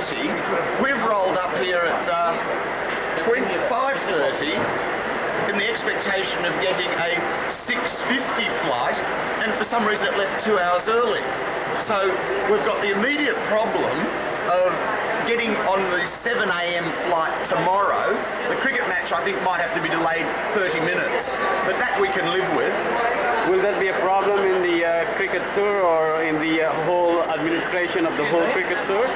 5:30. We've rolled up here at 5:30 in the expectation of getting a 6:50 flight, and for some reason it left 2 hours early. So we've got the immediate problem of getting on the 7 a.m. flight tomorrow. The cricket match, I think, might have to be delayed 30 minutes, but that we can live with. Will that be a problem in the cricket tour or in the whole administration of the whole cricket tour?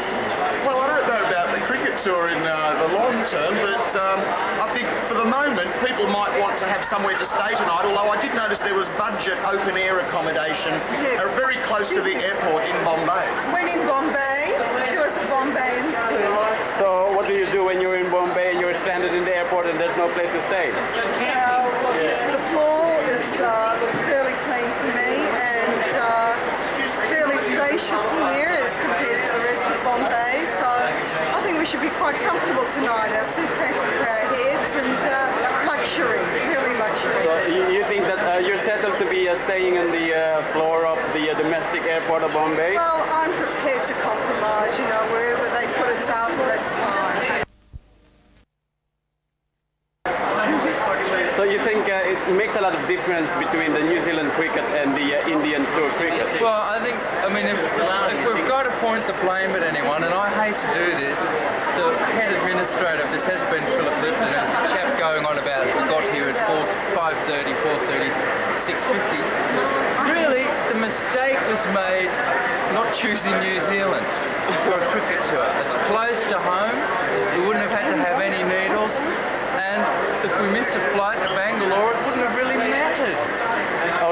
Well, I don't know about the cricket tour in the long term, but I think for the moment people might want to have somewhere to stay tonight, although I did notice there was budget open air accommodation very close to the airport in Bombay. When in Bombay, to us Bombayans too. So what do you do when you're in Bombay and you're stranded in the airport and there's no place to stay? Well, the floor looks fairly clean to me, and it's fairly spacious here as compared to the rest of Bombay, so I think we should be quite comfortable tonight. Our suitcases for our heads, and luxury, really luxury. So you think that you're settled to be staying on the floor of the domestic airport of Bombay? Well, I'm prepared to compromise, you know, wherever they put us up, that's fine. So you think it makes a lot of difference between the New Zealand cricket and the Indian tour cricket? Well, I mean, if we've got to point the blame at anyone, and I hate to do this, the head administrator of this has been Philip Lipton. There's a chap going on about we got here at 5:30, 4:30, 6:50. Really, the mistake was made not choosing New Zealand for a cricket tour. It's close to home. We wouldn't have had to have any needles. And if we missed a flight to Bangalore, it wouldn't have really mattered.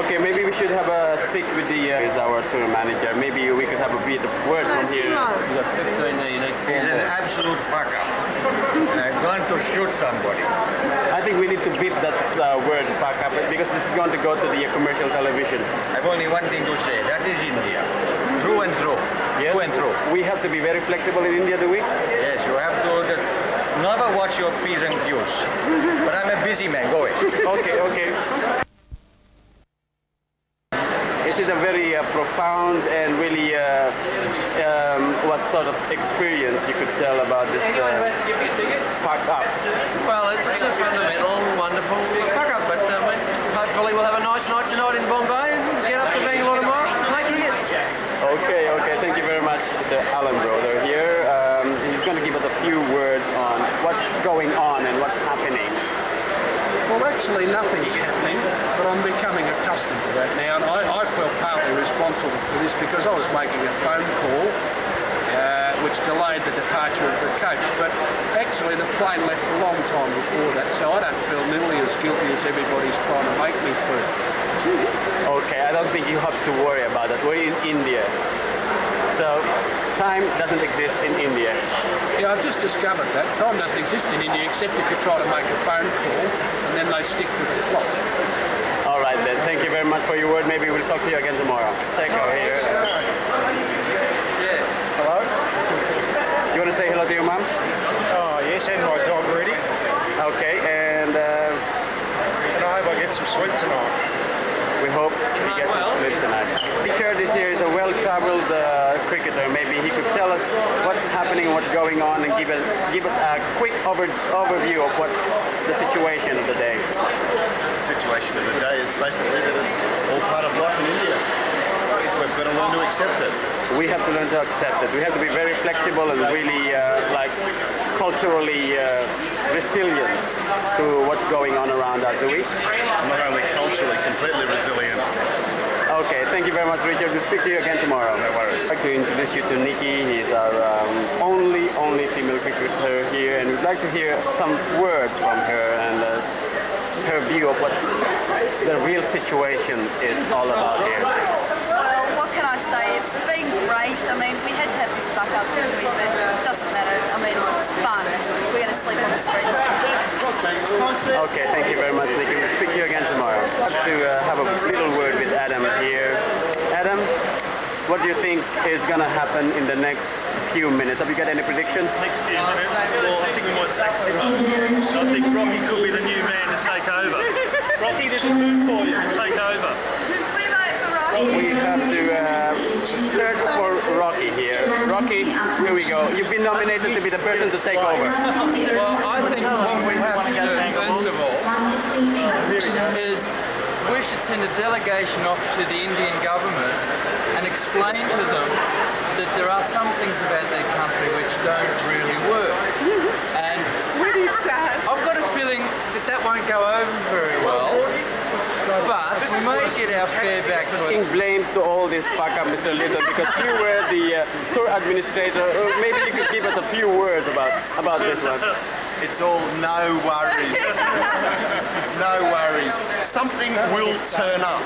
Okay, maybe we should have a speak with is our tour manager. Maybe we could have a bit of word from here. You've got 15 there, you need 4 He's an more. absolute fucker. I'm going to shoot somebody. I think we need to beat that word back up because this is going to go to the commercial television. I've only one thing to say. That is India. Through and through. Yes. Through and through. We have to be very flexible in India, do we? Yes, you have to just never watch your P's and Q's. But I'm a busy man. Go away. Okay, okay. This is a very profound and really what sort of experience you could tell about this fuck up? Well, it's a fundamental, wonderful fuck up, but hopefully we'll have a nice night tonight in Bombay and get up to Bangalore tomorrow and play cricket. Okay, okay, thank you very much. Mr. Alan Broder here. He's going to give us a few words on what's going on and what's happening. Well, actually nothing's happening, but I'm becoming accustomed to that now, and I felt partly responsible for this because I was making a phone call which delayed the departure of the coach, but actually the plane left a long time before that, so I don't feel nearly as guilty as everybody's trying to make me feel. Okay, I don't think you have to worry about that. We're in India, so time doesn't exist in India. Yeah, I've just discovered that. Time doesn't exist in India except if you try to make a phone call and then they stick with the clock. All right then, thank you very much for your word. Maybe we'll talk to you again tomorrow. Take care here. Yeah. Hello? You want to say hello to your mum? Oh, yes, and my dog Rudy. Okay, and I hope I get some sleep tonight. we hope he gets some sleep tonight. Richard this year is a well-traveled cricketer. Maybe he could tell us what's happening, what's going on, and give us a quick overview of what's the situation of the day. The situation of the day is basically that it's all part of life in India. We've got to learn to accept it. We have to learn to accept it. We have to be very flexible and really culturally resilient to what's going on around us, do we? Not only culturally, completely resilient. Okay, thank you very much, Richard. We'll speak to you again tomorrow. No worries. I'd like to introduce you to Nikki. He's our only female cricketer here, and we'd like to hear some words from her and her view of what the real situation is all about here. Well, what can I say? It's been great. I mean, we had to have this fuck up, didn't we? But it doesn't matter. I mean, it's fun. We're going to sleep on the streets. Okay, thank you very much, Nikki. We'll speak to you again tomorrow. I'd like to have a little word with Adam here. Adam, what do you think is going to happen in the next few minutes? Have you got any prediction? Next few minutes, well, I think we might sack Simba. I think Rocky could be the new man to take over. Rocky, there's a move for you. Take over. We vote for Rocky. We have to search for Rocky here. Rocky, here we go. You've been nominated to be the person to take over. Well, I think what we have to do, first of all, is we should send a delegation off to the Indian government and explain to them that there are some things about their country which don't really work. And I've got a feeling that that won't go over very well, but we may get our fare back for Being blamed to all this fuck up, Mr. Little, because you were the tour administrator. Maybe you could give us a few words about this one. It's all no worries. No worries. Something will turn up.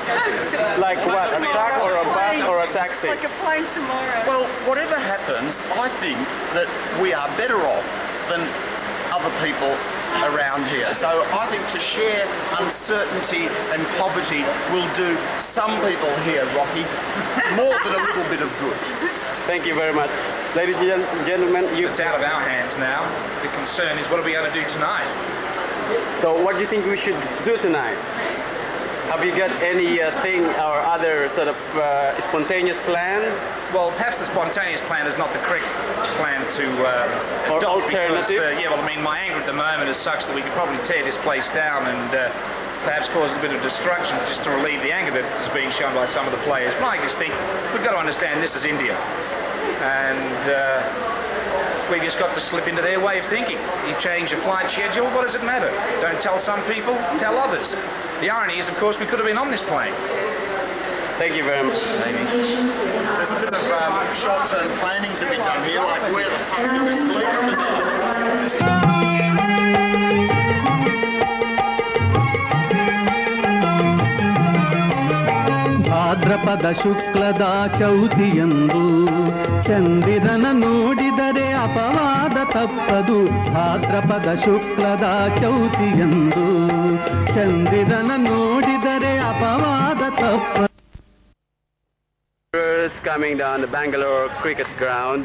Like what? A truck or a bus or a taxi? Like a plane tomorrow. Well, whatever happens, I think that we are better off than other people around here. So I think to share uncertainty and poverty will do some people here, Rocky, more than a little bit of good. Thank you very much. Ladies and gentlemen, It's out of our hands now. The concern is what are we going to do tonight? so what do you think we should do tonight? Have you got any thing or other sort of spontaneous plan? Well, perhaps the spontaneous plan is not the correct plan to Or adopt because, alternative? yeah, well, I mean, my anger at the moment is such that we could probably tear this place down and perhaps cause a bit of destruction just to relieve the anger that is being shown by some of the players. But I just think we've got to understand this is India. And we just got to slip into their way of thinking. You change your flight schedule, what does it matter? Don't tell some people, tell others. The irony is, of course, we could have been on this plane. Thank you very much. There's a bit of short-term planning to be done here, like where the fuck do we sleep tonight? ಭಾದ್ರಪದ ಶುಕ್ಲದ ಚೌತಿಯಂದು ಚಂದಿರನ ನೋಡಿದರೆ ಅಪವಾದ ತಪ್ಪದು. ಭಾದ್ರಪದ ಶುಕ್ಲದ ಚೌತಿಯಂದು ಚಂದಿರನ ನೋಡಿದರೆ ಅಪವಾದ ತಪ್ಪದು. Coming down the Bangalore cricket ground.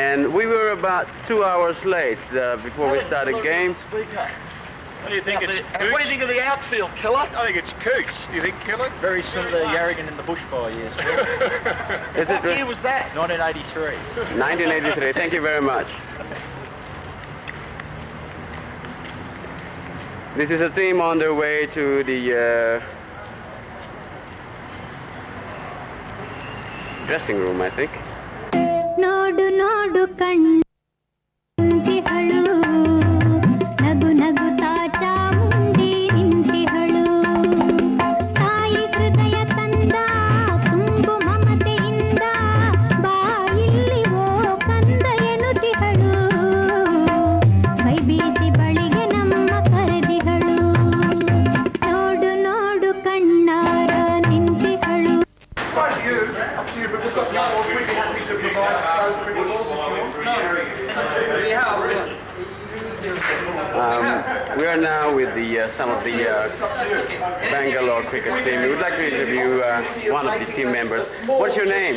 And we were about 2 hours late before we started game. What do you think? What do you think of the outfield, Killer? I think it's Cooch. Is it Killer? Very similar to Yarrigan in the bushfire years. Is it What year was that? 1983. 1983? Thank you very much. This is a team on their way to the dressing room, I think. ನೋಡು ನೋಡು ಕಣ್ಣಿಹಳು ನಗು ನಗುತ್ತಾ ಚಾಮುಂಡಿ ನಿಂತಿಹಳು ತಾಯಿ ಹೃದಯ ತಂದ ತುಂಬು ಮಮತೆಯಿಂದ ಬಾ ಇಲ್ಲಿ ಓ ಕಂದ ಎನ್ನುತ್ತಿಹಳು ಕೈ ಬೀಸಿ ಬಳಿಗೆ ನಮ್ಮ ಕರೆದಿಹಳು ನೋಡು ನೋಡು ಕಣ್ಣಾರ ನಿಂತಿಹಳು. Up to you, but we've got the balls. We'd be happy to provide those cricket balls if you want. We are now with some of the Bangalore cricket team. We would like to interview one of the team members. What's your name?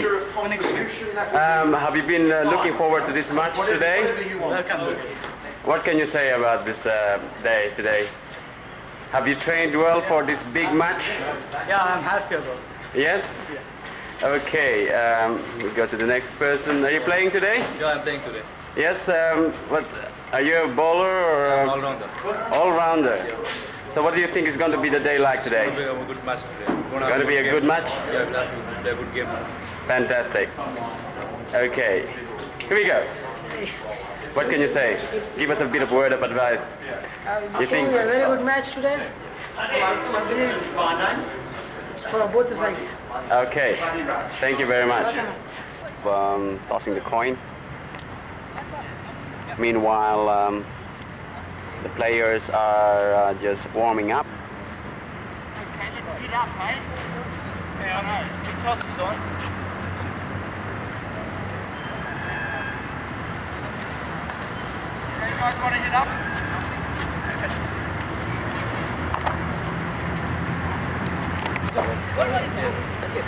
Have you been looking forward to this match today? What can you say about this day today? Have you trained well for this big match? Yeah, I'm happy about it. Yes? Okay, we go to the next person. Are you playing today? Yeah, I'm playing today. Yes, what, are you a bowler or All-rounder. All-rounder. So what do you think is going to be the day like today? It's going to be a good match today. Going to be a good match? Yeah, we'll have to play a good game. Fantastic. Okay, here we go. What can you say? Give us a bit of word of advice. You think? A very good match today. I believe it's for both sides. Okay, thank you very much. Tossing the coin. Meanwhile, the players are just warming up. Okay, let's hit up, mate. Yeah, I know. The toss is on. You guys want to hit up?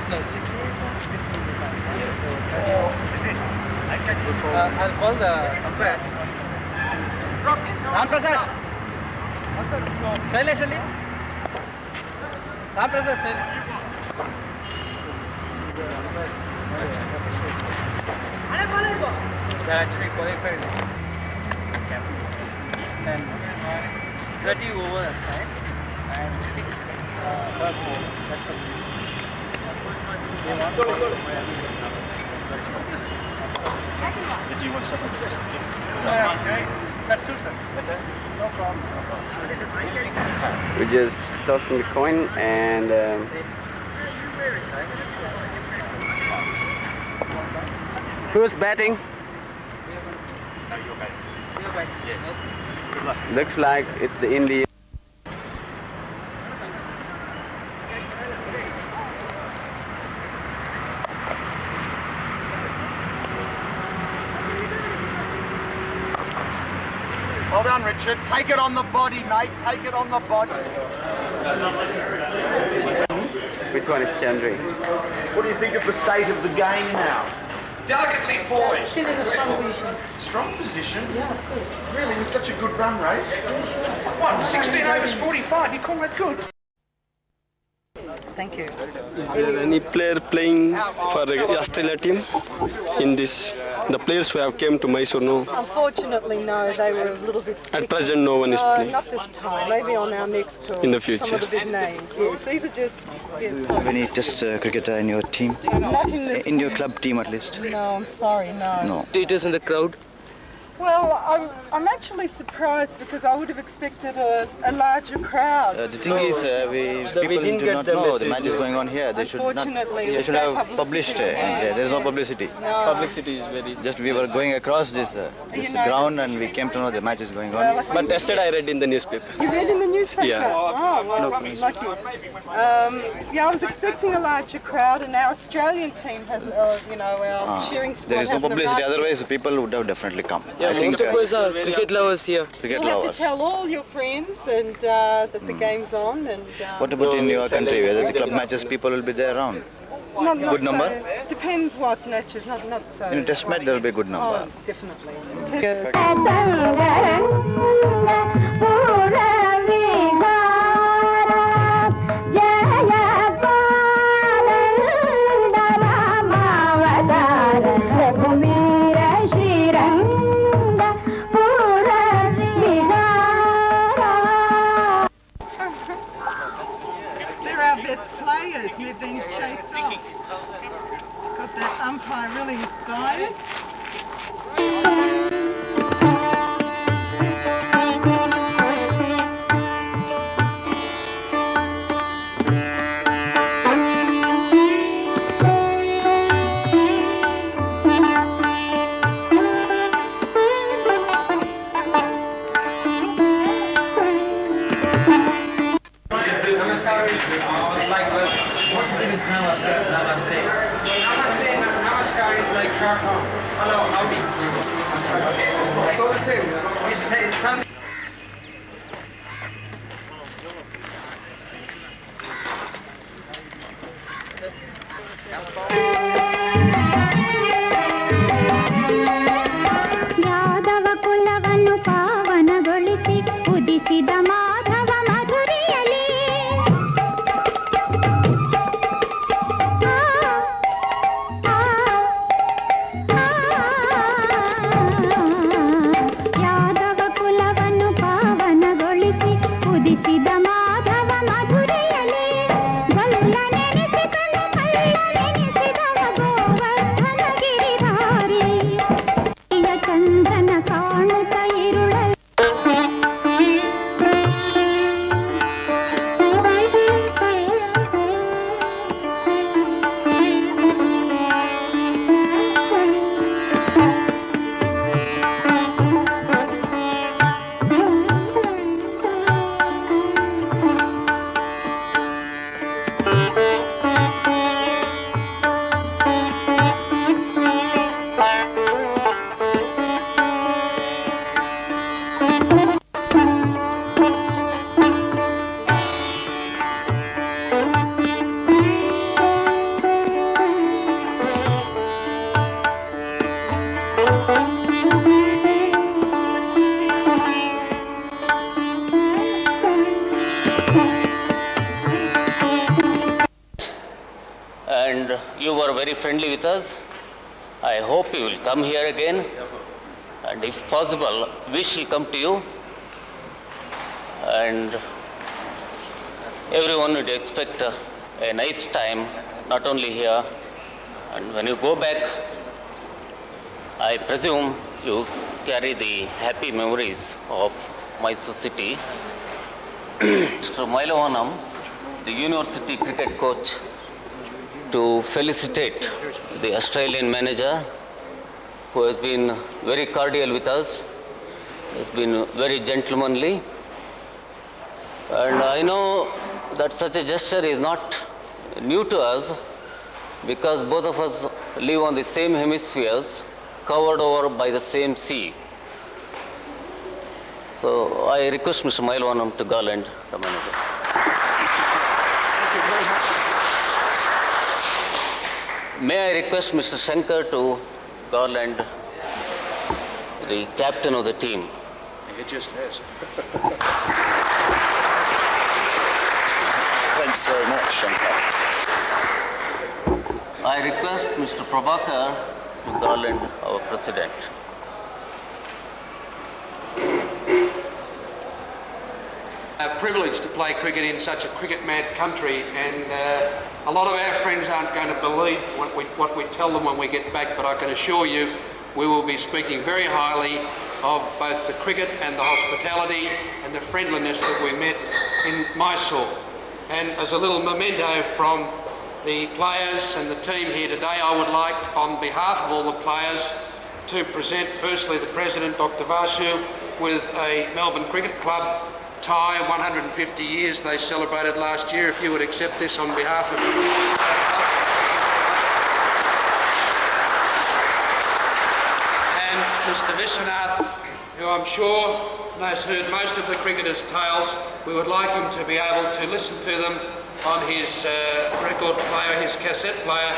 No, 6 I'll call the umpire. Rocky, Shailesh Ali आप ऐसा Shailesh They're actually qualified and 30 over aside and 6 per ball. That's a 6 per ball. They want to Did you want something to that suits us. No problem. We just tossing the coin and who's batting? No, you're back. Yes. Good luck. Looks like it's the Indian. Well done, Richard. Take it on the body, mate. Take it on the body. Which one is Chandri? What do you think of the state of the game now? Delicately poised. Still in a strong position. Strong position. Yeah, of course. Really, with such a good run rate. What, 16 overs 45? You call that good? Thank you. Is there any player playing for the Australia team in this? The players who have came to Mysore, no? Unfortunately, no. They were a little bit sick. At present, no one is No, playing. not this time. Maybe on our next tour. In the Some future. of the big names, yes. These are just, yes. Have any test cricketer in your team? Not in this In your team. club team at least? No, I'm sorry, no. No. Status in the crowd? Well, I'm actually surprised because I would have expected a larger crowd. The thing is, people didn't do get not the know the message. match is going on here. They should not. Unfortunately, They there's should no have published. publicity. Yes, There's no yes. publicity. No. Publicity is very. Just we were going across this You know, ground and we came to know the match is going Well, on. But yesterday I read in the newspaper. You read in the newspaper? Yeah. Oh, well, lucky. Yeah, I was expecting a larger crowd, and our Australian team has, our cheering squad There is no has the publicity. right- Otherwise, people would have definitely come. Yeah, I think most of us are cricket lovers here. cricket You'll have to lovers. tell all your friends and that the game's on, and What about in your country? Whether the club matches, people will be there around. not good so, number? Depends what matches, not so. In a test match, there will be a good number. Oh, definitely. They're our best players, and they're being chased off. Got that umpire really is biased. Namaskar is like hello, howdy. It's all the same. You say something. Yadava ಕುಲವನ್ನು ಪಾವನಗೊಳಿಸಿ ಉದಿಸಿದ Madhava ಮಧುರಿಯಲಿ Yadava ಕುಲವನ್ನು ಪಾವನಗೊಳಿಸಿ ಉದಿಸಿದ Madhava ಮಧುರಿಯಲಿ ಗೊಲ್ಲನೆನಿಸಿಕೊಂಡು ಕಳ್ಳನೆನಿಸಿದವ Govardhana Giridhari ಚಂದ್ರನ ಕಾಣುತ್ತ ಇರುಳಲ್ಲಿ And you were very friendly with us. I hope you will come here again. And if possible, we shall come to you. And everyone would expect a nice time, not only here. And when you go back, I presume you carry the happy memories of Mysore city. Mr. Mailavanam, the university cricket coach, to felicitate the Australian manager who has been very cordial with us, has been very gentlemanly. And I know that such a gesture is not new to us because both of us live on the same hemispheres, covered over by the same sea. So I request Mr. Mailavanam to Garland, the manager. May I request Mr. Shankar to Garland, the captain of the team. He just has. Thanks very much, Shankar. I request Mr. Prabhakar to Garland, our president. A privilege to play cricket in such a cricket-mad country, and a lot of our friends aren't going to believe what we tell them when we get back, but I can assure you we will be speaking very highly of both the cricket and the hospitality and the friendliness that we met in Mysore. And as a little memento from the players and the team here today, I would like, on behalf of all the players, to present firstly the President, Dr. Vasu, with a Melbourne Cricket Club tie, 150 years they celebrated last year. If you would accept this on behalf of and Mr. Vishwanath, who I'm sure has heard most of the cricketers' tales, we would like him to be able to listen to them on his record player, his cassette player,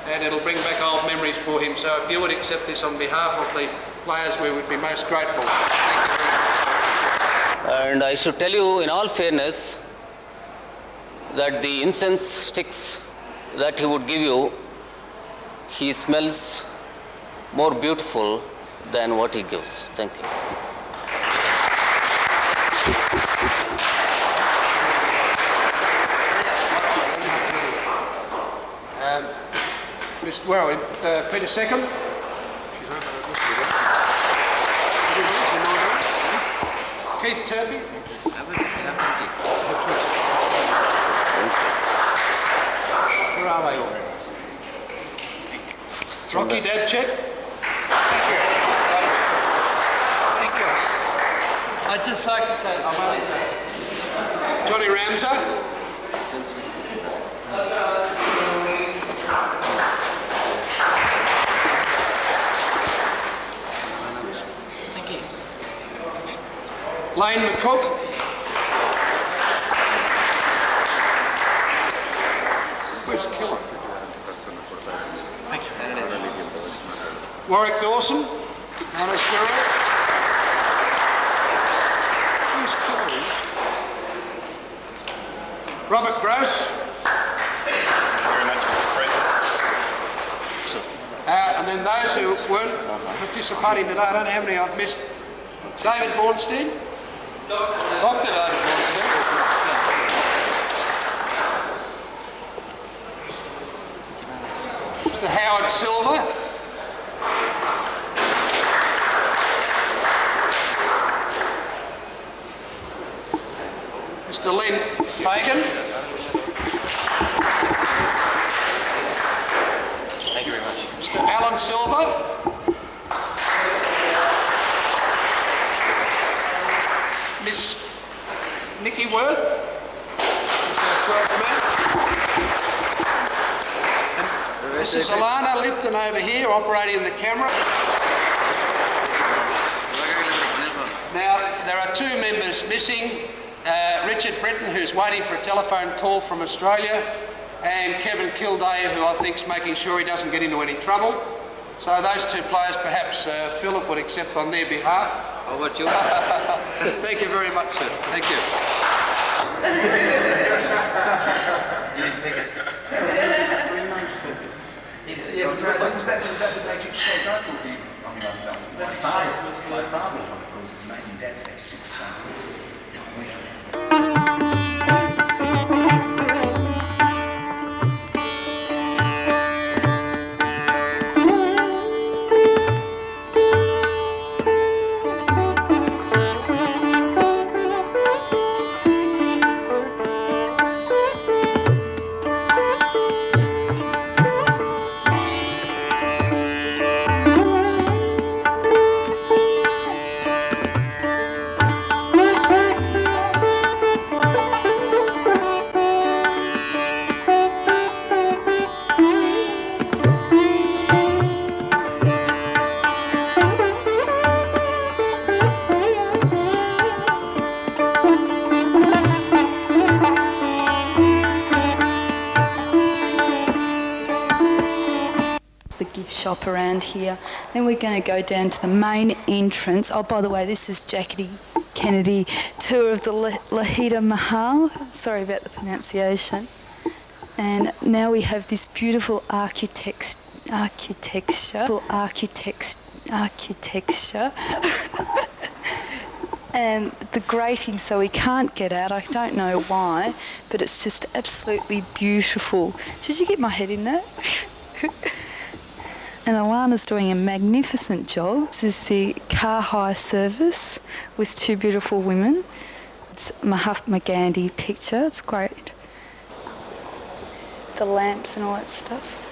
and it'll bring back old memories for him. So if you would accept this on behalf of the players, we would be most grateful. Thank you very much. And I should tell you in all fairness that the incense sticks that he would give you, he smells more beautiful than what he gives. Thank you. Mr. Where are we? Peter Second. Keith Turpin. Where are they all? Rocky Dabchek. Thank you. Thank you. I'd just like to say, Johnny Ramsar. thank you. Lane McCook. Where's Killer? Thank you. Warwick Dawson. Anna Stirrer. Where's Killer? Robert Gross. And then those who weren't participating today, I don't know how many I've missed. David Bornstein. Dr. David Bornstein. Mr. Howard Silver. Mr. Len Fagan. Thank you very much. Mr. Alan Silver. Miss Nikki Worth. And Mrs. Alana Lipton over here operating the camera. Now, there are two members missing. Richard Britton, who's waiting for a telephone call from Australia, and Kevin Kildare, who I think is making sure he doesn't get into any trouble. So those two players, perhaps Philip would accept on their behalf. How about you? Thank you very much, sir. Thank you. Yeah, but was that the magic shake? I thought my father was one of course. It's amazing. Dad's had 6 sons. The gift shop around here. Then we're going to go down to the main entrance. Oh, by the way, this is Jackie Kennedy tour of the Lahita Mahal. Sorry about the pronunciation. And now we have this beautiful architecture. And the grating, so we can't get out. I don't know why, but it's just absolutely beautiful. Did you get my head in there? And Alana's doing a magnificent job. This is the car hire service with 2 beautiful women. It's Mahatma Gandhi picture. It's great. The lamps and all that stuff.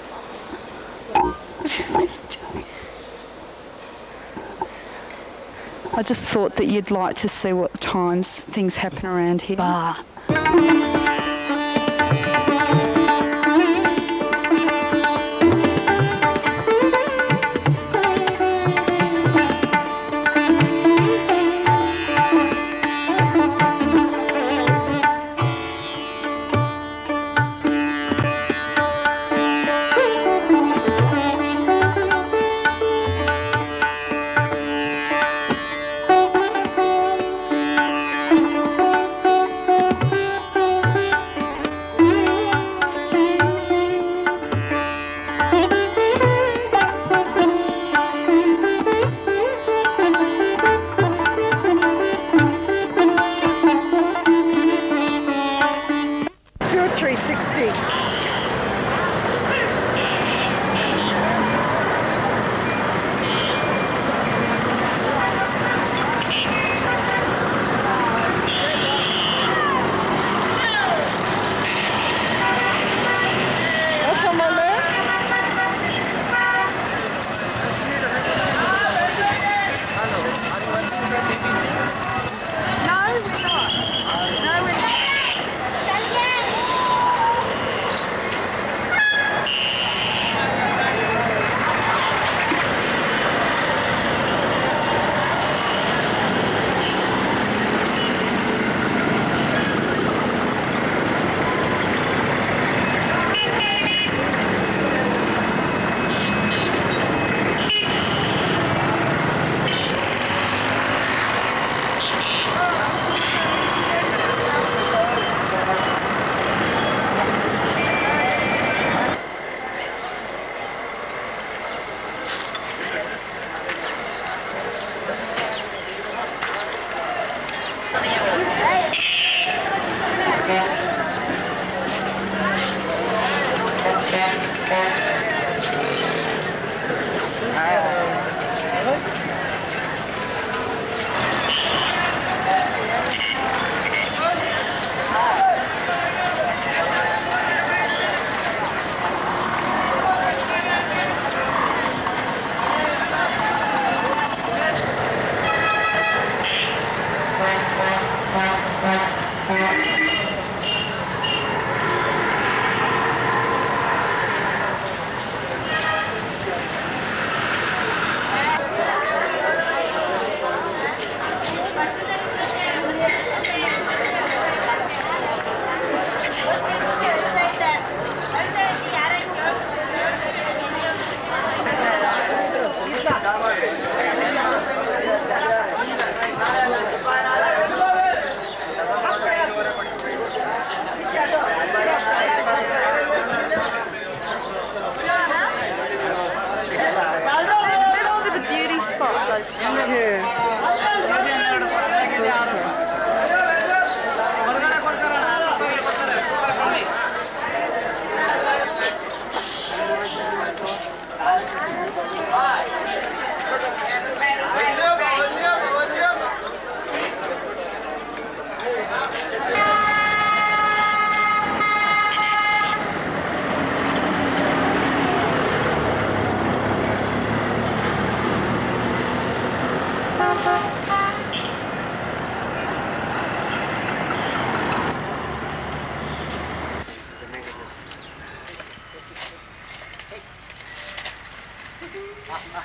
I just thought that you'd like to see what times things happen around here. Bar.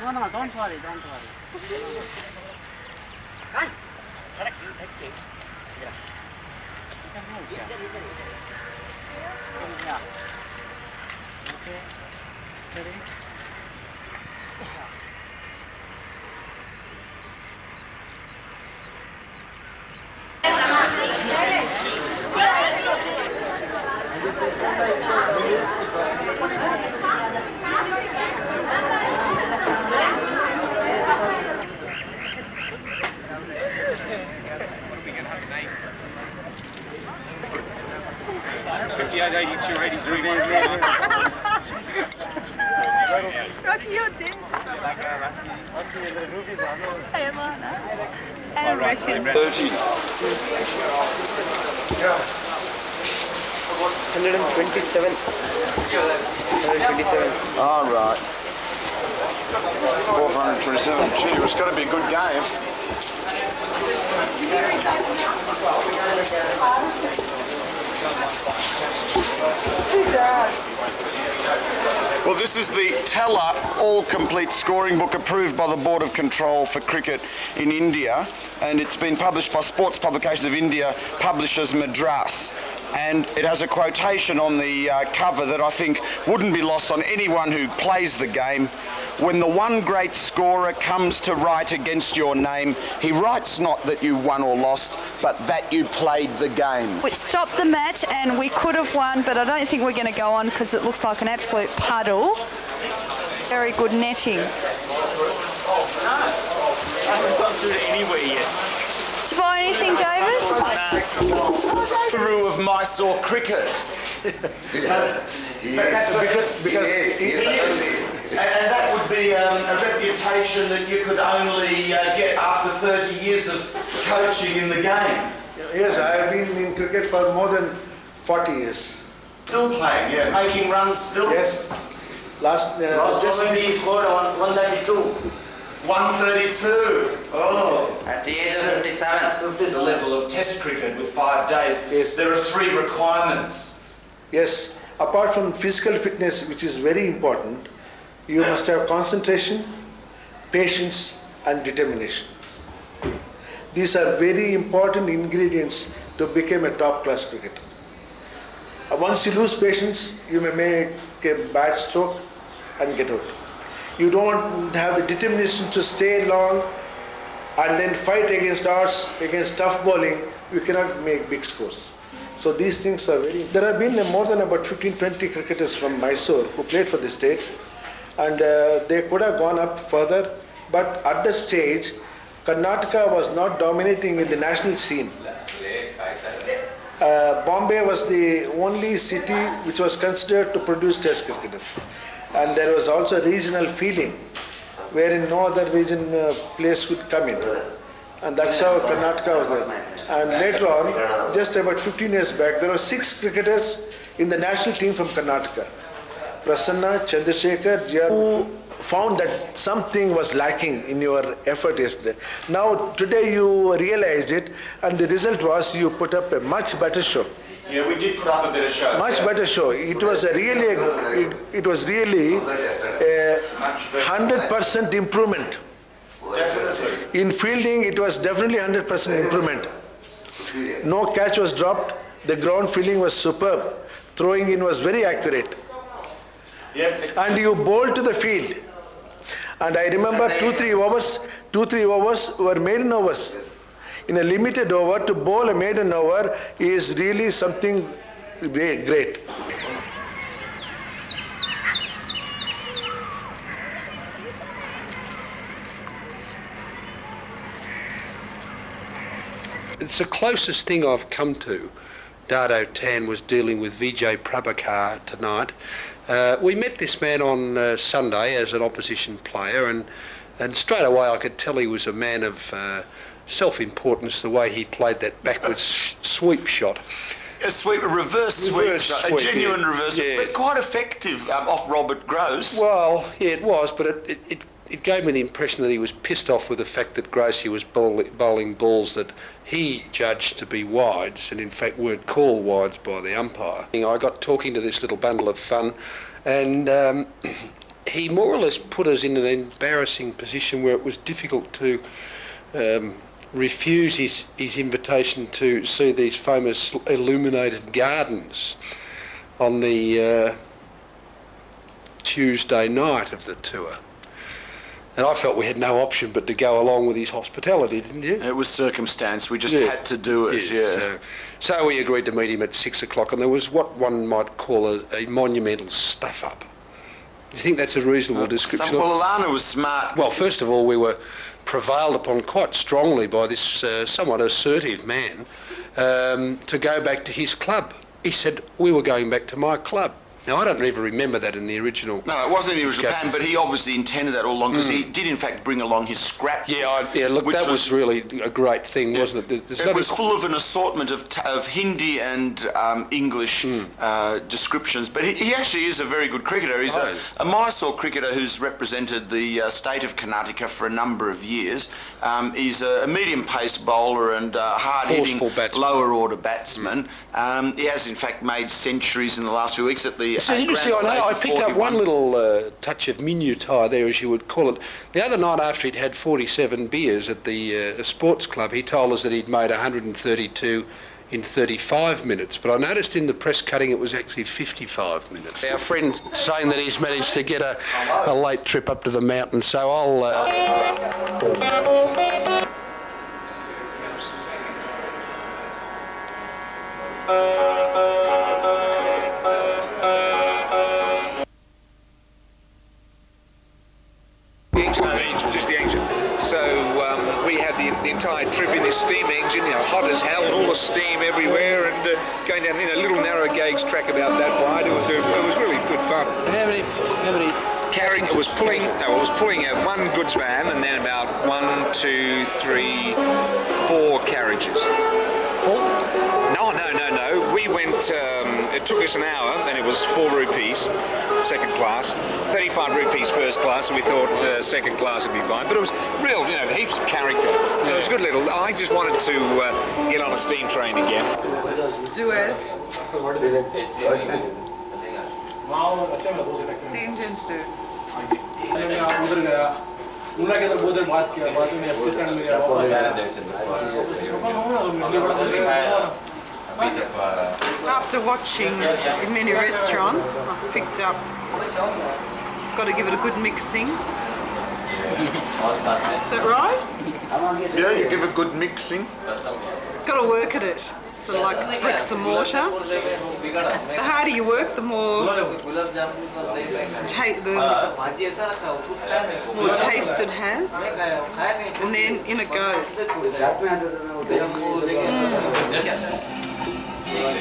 No, no, don't worry, don't worry. Run. Correct. Yeah. You can move, yeah. Yeah. Okay. Steady. Rocky, you're dead. Hey, Alana. And Richard. 30. 127. 127. All right. 427. Gee, it's got to be a good game. Well, this is the Teller all-complete scoring book approved by the Board of Control for Cricket in India, and it's been published by Sports Publications of India, publishers Madras. And it has a quotation on the cover that I think wouldn't be lost on anyone who plays the game. When the one great scorer comes to write against your name, he writes not that you won or lost, but that you played the game. We stopped the match and we could have won, but I don't think we're going to go on because it looks like an absolute puddle. Very good netting. I haven't got through to anywhere yet. Did you buy anything, David? Guru of Mysore cricket. And that would be a reputation that you could only get after 30 years of coaching in the game. Yes, I have been in cricket for more than 40 years. Still playing, yeah. Making runs still? Yes. Last he scored 132. 132. Oh. At the age of 57. The level of Test cricket with 5 days. Yes. There are 3 requirements. Yes. Apart from physical fitness, which is very important, you must have concentration, patience, and determination. These are very important ingredients to become a top-class cricketer. Once you lose patience, you may make a bad stroke and get out. You don't have the determination to stay long and then fight against odds, against tough bowling, you cannot make big scores. So these things are very... There have been more than about 15-20 cricketers from Mysore who played for the state, and they could have gone up further, but at that stage, Karnataka was not dominating in the national scene. Bombay was the only city which was considered to produce Test cricketers. And there was also a regional feeling wherein no other region place could come in. And that's how Karnataka was there. And later on, just about 15 years back, there were 6 cricketers in the national team from Karnataka. Prasanna, Chandrasekhar, who found that something was lacking in your effort yesterday. Now, today you realized it, and the result was you put up a much better show. Yeah, we did put up a better show. Much better show. It was a really, it was really a 100% improvement. Definitely. In fielding, it was definitely 100% improvement. No catch was dropped. The ground fielding was superb. Throwing in was very accurate. Yep. And you bowled to the field. And I remember 2-3 overs were maiden overs. In a limited over, to bowl a maiden over is really something great. It's the closest thing I've come to. Dado Tan was dealing with Vijay Prabhakar tonight. We met this man on Sunday as an opposition player, and straight away I could tell he was a man of self-importance, the way he played that backwards sweep shot. A reverse sweep shot, a genuine reverse, but quite effective off Robert Gross. Well, yeah, it was, but it gave me the impression that he was pissed off with the fact that Gracie was bowling balls that he judged to be wides, and in fact weren't called wides by the umpire. I got talking to this little bundle of fun, and he more or less put us in an embarrassing position where it was difficult to refuse his invitation to see these famous illuminated gardens on the Tuesday night of the tour. And I felt we had no option but to go along with his hospitality, didn't you? It was circumstance. We just had to do it, Yes, so we agreed to meet him at 6 o'clock, and there was what one might call a monumental stuff-up. Do you think that's a reasonable description? Well, Alana was smart. Well, first of all, we were prevailed upon quite strongly by this somewhat assertive man to go back to his club. He said, we were going back to my club. Now, I don't even remember that in the original. No, it wasn't in the original plan, but he obviously intended that all along because he did, in fact, bring along his scrap. Look, that was really a great thing, wasn't it? It was full of an assortment of Hindi and English descriptions, but he actually is a very good cricketer. He's a Mysore cricketer who's represented the state of Karnataka for a number of years. He's a medium-pace bowler and hard-hitting lower-order batsman. He has, in fact, made centuries in the last few weeks at the So interesting, I picked up one little touch of minutiae there, as you would call it. The other night after he'd had 47 beers at the sports club, he told us that he'd made 132 in 35 minutes, but I noticed in the press cutting it was actually 55 minutes. Our friend's saying that he's managed to get a late trip up to the mountain, so Just the engine. So we had the entire trip in this steam engine, hot as hell, and all the steam everywhere, and going down a little narrow gauge track about that wide. It was really good fun. How many? Carrying, it was pulling one goods van and then about 1, 2, 3, 4 carriages. Full? No. We went, it took us an hour and it was 4 rupees, second class, 35 rupees first class, and we thought second class would be fine. But it was real, heaps of character. It was a good little, I just wanted to get on a steam train again. Do as the Indians do. After watching in many restaurants, I've picked up, you've got to give it a good mixing. Is that right? Yeah, you give a good mixing. Got to work at it, sort of like bricks and mortar. The harder you work, the more taste it has, and then in it goes.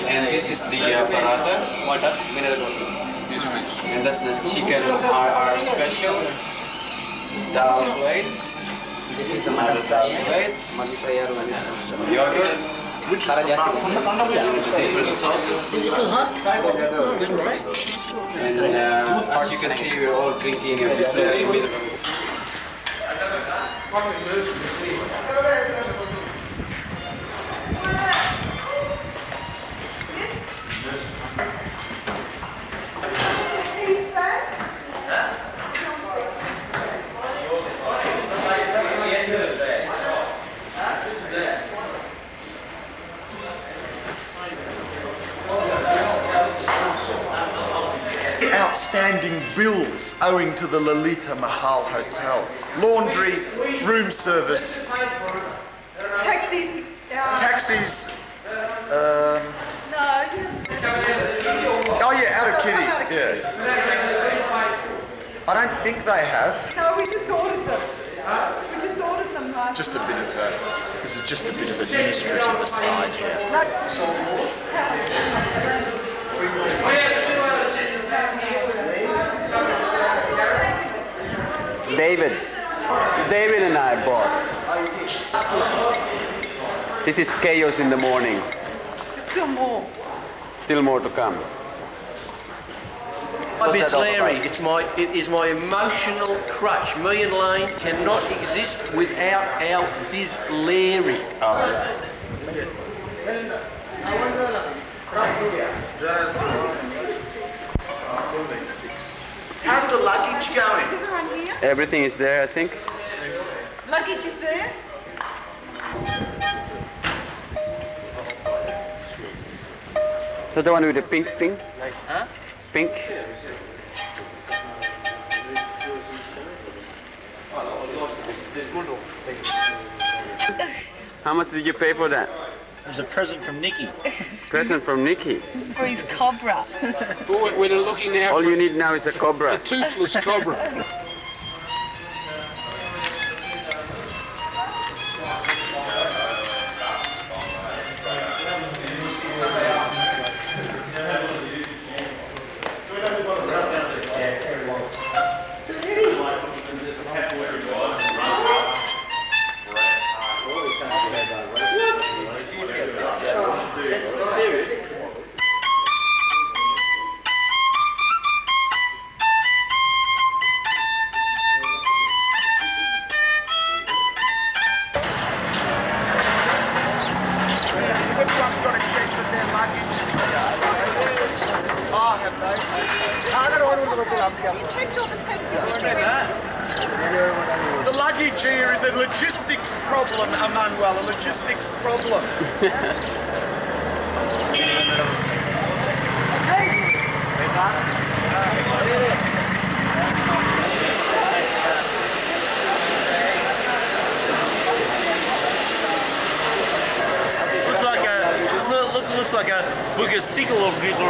And this is the paratha, and that's the chicken RR special, dal plate. This is the dal plate, some yogurt, which is different sauces. And as you can see, we're all drinking a bit of Outstanding bills owing to the Lalita Mahal Hotel. Laundry, room service. Taxis. Taxis. No. Oh yeah, out of Kitty. Yeah. I don't think they have. No, we just ordered them. We just ordered them last Just a bit of this is just a bit of administrative aside here. David and I bought. This is chaos in the morning. There's still more. Still more to come. It's Larry. It is my emotional crutch. Me and Lane cannot exist without our Biz Larry. How's the lucky luggage going? Is everyone here? Everything is there, I think. Luggage is there? So the one with the pink thing? Huh? Pink? How much did you pay for that? It was a present from Nikki. Present from Nikki. For his cobra. We're looking now All for you need now is a cobra. a toothless cobra. Everyone's got to check that their luggage is there. Oh, have they? You checked all the taxis that they rented? The luggage here is a logistics problem, Emmanuel, a logistics problem. Looks like a bigger sickle of people.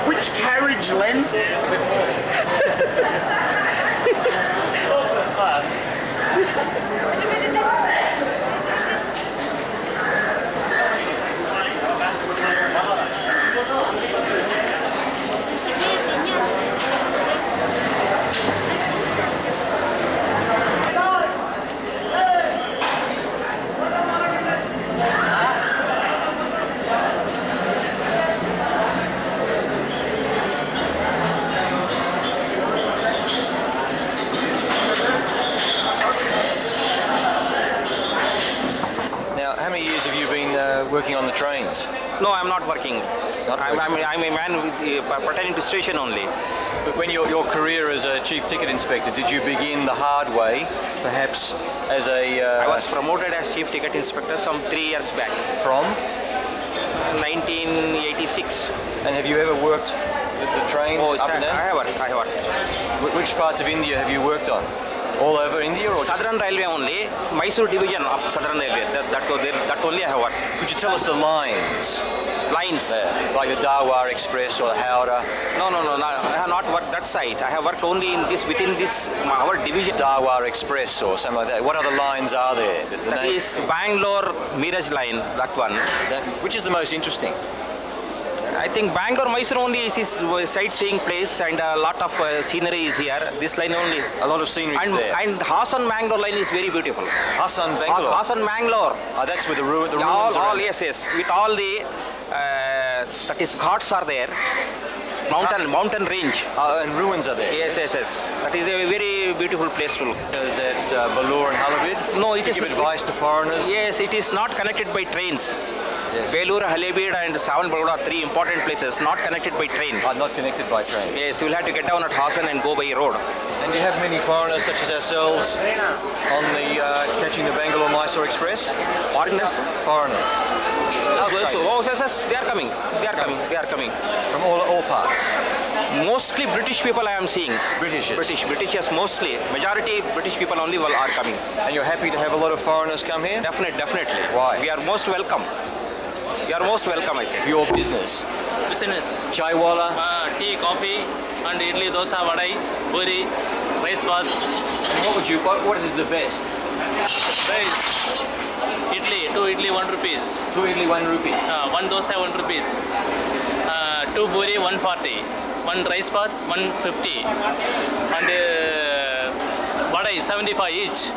Which carriage, Len? Now, how many years have you been working on the trains? No, I'm not working. I'm a man pertaining to station only. But when your career as a chief ticket inspector, did you begin the hard way, perhaps as a... I was promoted as chief ticket inspector some 3 years back. From? 1986. And have you ever worked the trains up and down? I have worked. Which parts of India have you worked on? All over India, or Southern Railway only, Mysore division of Southern Railway. That only I have worked. Could you tell us the lines? Lines? Like the Darwar Express or the Howrah? No, I have not worked that side. I have worked only in this, within this, our division. Darwar Express or something like that. What other lines are there? That is Bangalore Miraj line, that one. Which is the most interesting? I think Bangalore, Mysore only is his sightseeing place, and a lot of scenery is here. This line only. A lot of scenery is there. And Hassan Bangalore line is very beautiful. Hassan Bangalore? Hassan Bangalore. That's with the ruins Yes. With all the, that is ghats are there. Mountain range. And ruins are there? Yes. That is a very beautiful place to look. Is it Balur and Halabid? No, it is... give advice to foreigners? Yes, it is not connected by trains. Yes. Belur, Halabid and Savan Baroda are 3 important places, not connected by train. Not connected by train? Yes, you will have to get down at Hassan and go by road. And do you have many foreigners such as ourselves on the catching the Bangalore-Mysore Express? Foreigners? Foreigners. Yes, they are coming. They are coming. From all parts? Mostly British people I am seeing. Britishers mostly. Majority British people only are coming. And you're happy to have a lot of foreigners come here? Definitely. Why? We are most welcome. You are most welcome, I say. Your business? Business. Chaiwala? Tea, coffee, and idli, dosa, vadai, puri, rice bath. What is the best? Rice. Idli, 2 idli, 1 rupees. 2 idli, 1 rupee? 1 dosa, 1 rupees. 2 puri, 140. 1 rice bath, 150. And vadai, 75 each.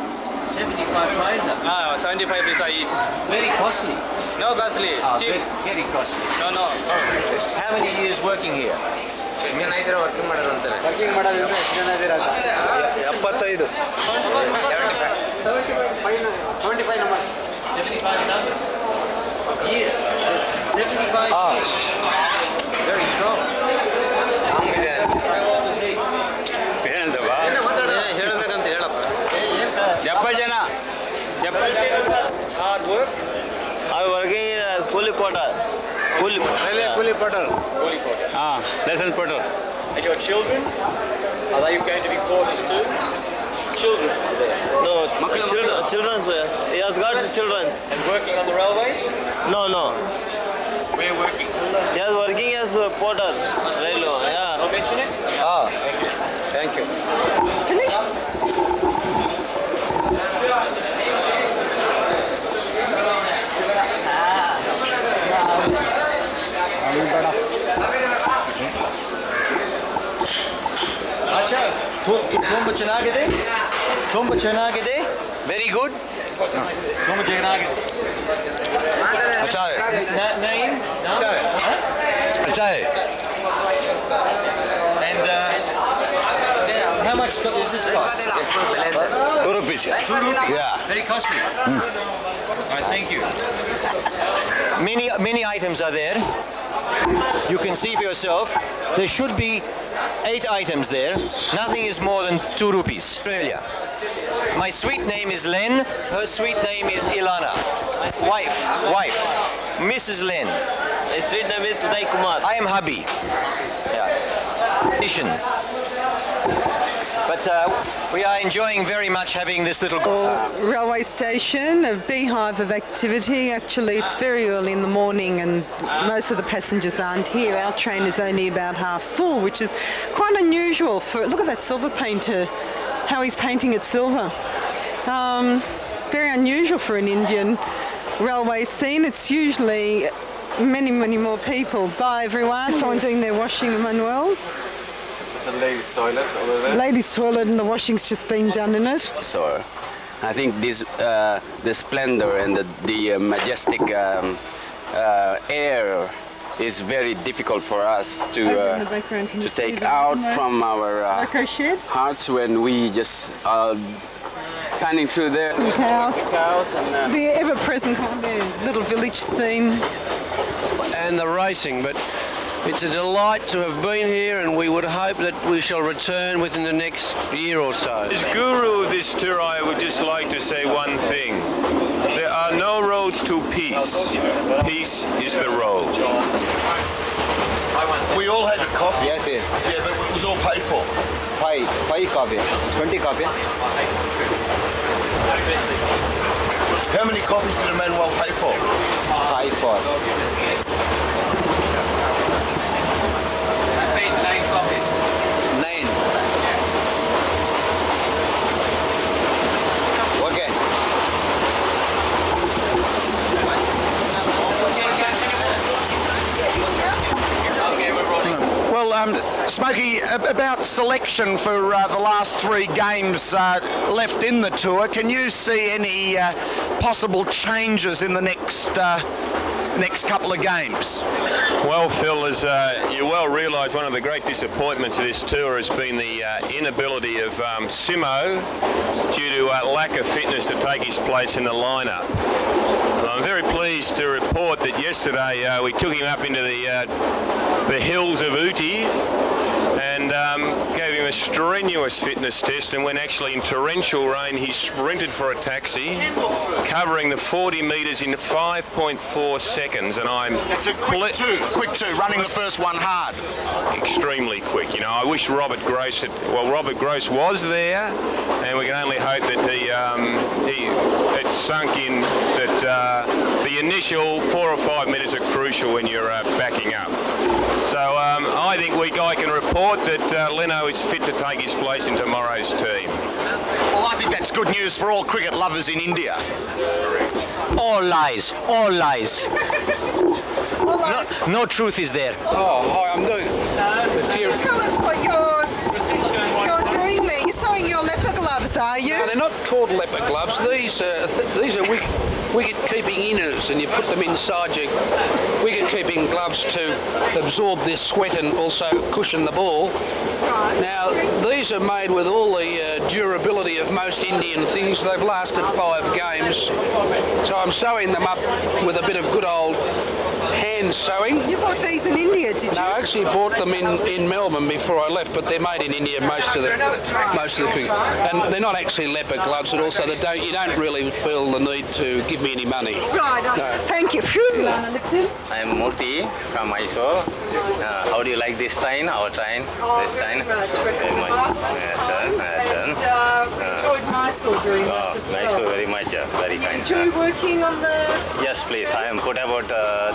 75 paisa. 75 paisa each. Very costly. No costly, cheap. Very costly. No. How many years working here? working ಮಾಡೋದಂತಾರೆ. Working ಮಾಡೋದಿದ್ರೆ ಎಷ್ಟು ಜನ ಇದ್ದೀರಾ? 75. 75 numbers. 75 numbers. Years. 75 years. Very strong. How old is he? ಹೇಳ್ಬೇಕಂತ ಹೇಳಪ್ಪ. 70 ಜನ. It's hard work. I working in a coolie porter. Coolie porter. Lesson porter. And your children? Are they going to be porters too? Children are there? No, children's. He has got children's. And working on the railways? No. We're working. He is working as a porter. Railway. Yeah. I'll mention it? Thank you. Acha, tumba ಚೆನ್ನಾಗಿದೆ? Tumba ಚೆನ್ನಾಗಿದೆ? Very good. Tumba ಚೆನ್ನಾಗಿದೆ. अच्छा है. Name? No? अच्छा है. And how much does this cost? 2 rupees. 2 rupees? Yeah. Very costly. Right, thank you. Many items are there. You can see for yourself. There should be 8 items there. Nothing is more than 2 rupees. Australia. My sweet name is Len. Her sweet name is Ilana. Wife. Mrs. Len. My sweet name is Uday Kumar. I am hubby. Yeah. But we are enjoying very much having this little railway station, a beehive of activity. Actually, it's very early in the morning and most of the passengers aren't here. Our train is only about half full, which is quite unusual for, look at that silver painter, how he's painting it silver. Very unusual for an Indian railway scene. It's usually many more people. Bye everyone. Someone doing their washing, Manuel. It's a ladies' toilet over there. Ladies' toilet and the washing's just being done in it. So, I think this the splendor and the majestic air is very difficult for us to take out from our hearts when we just panning through there. Some cows. And the ever-present little village scene. And the racing, but it's a delight to have been here, and we would hope that we shall return within the next year or so. As guru of this tour, I would just like to say one thing. There are no roads to peace. Peace is the road. We all had a coffee. Yes. Yeah, but it was all paid for. 5 coffee. 20 coffee. How many coffees did Emmanuel pay for? 5 for. 9 copies. 9. Okay. Well, Smokey, about selection for the last 3 games left in the tour, can you see any possible changes in the next couple of games? Well, Phil, as you well realise, one of the great disappointments of this tour has been the inability of Simo, due to lack of fitness, to take his place in the lineup. I'm very pleased to report that yesterday we took him up into the hills of Uti and gave him a strenuous fitness test, and when actually in torrential rain he sprinted for a taxi, covering the 40 metres in 5.4 seconds, and I'm... That's a quick two, running the first one hard. Extremely quick, you know. I wish Robert Gross was there, and we can only hope that it sunk in that the initial 4 or 5 minutes are crucial when you're backing up. So I think I can report that Leno is fit to take his place in tomorrow's team. Well, I think that's good news for all cricket lovers in India. All lies. No truth is there. Oh, hi, I'm doing Tell us what you're doing there. You're sewing your leopard gloves are you? No, they're not called leopard gloves. These are wicket-keeping inners, and you put them inside your wicket-keeping gloves to absorb this sweat and also cushion the ball. Now, these are made with all the durability of most Indian things. They've lasted 5 games, so I'm sewing them up with a bit of good old hand sewing. You bought these in India, did you? No, I actually bought them in Melbourne before I left, but they're made in India most of the things. And they're not actually leopard gloves, and also you don't really feel the need to give me any money. Right, No. thank you. I am Murthy from Mysore. How do you like this train, our train? This train? Very much. Yes, sir. Yes, sir. And we enjoyed Mysore very much as well. Mysore very much. Very kind. Enjoy working on the... Yes, please. I am put about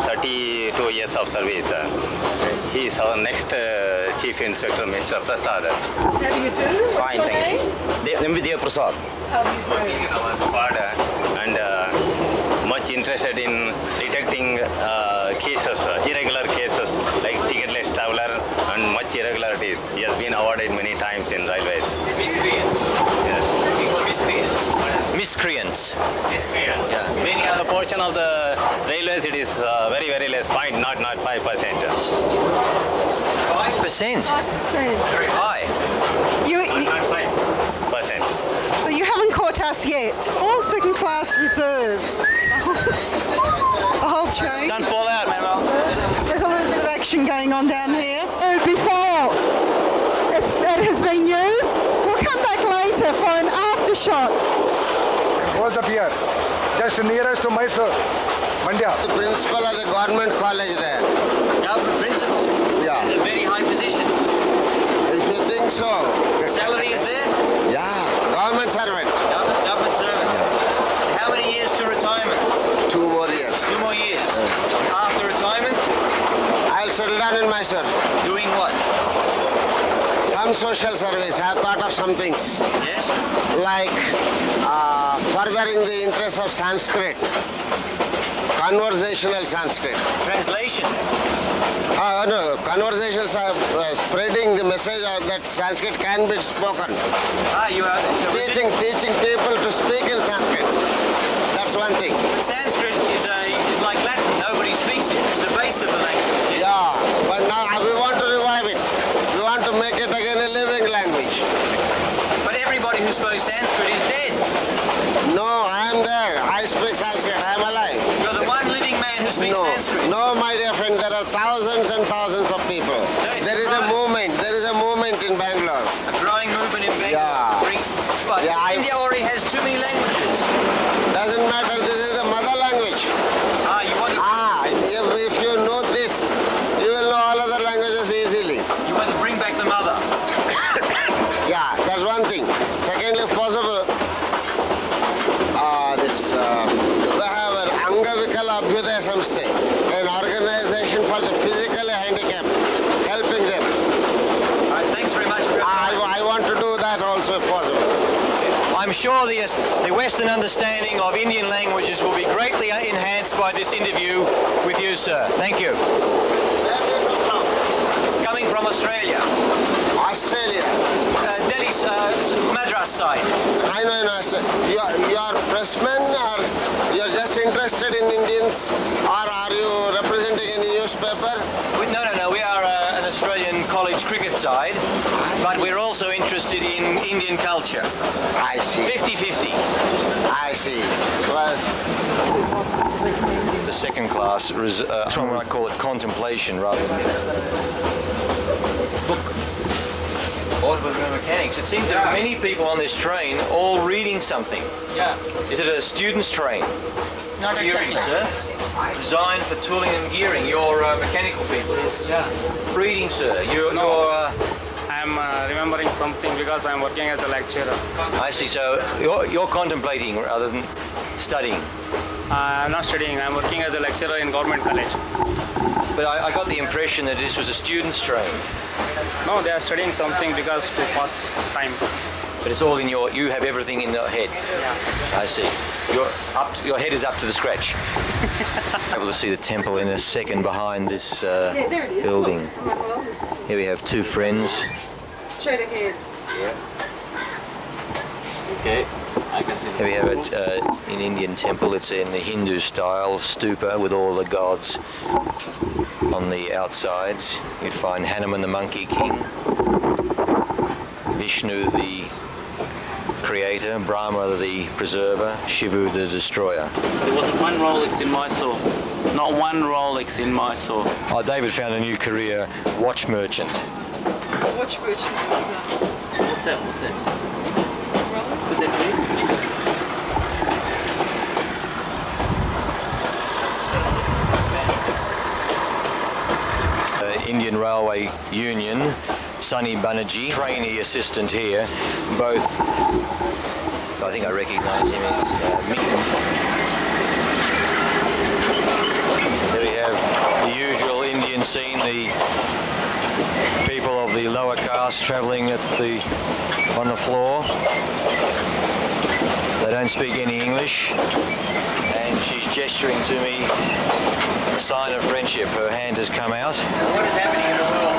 32 years of service. He is our next Chief Inspector, Mr. Prasad. How do you do? What's Fine, your thank name? you. Dear Prasad. How do you do? Our father and much interested in detecting cases, irregular cases like ticketless traveler and much irregularities. He has been awarded many times in railways. Miscreants. Yes. Miscreants. Miscreants. Yeah. Many other portion of the railways it is very less, 0.05%. 5%. 5%. Very high. You, 0.5%. so you haven't caught us yet. All second class reserve. The whole train. Don't fall out, Manuel. There's a little bit of action going on down here. Before it has been used, we'll come back later for an aftershot. What's up here? Just nearest to Mysore, Mandya. The principal of the government college there. Government principal? Yeah. It's a very high position. If you think so. Salary is there? Yeah, government servant. Government servant. Yeah. How many years to retirement? 2 more years. 2 more years. After retirement? I'll settle down in Mysore. Doing what? Some social service. I've thought of some things. Yes? Like furthering the interest of Sanskrit. Conversational Sanskrit. Translation? No, conversations are spreading the message that Sanskrit can be spoken. You are teaching people to speak in Sanskrit. That's one thing. But Sanskrit is like Latin. Nobody speaks it. It's the base of the language. Yeah, but now we want to revive it. We want to make it again a living language. But everybody who spoke Sanskrit is dead. No, I am there. I speak Sanskrit. I am alive. You're the one living man who speaks Sanskrit. No, my dear friend, there are thousands and thousands of people. There is a movement in Bangalore. A growing movement in Bangalore. Yeah. But India already has too many languages. Doesn't matter, this is the mother language. If you know this, you will know all other languages easily. You want to bring back the mother. Yeah, that's one thing. Secondly, if possible, we have an Angavikala Abhyudaya Samsthe, an organization for the physically handicapped, helping them. Thanks very much. I want to do that also if possible. I'm sure the Western understanding of Indian languages will be greatly enhanced by this interview with you, sir. Thank you. Coming from Australia. Australia. Delhi's Madras side. I know. You are pressman or you are just interested in Indians or are you representing any newspaper? No. We are an Australian college cricket side, but we're also interested in Indian culture. I see. 50-50. I see. Well, the second class, I might call it contemplation rather than book. Automobile mechanics. It seems there are many people on this train all reading something. Yeah. Is it a student's train? Not Gearing, exactly. sir. Designed for tooling and gearing. You're mechanical people. Yes. Yeah. Reading, sir. I'm remembering something because I'm working as a lecturer. I see. So you're contemplating rather than studying. I'm not studying. I'm working as a lecturer in government college. But I got the impression that this was a student's train. No, they are studying something because to pass time. But it's all in you have everything in the head. Yeah. I see. Your head is up to the scratch. Able to see the temple in a second behind this there it is. building. Look. Here we have two friends. Straight ahead. Okay, I can see. Here we have it in Indian temple. It's in the Hindu style stupa with all the gods on the outsides. You'd find Hanuman the Monkey King, Vishnu the creator, Brahma the preserver, Shiva the destroyer. There wasn't one Rolex in Mysore. Not one Rolex in Mysore. Oh, David found a new career, watch merchant. Watch merchant. What's that? What's that? Could that be? Indian Railway Union, Sunny Banerjee, trainee assistant here, both, I think I recognise him as Mick. There we have the usual Indian scene, the people of the lower caste travelling on the floor. They don't speak any English, and she's gesturing to me a sign of friendship. Her hand has come out. What is happening in the world?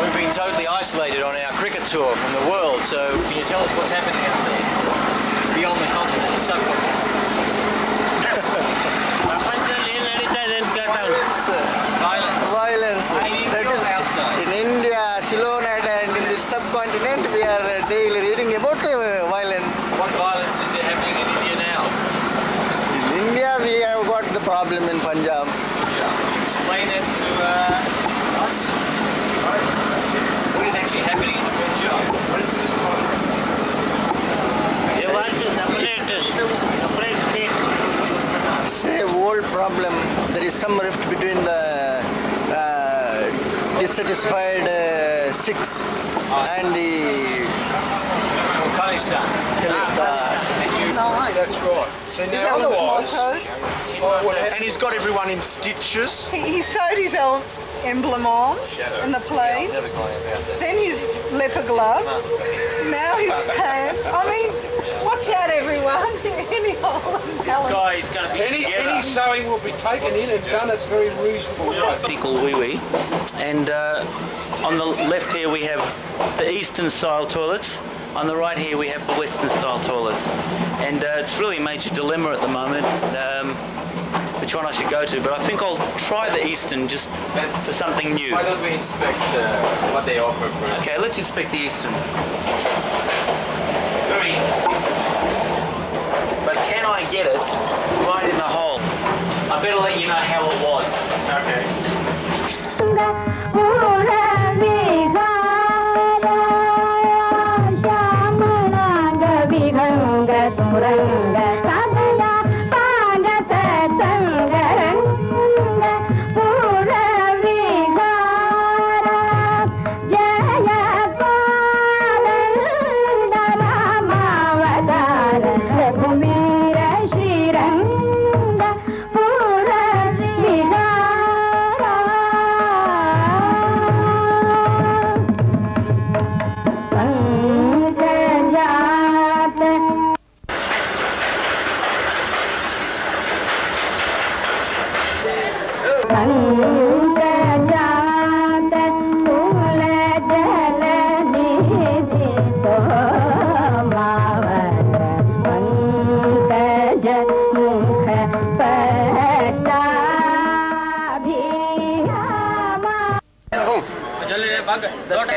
We've been totally isolated on our cricket tour from the world, so can you tell us what's happening out there? Beyond the continent, the subcontinent. Violence. That is outside. In India, Ceylon and in the subcontinent, we are daily reading about violence. What violence is there happening in India now? In India, we have got the problem in Punjab. Explain it to us. What is actually happening in Punjab? They want to separate state. It's a old problem. There is some rift between the dissatisfied Sikhs and the Khalistan. That's right. So now otherwise, and he's got everyone in stitches. He sewed his emblem on in the plane, then his leopard gloves, now his pants. I mean, watch out everyone, any hole in This guy is going to be together. Any sewing will be taken in and done at very reasonable rate. Pickle wee wee. And on the left here we have the Eastern style toilets. On the right here we have the Western style toilets. And it's really a major dilemma at the moment. Which one I should go to, but I think I'll try the Eastern just for something new. Why don't we inspect what they offer first? Okay, let's inspect the Eastern. Very interesting. But can I get it right in the hole? I better let you know how it was. Okay.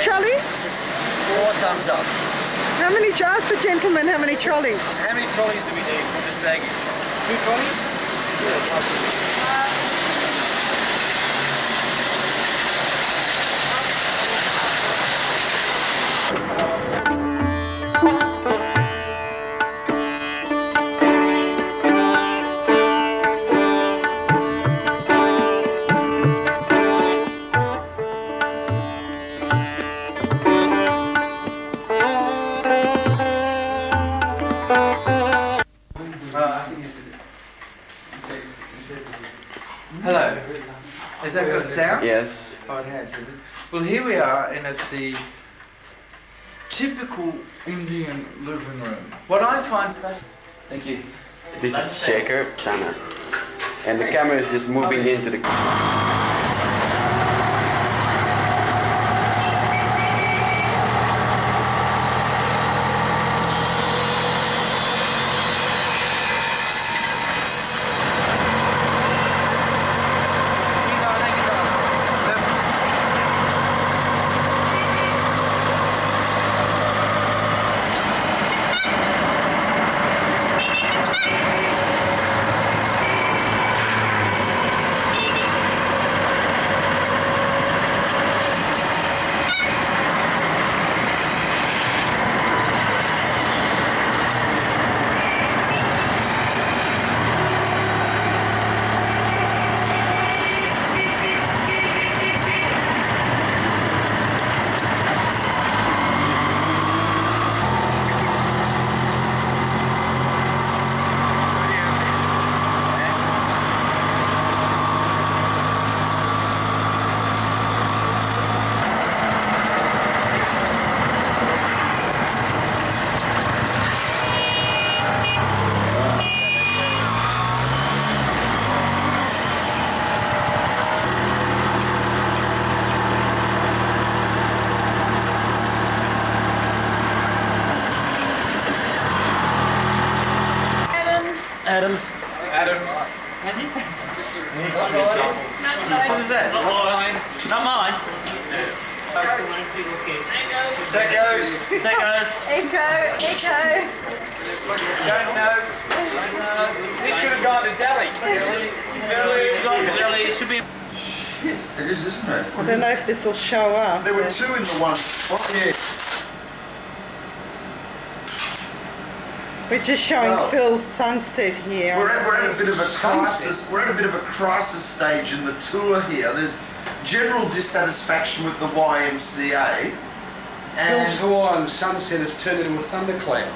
Trolley? 4 thumbs up. How many, ask the gentleman how many trolleys? How many trolleys do we need for this baggage? 2 trolleys? Hello. Has that got sound? Yes. Oh, it has, is it? Well, here we are, and it's the typical Indian living room. What I find... Thank you. This is Shaker Sana. And the camera is just moving into the... Adams. Adams. What is that? Not mine. Not mine. Seccos. Seccos. Echo. Don't know. This should have gone to Delhi. Delhi. It should be. It is, isn't it? I don't know if this will show up. There were two in the one spot. Yeah. We're just showing Phil's sunset here. We're at a bit of a crisis. We're at a bit of a crisis stage in the tour here. There's general dissatisfaction with the YMCA. Phil's Hawaiian sunset has turned into a thundercloud.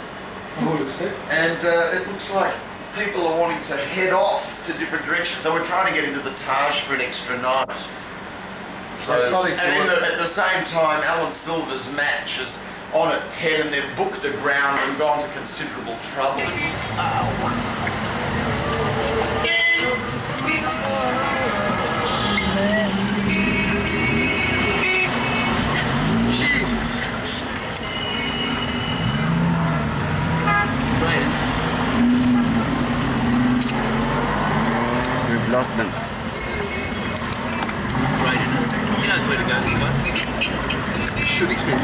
And it looks like people are wanting to head off to different directions. So we're trying to get into the Taj for an extra night. So, and at the same time, Alan Silver's match is on at 10 and they've booked the ground and gone to considerable trouble. Jesus. We've lost them. He knows where to go. Should expect.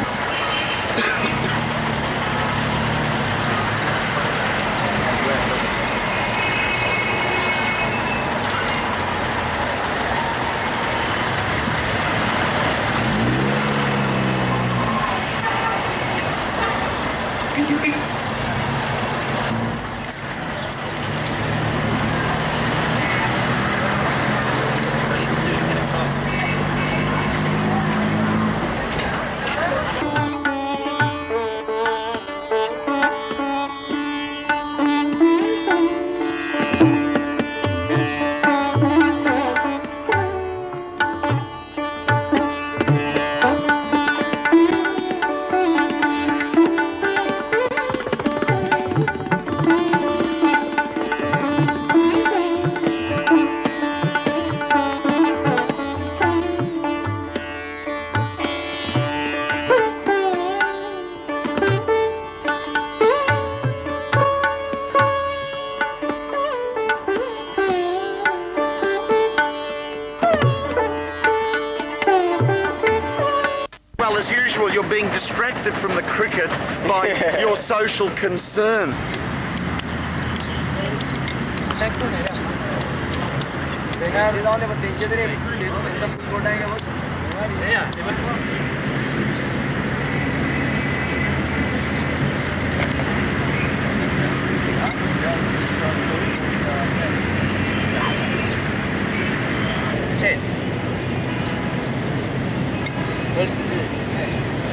Well, as usual, you're being distracted from the cricket by your social concern.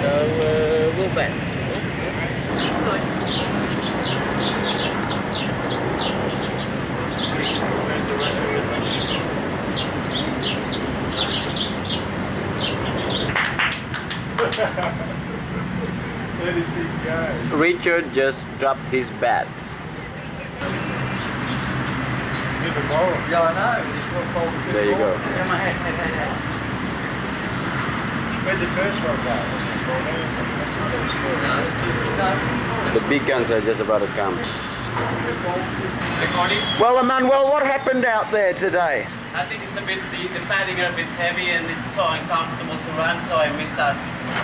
So we'll bet. Richard just dropped his bat. Yeah, I know. There you go. Where'd the first one go? The big guns are just about to come. Well, Emmanuel, what happened out there today? I think it's a bit, the padding are a bit heavy and it's so uncomfortable to run, so I missed out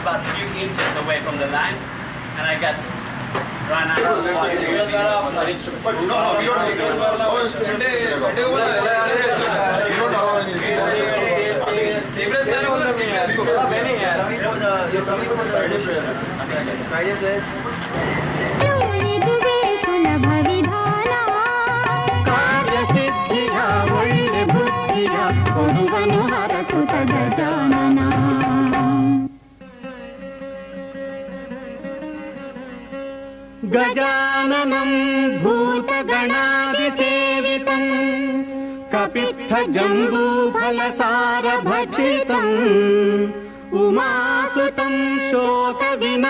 about a few inches away from the line and I got run out of the गजाननं भूतगणादिसेवितं कपित्थजम्बूफलसारभक्षितम् उमासुतं शोकविनाशकारणं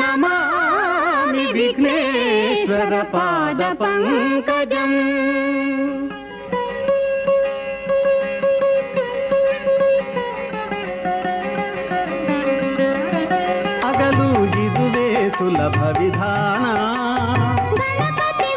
Namami विघ्नेश्वरपादपङ्कजम् सुलभ विधान Ganpati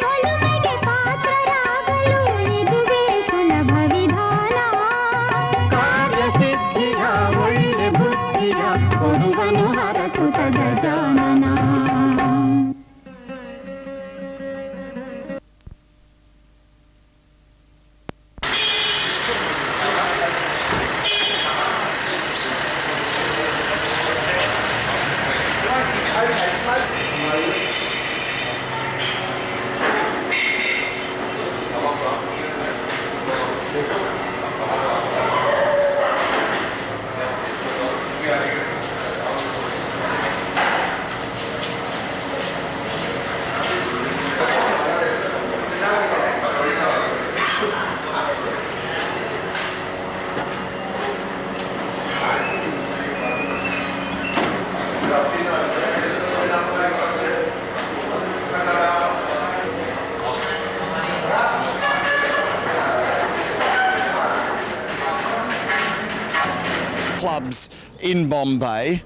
clubs in Bombay.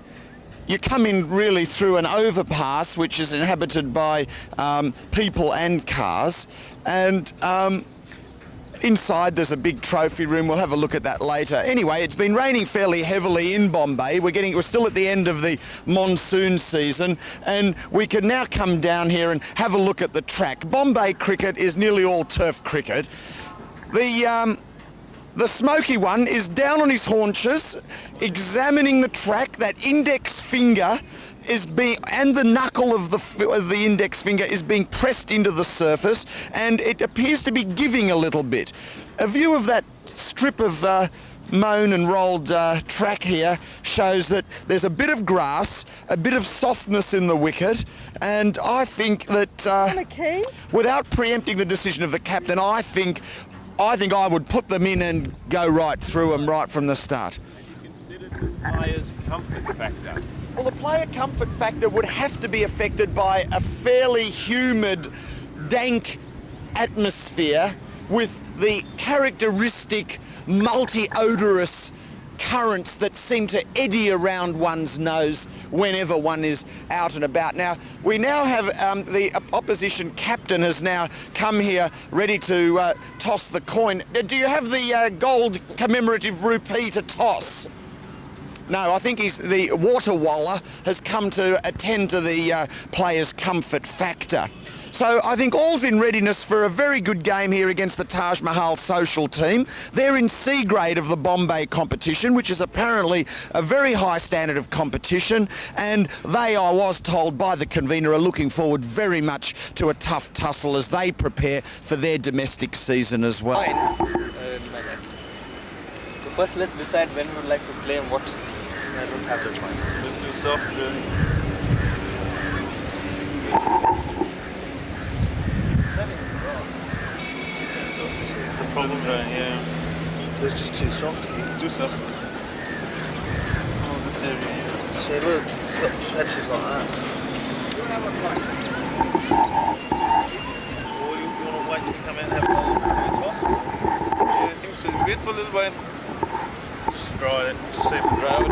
You come in really through an overpass which is inhabited by people and cars, and inside there's a big trophy room. We'll have a look at that later. Anyway, it's been raining fairly heavily in Bombay. We're still at the end of the monsoon season, and we can now come down here and have a look at the track. Bombay cricket is nearly all turf cricket. The smoky one is down on his haunches, examining the track. That index finger and the knuckle of the index finger is being pressed into the surface, and it appears to be giving a little bit. A view of that strip of mown and rolled track here shows that there's a bit of grass, a bit of softness in the wicket, and I think that without preempting the decision of the captain, I think I would put them in and go right through them right from the start. The player's comfort factor. Well, the player comfort factor would have to be affected by a fairly humid, dank atmosphere with the characteristic multi-odorous currents that seem to eddy around one's nose whenever one is out and about. Now, we now have the opposition captain has now come here ready to toss the coin. Do you have the gold commemorative rupee to toss? No, I think the water walla has come to attend to the player's comfort factor. So I think all's in readiness for a very good game here against the Taj Mahal social team. They're in C grade of the Bombay competition, which is apparently a very high standard of competition, and they, I was told by the convener, are looking forward very much to a tough tussle as they prepare for their domestic season as well. So first let's decide when we would like to play and what. I don't have this mind. Let's do soft really. It's a problem, yeah. It's just too soft. It's too soft. Oh, this area here. So look, it's edges like that. Or you want to wait to come out and have a toss? Yeah, I think so. Wait for a little while. Just dry it, just see if it dry it.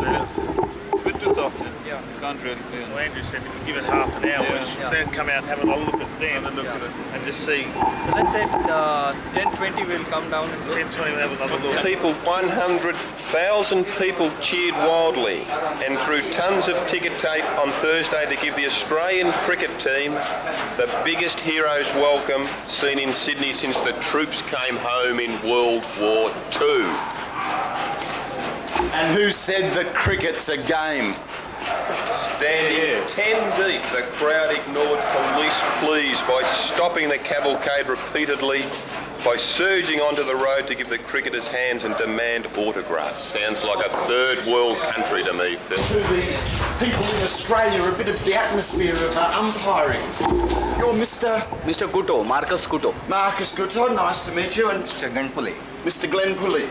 It's a bit too soft. Yeah. Can't really play on. Well, Andrew said if we give it half an hour, then come out and have a look at them and look at it and just see. So let's say 10:20 will come down and 10:20 will have another look. People, 100,000 people cheered wildly and threw tons of ticket tape on Thursday to give the Australian cricket team the biggest hero's welcome seen in Sydney since the troops came home in World War II. And who said that cricket's a game? Standing 10 deep, the crowd ignored police pleas by stopping the cavalcade repeatedly, by surging onto the road to give the cricketers hands and demand autographs. Sounds like a third world country to me, Phil. To the people in Australia, a bit of the atmosphere of umpiring. You're Mr. Kuto, Marcus Kuto. Marcus Kuto, nice to meet you. And Mr. Glenn Pulley. Mr. Glenn Pulley.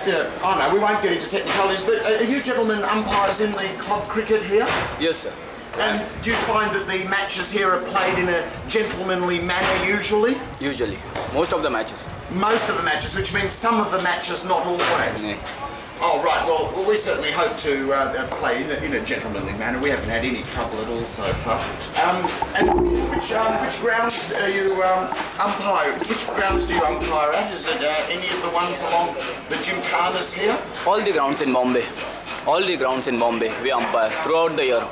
Yeah, I know, we won't get into technicalities, but are you gentlemen umpires in the club cricket here? Yes, sir. And do you find that the matches here are played in a gentlemanly manner usually? Usually. Most of the matches. Most of the matches, which means some of the matches, not always. Oh, right. Well, we certainly hope to play in a gentlemanly manner. We haven't had any trouble at all so far. And which grounds are you umpire? Which grounds do you umpire at? Is it any of the ones along the Gymkhanas here? All the grounds in Bombay. All the grounds in Bombay we umpire throughout the year.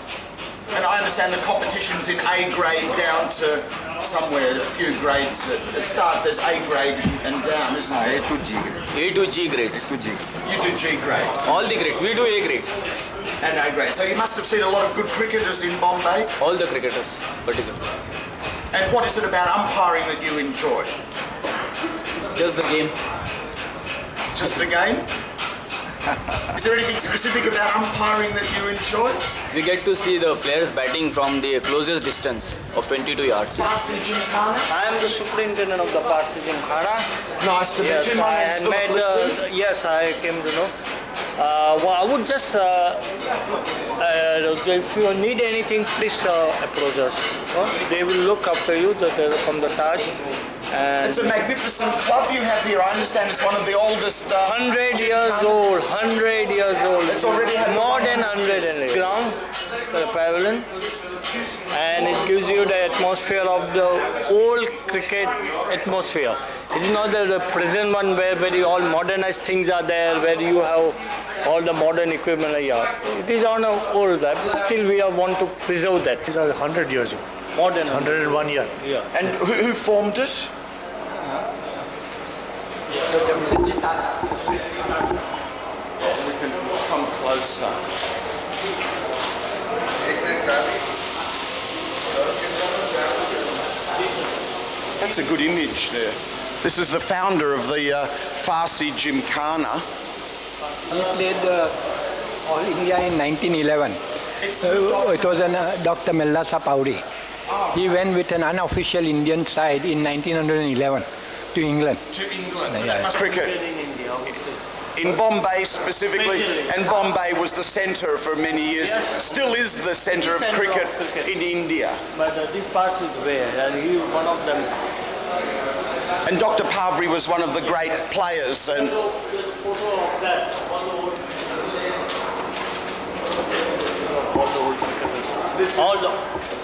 And I understand the competition's in A grade down to somewhere, a few grades at start. There's A grade and down, isn't there? A to G grade. A to G grades. You do G grades? All the grades. We do A grades. And A grade. So you must have seen a lot of good cricketers in Bombay? All the cricketers, particularly. And what is it about umpiring that you enjoy? Just the game. Just the game? Is there anything specific about umpiring that you enjoy? We get to see the players batting from the closest distance of 22 yards. I am the superintendent of the Parsi Gymkhana. Nice to meet you. Yes, I came to know. Well, I would just, if you need anything, please approach us. They will look after you from the Taj. And it's a magnificent club you have here. I understand it's one of the oldest. 100 years old. 100 years old. It's already had more than 100 in the ground, the pavilion, and it gives you the atmosphere of the old cricket atmosphere. It's not the present one where very all modernized things are there, where you have all the modern equipment. It is on an old that, but still we want to preserve that. It's 100 years old. More than 101 years. Yeah. And who formed it? We can come closer. That's a good image there. This is the founder of the Farsi Gymkhana. He played All India in 1911. It was Dr. Mellasa Pauri. He went with an unofficial Indian side in 1911 to England. Cricket. In Bombay specifically, and Bombay was the centre for many years, still is the centre of cricket in India. But this part is where, and he is one of them. And Dr. Pavri was one of the great players. And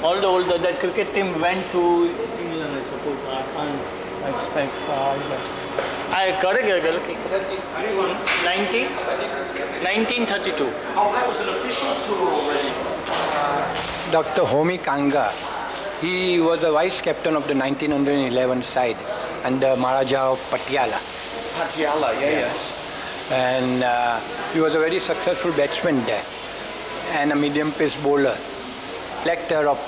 all the old that cricket team went to England, I suppose. I expect. I correct. 1932. Oh, that was an official tour already. Dr. Homi Kanga, he was the vice captain of the 1911 side under Maharaja of Patiala. Patiala, yeah. And he was a very successful batsman there and a medium pace bowler. Elector of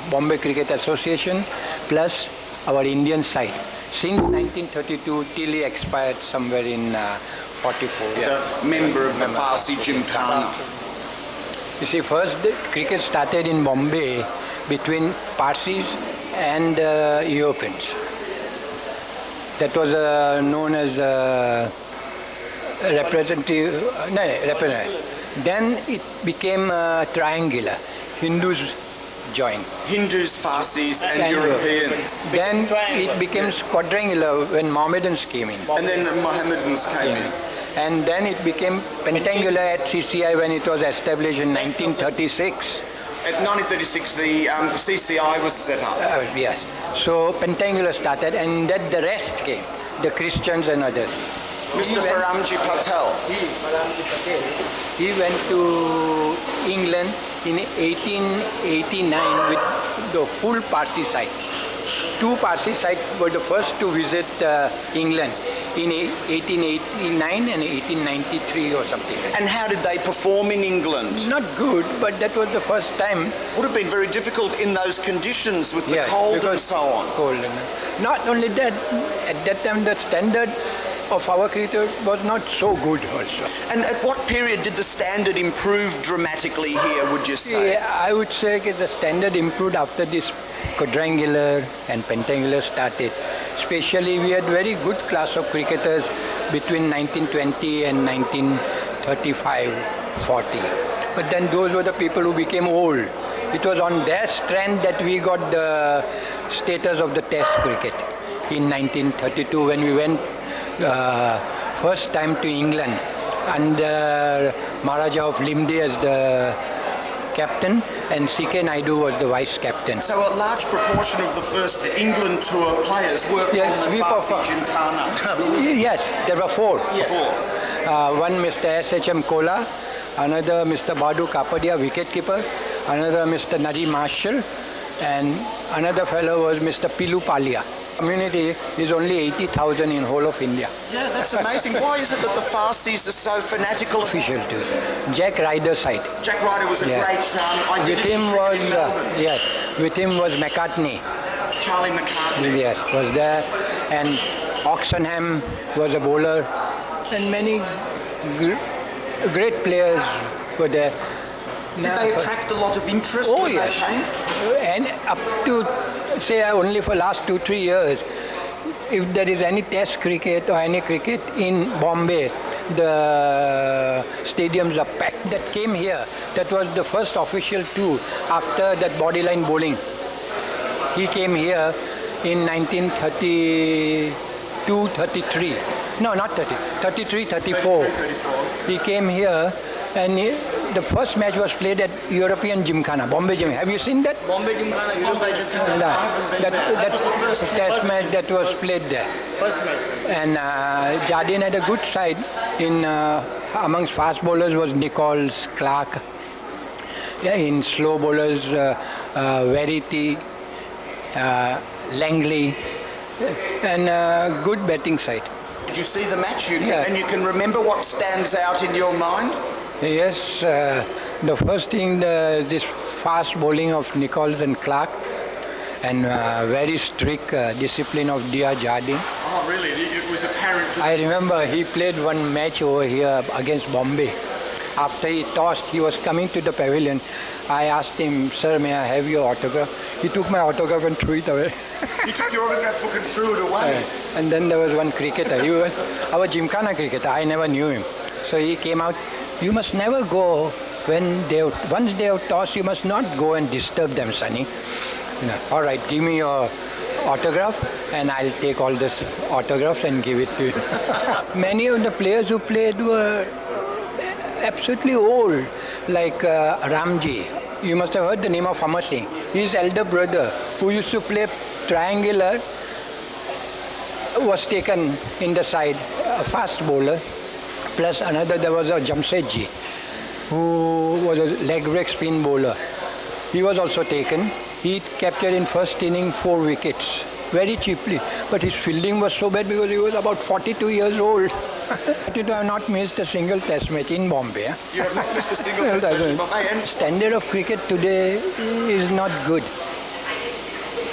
Bombay Cricket Association plus our Indian side since 1932 till he expired somewhere in 44. The member of the Farsi Gymkhana. You see, first the cricket started in Bombay between Parsis and Europeans. That was known as representative. Then it became triangular. Hindus joined. Hindus, Farsis and Europeans. Then it became quadrangular when Mohammedans came in. And then Mohammedans came in. And then it became pentangular at CCI when it was established in 1936. At 1936, the CCI was set up. Yes. So pentangular started, and then the rest came, the Christians and others. Mr. Faramji Patel. He went to England in 1889 with the full Parsi side. Two Parsi sides were the first to visit England in 1889 and 1893 or something. And how did they perform in England? Not good, but that was the first time. Would have been very difficult in those conditions with the cold and so on. Cold. Not only that, at that time the standard of our cricket was not so good also. And at what period did the standard improve dramatically here, would you say? Yeah, I would say the standard improved after this quadrangular and pentangular started. Especially we had very good class of cricketers between 1920 and 1935-40. But then those were the people who became old. It was on their strength that we got the status of the Test cricket in 1932 when we went first time to England under Maharaja of Limdi as the captain and C.K. Naidu was the vice captain. So a large proportion of the first England tour players were from the Farsi Gymkhana. Yes, there were four. Yes. One Mr. S.H.M. Kola, another Mr. Badu Kapadia, wicketkeeper, another Mr. Nadi Marshall, and another fellow was Mr. Pilu Palia. Community is only 80,000 in whole of India. Yeah, that's amazing. Why is it that the Farsis are so fanatical? Official tour. Jack Ryder side. Jack Ryder was a great with him was with him was McCartney. Charlie McCartney. Yes, was there, and Oxenham was a bowler, and many great players were there. Did they attract a lot of interest when they came? And up to, say, only for last 2-3 years, if there is any test cricket or any cricket in Bombay, the stadiums are packed. That came here. That was the first official tour after that bodyline bowling. He came here in 1932, 33. No, not 30, 33, 34. He came here and the first match was played at European Gymkhana, Bombay Gym. Have you seen that? Bombay Gymkhana, European Gymkhana. That test match that was played there. First match. And Jardine had a good side. In amongst fast bowlers was Nichols, Clark. Yeah, in slow bowlers, Verity, Langley, and good batting side. Did you see the match? Yeah. And you can remember what stands out in your mind? Yes, the first thing, this fast bowling of Nichols and Clark, and very strict discipline of Dia Jardine. Oh, really? It was apparent. I remember he played one match over here against Bombay. After he tossed, he was coming to the pavilion. I asked him, "Sir, may I have your autograph?" He took my autograph and threw it away. You took your autograph book and threw it away? And then there was one cricketer. He was our Gymkhana cricketer. I never knew him. So he came out. "You must never go once they have tossed, you must not go and disturb them, Sonny." All right, give me your autograph and I'll take all this autographs and give it to you. Many of the players who played were absolutely old, like Ramji. You must have heard the name of Amar Singh. His elder brother, who used to play triangular, was taken in the side, a fast bowler. Plus another, there was a Jamshedji, who was a leg break spin bowler. He was also taken. He captured in first inning 4 wickets, very cheaply. But his fielding was so bad because he was about 42 years old. I have not missed a single test match in Bombay. You have not missed a single test match in Bombay. And Standard of cricket today is not good,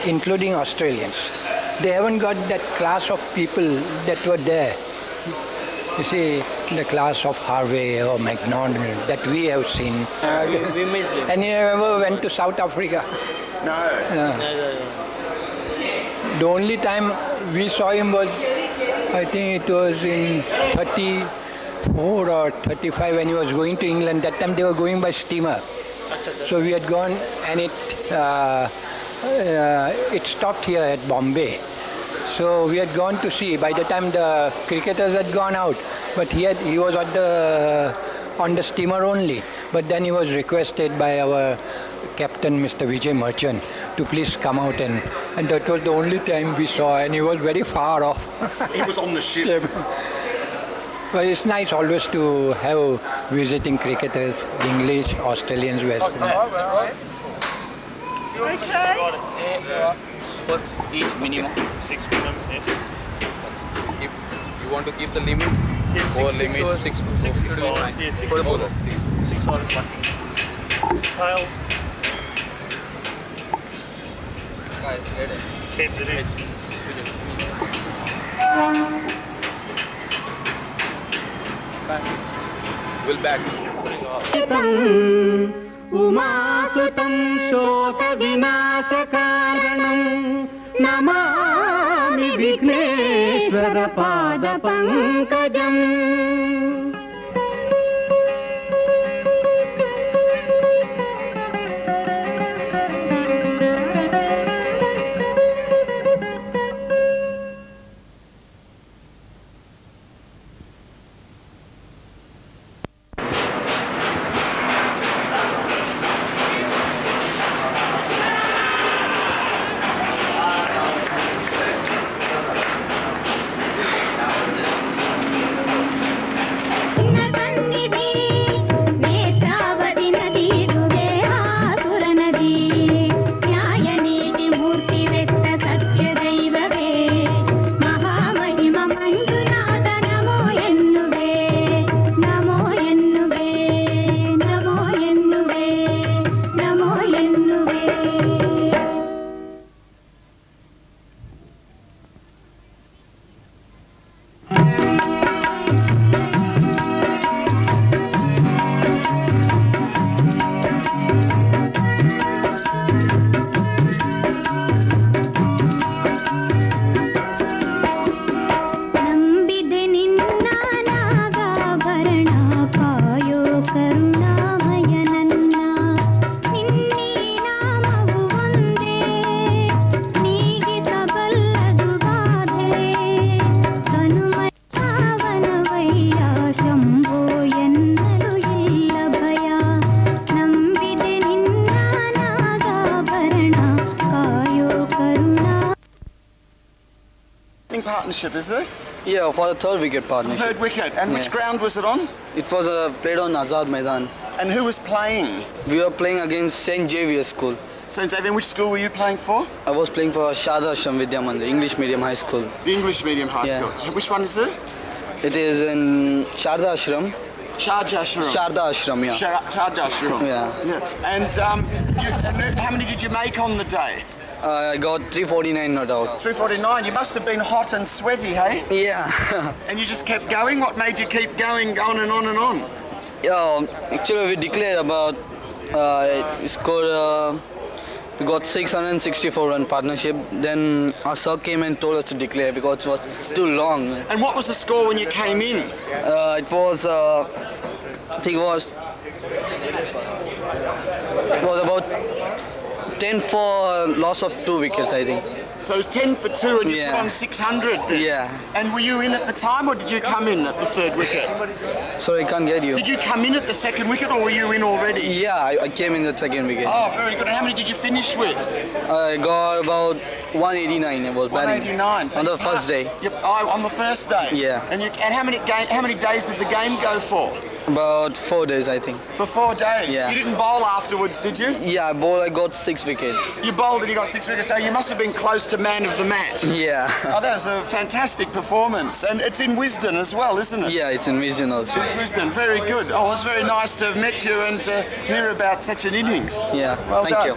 including Australians. They haven't got that class of people that were there. You see, the class of Harvey or McDonald that we have seen. We missed them. And you ever went to South Africa? No. The only time we saw him was, I think it was in 34 or 35 when he was going to England. That time they were going by steamer. So we had gone and it stopped here at Bombay. So we had gone to see. By the time the cricketers had gone out, but he was on the steamer only. But then he was requested by our captain, Mr. Vijay Merchant, to please come out, and that was the only time we saw, and he was very far off. He was on the ship. But it's nice always to have visiting cricketers, English, Australians, West. Okay. What's each minimum? 6 minimum, yes. You want to keep the limit? Yes, or 6 limit overs. 6 6 overs. overs. Yeah, 6 For the bowler. overs. 6 overs lucky. Tails. Heads it is. Will back. उमासुतं शोकविनाशकारणं Namami विघ्नेश्वरपादपङ्कजम् batting partnership, is it? Yeah, for the third wicket partnership. Third wicket. And which ground was it on? It was played on Azad Maidan. And who was playing? We were playing against St. Xavier School. St. Xavier, which school were you playing for? I was playing for Sharda Ashram Vidya Mandir, English medium high school. The English medium high school. Which one is it? It is in Sharda Ashram. Sharda Ashram. Sharda Ashram, yeah. Sharda Ashram. Yeah. And how many did you make on the day? I got 349 not out. 349. You must have been hot and sweaty, hey? Yeah. And you just kept going? What made you keep going on and on and on? Yeah, actually we declared about, we scored, we got 664 run partnership. Then our sir came and told us to declare because it was too long. And what was the score when you came in? It was, I think it was about 10 for loss of 2 wickets, I think. So it was 10 for 2 and you put on 600 then? Yeah. And were you in at the time or did you come in at the third wicket? Sorry, I can't get you. Did you come in at the second wicket or were you in already? Yeah, I came in the second wicket. Oh, very good. And how many did you finish with? I got about 189. I was batting. 189. So on the first day. Yep. Oh, on the first day. Yeah. And how many days did the game go for? About 4 days, I think. For 4 days? Yeah. You didn't bowl afterwards, did you? Yeah, I bowled. I got 6 wickets. You bowled and you got 6 wickets, so you must have been close to man of the match. Yeah. Oh, that was a fantastic performance. And it's in Wisden as well, isn't it? Yeah, it's in Wisden also. It's Wisden. Very good. Oh, it's very nice to have met you and to hear about such an innings. Yeah, well thank done. you.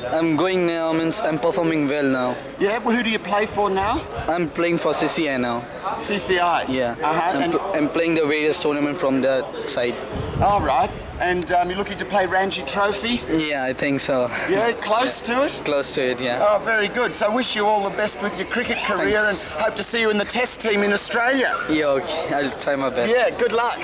I'm going now, means I'm performing well now. Yeah, well, who do you play for now? I'm playing for CCI now. CCI? Yeah. Uh-huh. I'm playing the various tournament from that side. All right. And you're looking to play Ranji Trophy? Yeah, I think so. Yeah, close to it? Close to it, yeah. Oh, very good. So wish you all the best with your cricket career and hope to see you in the test team in Australia. Yeah, okay. I'll try my best. Yeah, good luck.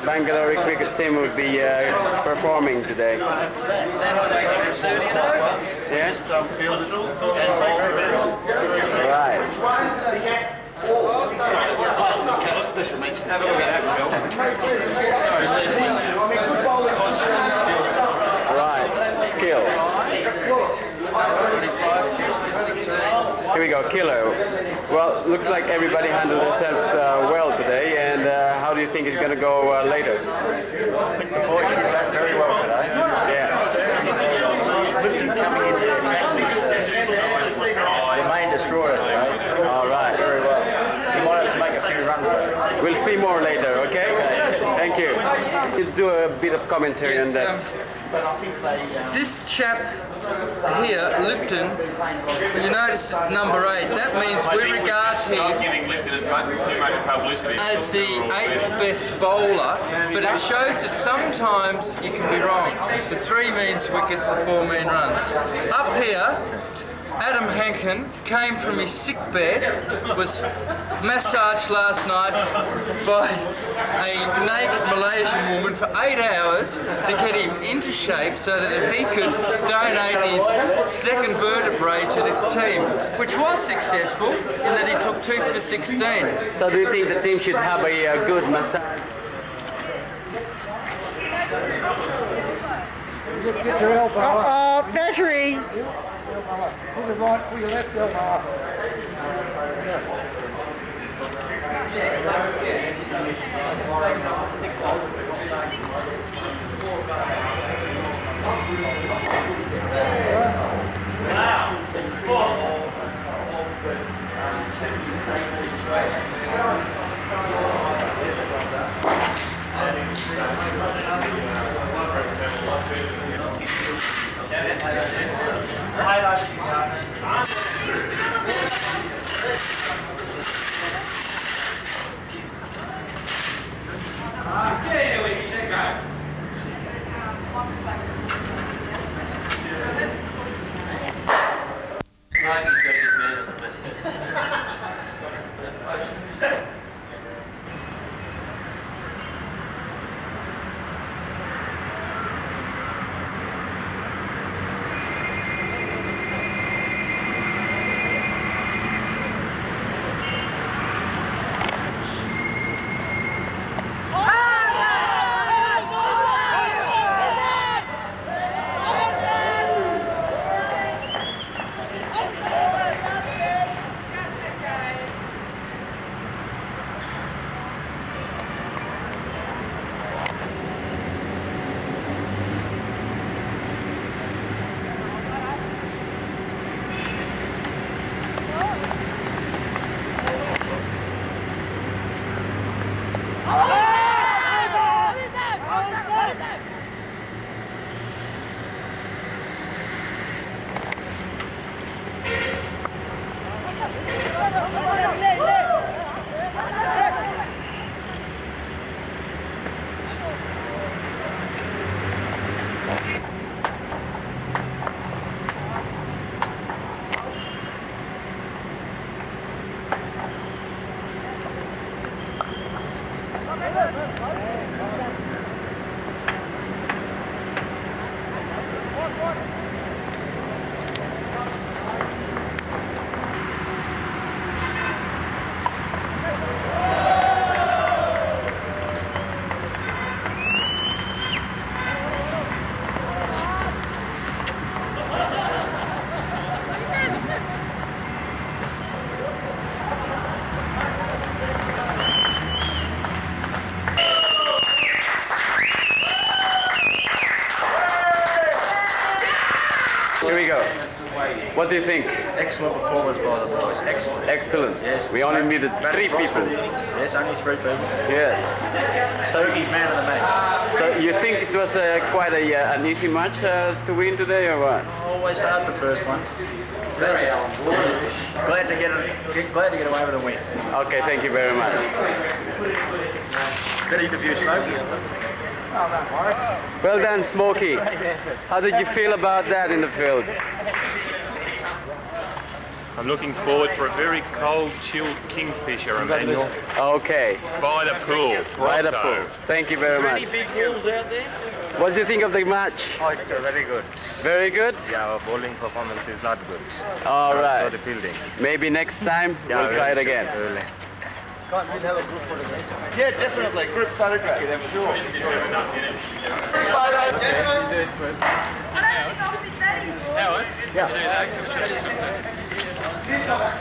Bangalore cricket team would be performing today. Yes? Right, skill. Here we go, killer. Well, looks like everybody handled themselves well today, and how do you think it's going to go later? I think the boys did very well today. Yeah. Lifton coming into the attack was the main destroyer today. All right. Very well. He might have to make a few runs though. We'll see more later, okay? Thank you. Let's do a bit of commentary on that. This chap here, Lipton, you notice number 8, that means we regard him as the 8th best bowler, but it shows that sometimes you can be wrong. The 3 means wickets, the 4 mean runs. Up here, Adam Hankin came from his sick bed, was massaged last night by a naked Malaysian woman for 8 hours to get him into shape so that he could donate his second vertebrae to the team, which was successful in that he took 2 for 16. So do you think the team should have a good massage? Get your elbow up. Battery. Pull it right, pull your left elbow up. Here we go. What do you think? Excellent performance by the boys. Excellent. Excellent. Yes. We only needed 3 people. Yes, only 3 people. Yes. Stokey's man of the match. So you think it was quite an easy match to win today, or what? Always hard the first one. Glad to get away with a win. Okay, thank you very much. Good interview, Smokey. Well done, Smokey. How did you feel about that in the field? I'm looking forward for a very cold, chilled kingfisher, Emmanuel. Okay. By the pool. By the pool. Thank you very much. Big pools out there? What do you think of the match? Oh, it's very good. Very good? Yeah, our bowling performance is not good. All right. Also the fielding. Maybe next time we'll try it again. Can't we have a group photograph? Yeah, definitely. Group photograph. Sure. Howard? Yeah. Please come back.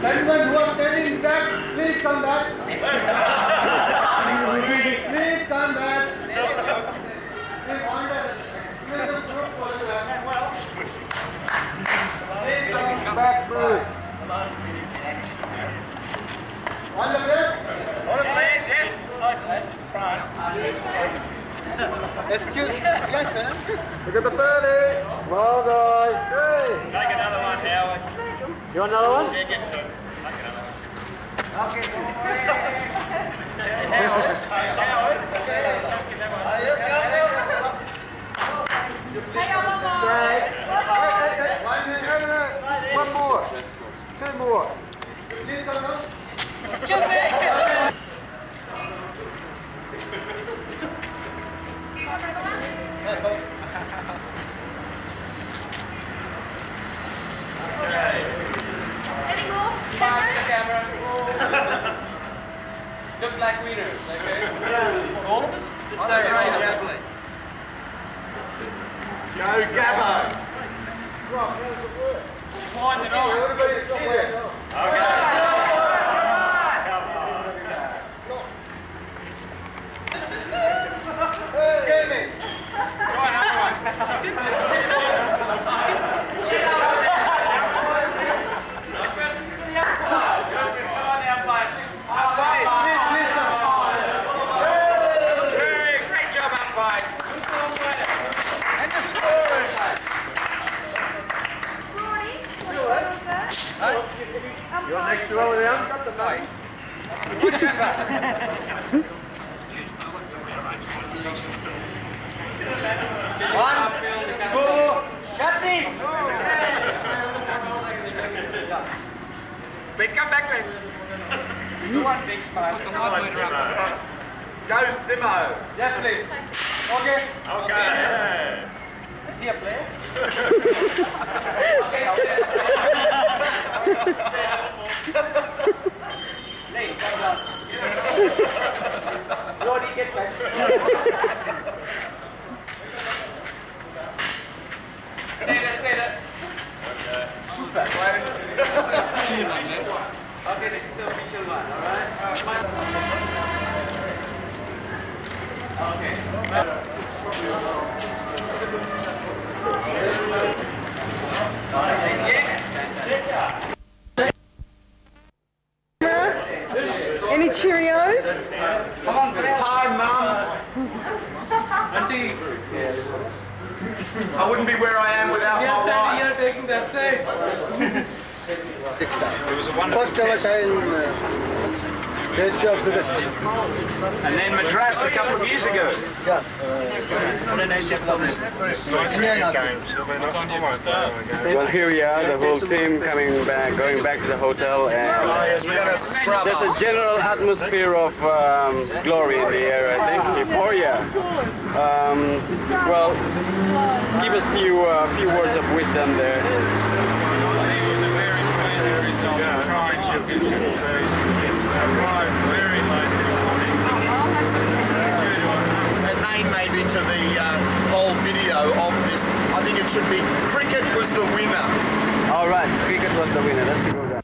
Anyone who are standing back, please come back. Please come back. Please come back, please. On the bed. On the place, yes. Yes, France. Excuse me, yes, man. Look at the birdie. Well done. Hey. Take another one, Howard. You want another one? Yeah, get to it. Take another one. Okay. Howard. Howard. Yes, come down. score. Please come down. Excuse me. Any more? Look like winners, okay? All of us? It's so great. Go Gabbo. Rob, how does it work? Wind it on. Everybody somewhere. Jamie. Great job, umpires. And the scorers. You're next to William. One, two, shut in. Please come back, please. You want big smiles, the not going around. Go Simo. Yes, please. Okay. Okay. Is he a player? Lane, come down. Roddy, get back. Say that. Okay. Super. Okay, this is the official one, alright? Any Cheerios? Hi, Mum. Auntie. I wouldn't be where I am without my wife. You're taking that side. It was a wonderful test. And then Madras a couple of years ago. Well, here we are, the whole team going back to the hotel, and there's a general atmosphere of glory in the air, I think, euphoria. Well, give us few words of wisdom there. It was a very pleasing result. Trying championship season. Arrived very late in the morning. A name maybe to the whole video of this. I think it should be cricket was the winner. All right, cricket was the winner. Let's go down.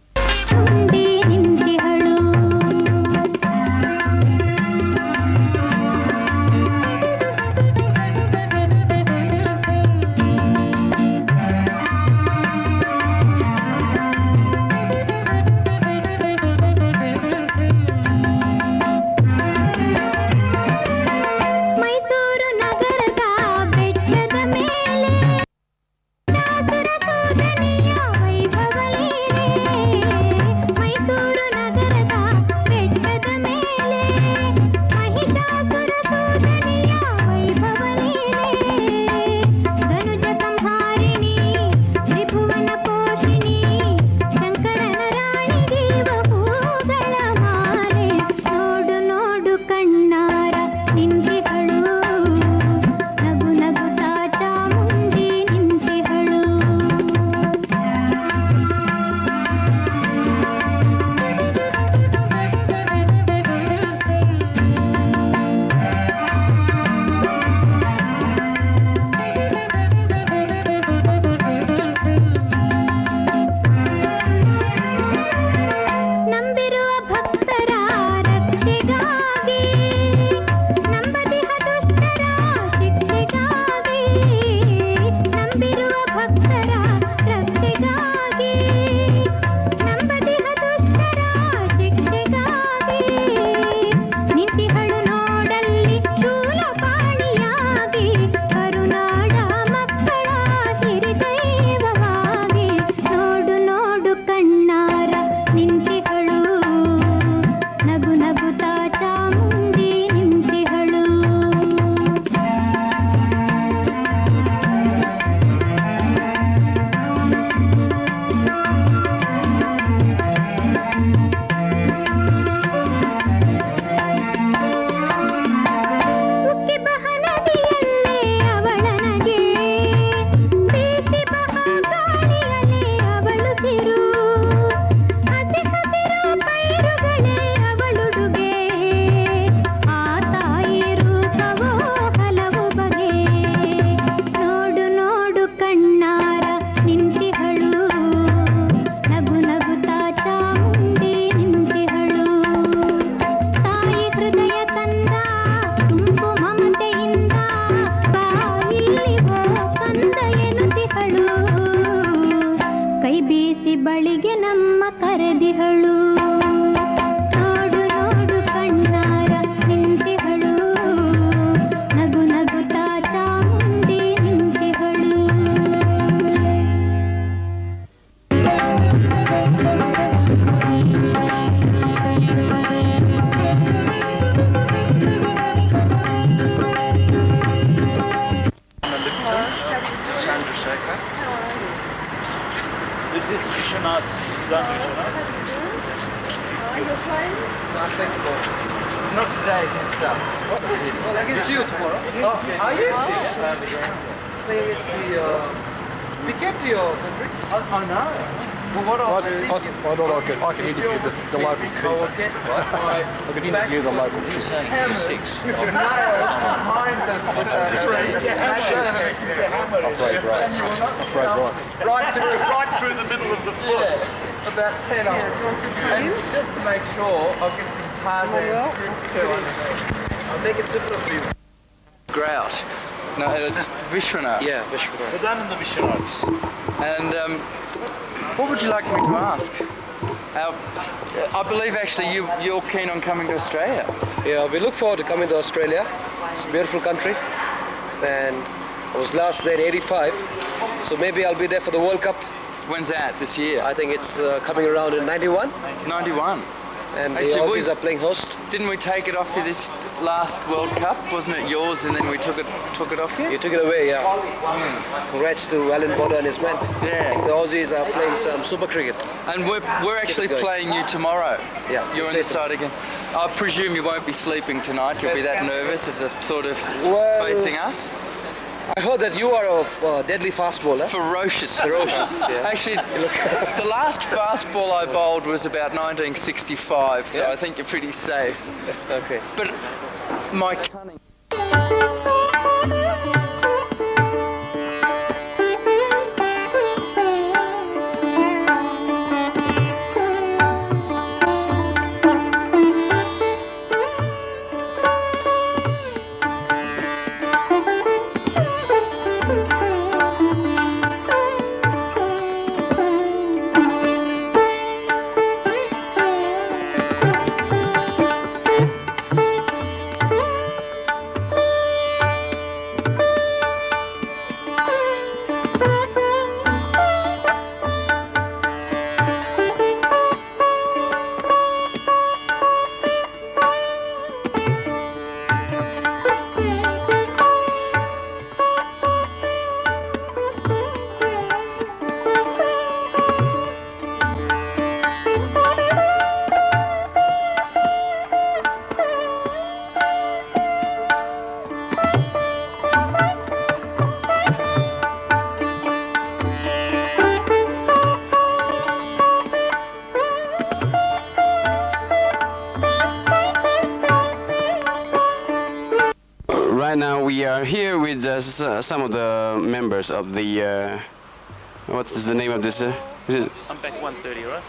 Not today against us. Well, against you tomorrow. Oh, are you? Play against we kept your country. I know. Well, what I thought I could interview the local keeper. I could interview the local keeper. You're 6. Right through the middle of the foot. About 10 of them. And just to make sure, I'll get some Tarzan scripts too underneath. I'll make it simpler for you. Grout. No, it's Vishwanath. Yeah, Vishwanath. So down in the Vishwanaths. And what would you like me to ask? I believe actually you're keen on coming to Australia. Yeah, we look forward to coming to Australia. It's a beautiful country. And I was last there in '85. So maybe I'll be there for the World Cup. When's that? This year? I think it's coming around in '91. 91. And the Actually, Aussies are playing host. Didn't we take it off you this last World Cup? Wasn't it yours and then we took it off you? You took it away, yeah. Congrats to Alan Border and his men. Yeah. The Aussies are playing some super cricket. And we're actually playing you tomorrow. Yeah. You're on the side again. I presume you won't be sleeping tonight. You'll be that nervous at the sort of facing us. I heard that you are a deadly fast bowler. Ferocious. Ferocious, yeah. Actually, the last fast ball I bowled was about 1965, so I think you're pretty safe. Okay. But my cunning... Right now we are here with some of the members of the, what's the name of this? Is it? I'm back 1:30, right?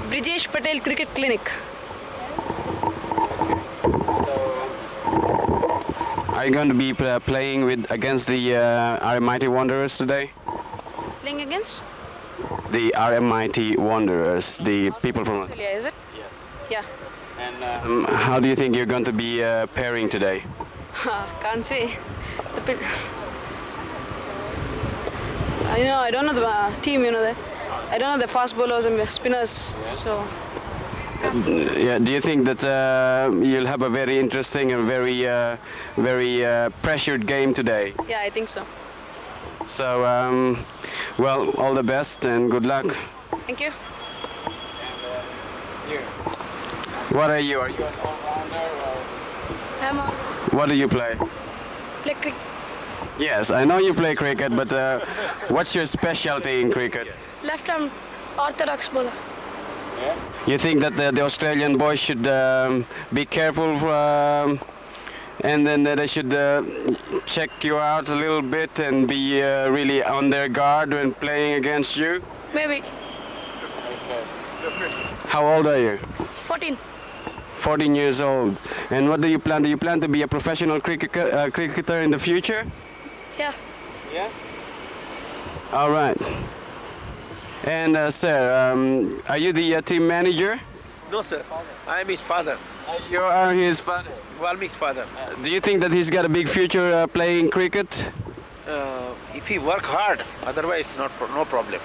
Brijesh Patel Cricket Clinic. Are you going to be playing against the RMIT Wanderers today? Playing against? The RMIT Wanderers, the people from... Australia, is it? Yes. Yeah. And how do you think you're going to be pairing today? Can't say. I don't know the team, that. I don't know the fast bowlers and spinners, so... Yeah, do you think that you'll have a very interesting and very pressured game today? Yeah, I think so. So, well, all the best and good luck. Thank you. What are you? Are you an all-rounder or? What do you play? Play cricket. Yes, I know you play cricket, but what's your specialty in cricket? Left-arm orthodox bowler. You think that the Australian boys should be careful and then they should check you out a little bit and be really on their guard when playing against you? Maybe. How old are you? 14. 14 years old. And what do you plan? Do you plan to be a professional cricketer in the future? Yeah. Yes. All right. And sir, are you the team manager? No, sir. I am his father. You are his father? Valmik's father. Do you think that he's got a big future playing cricket? If he work hard, otherwise no problem.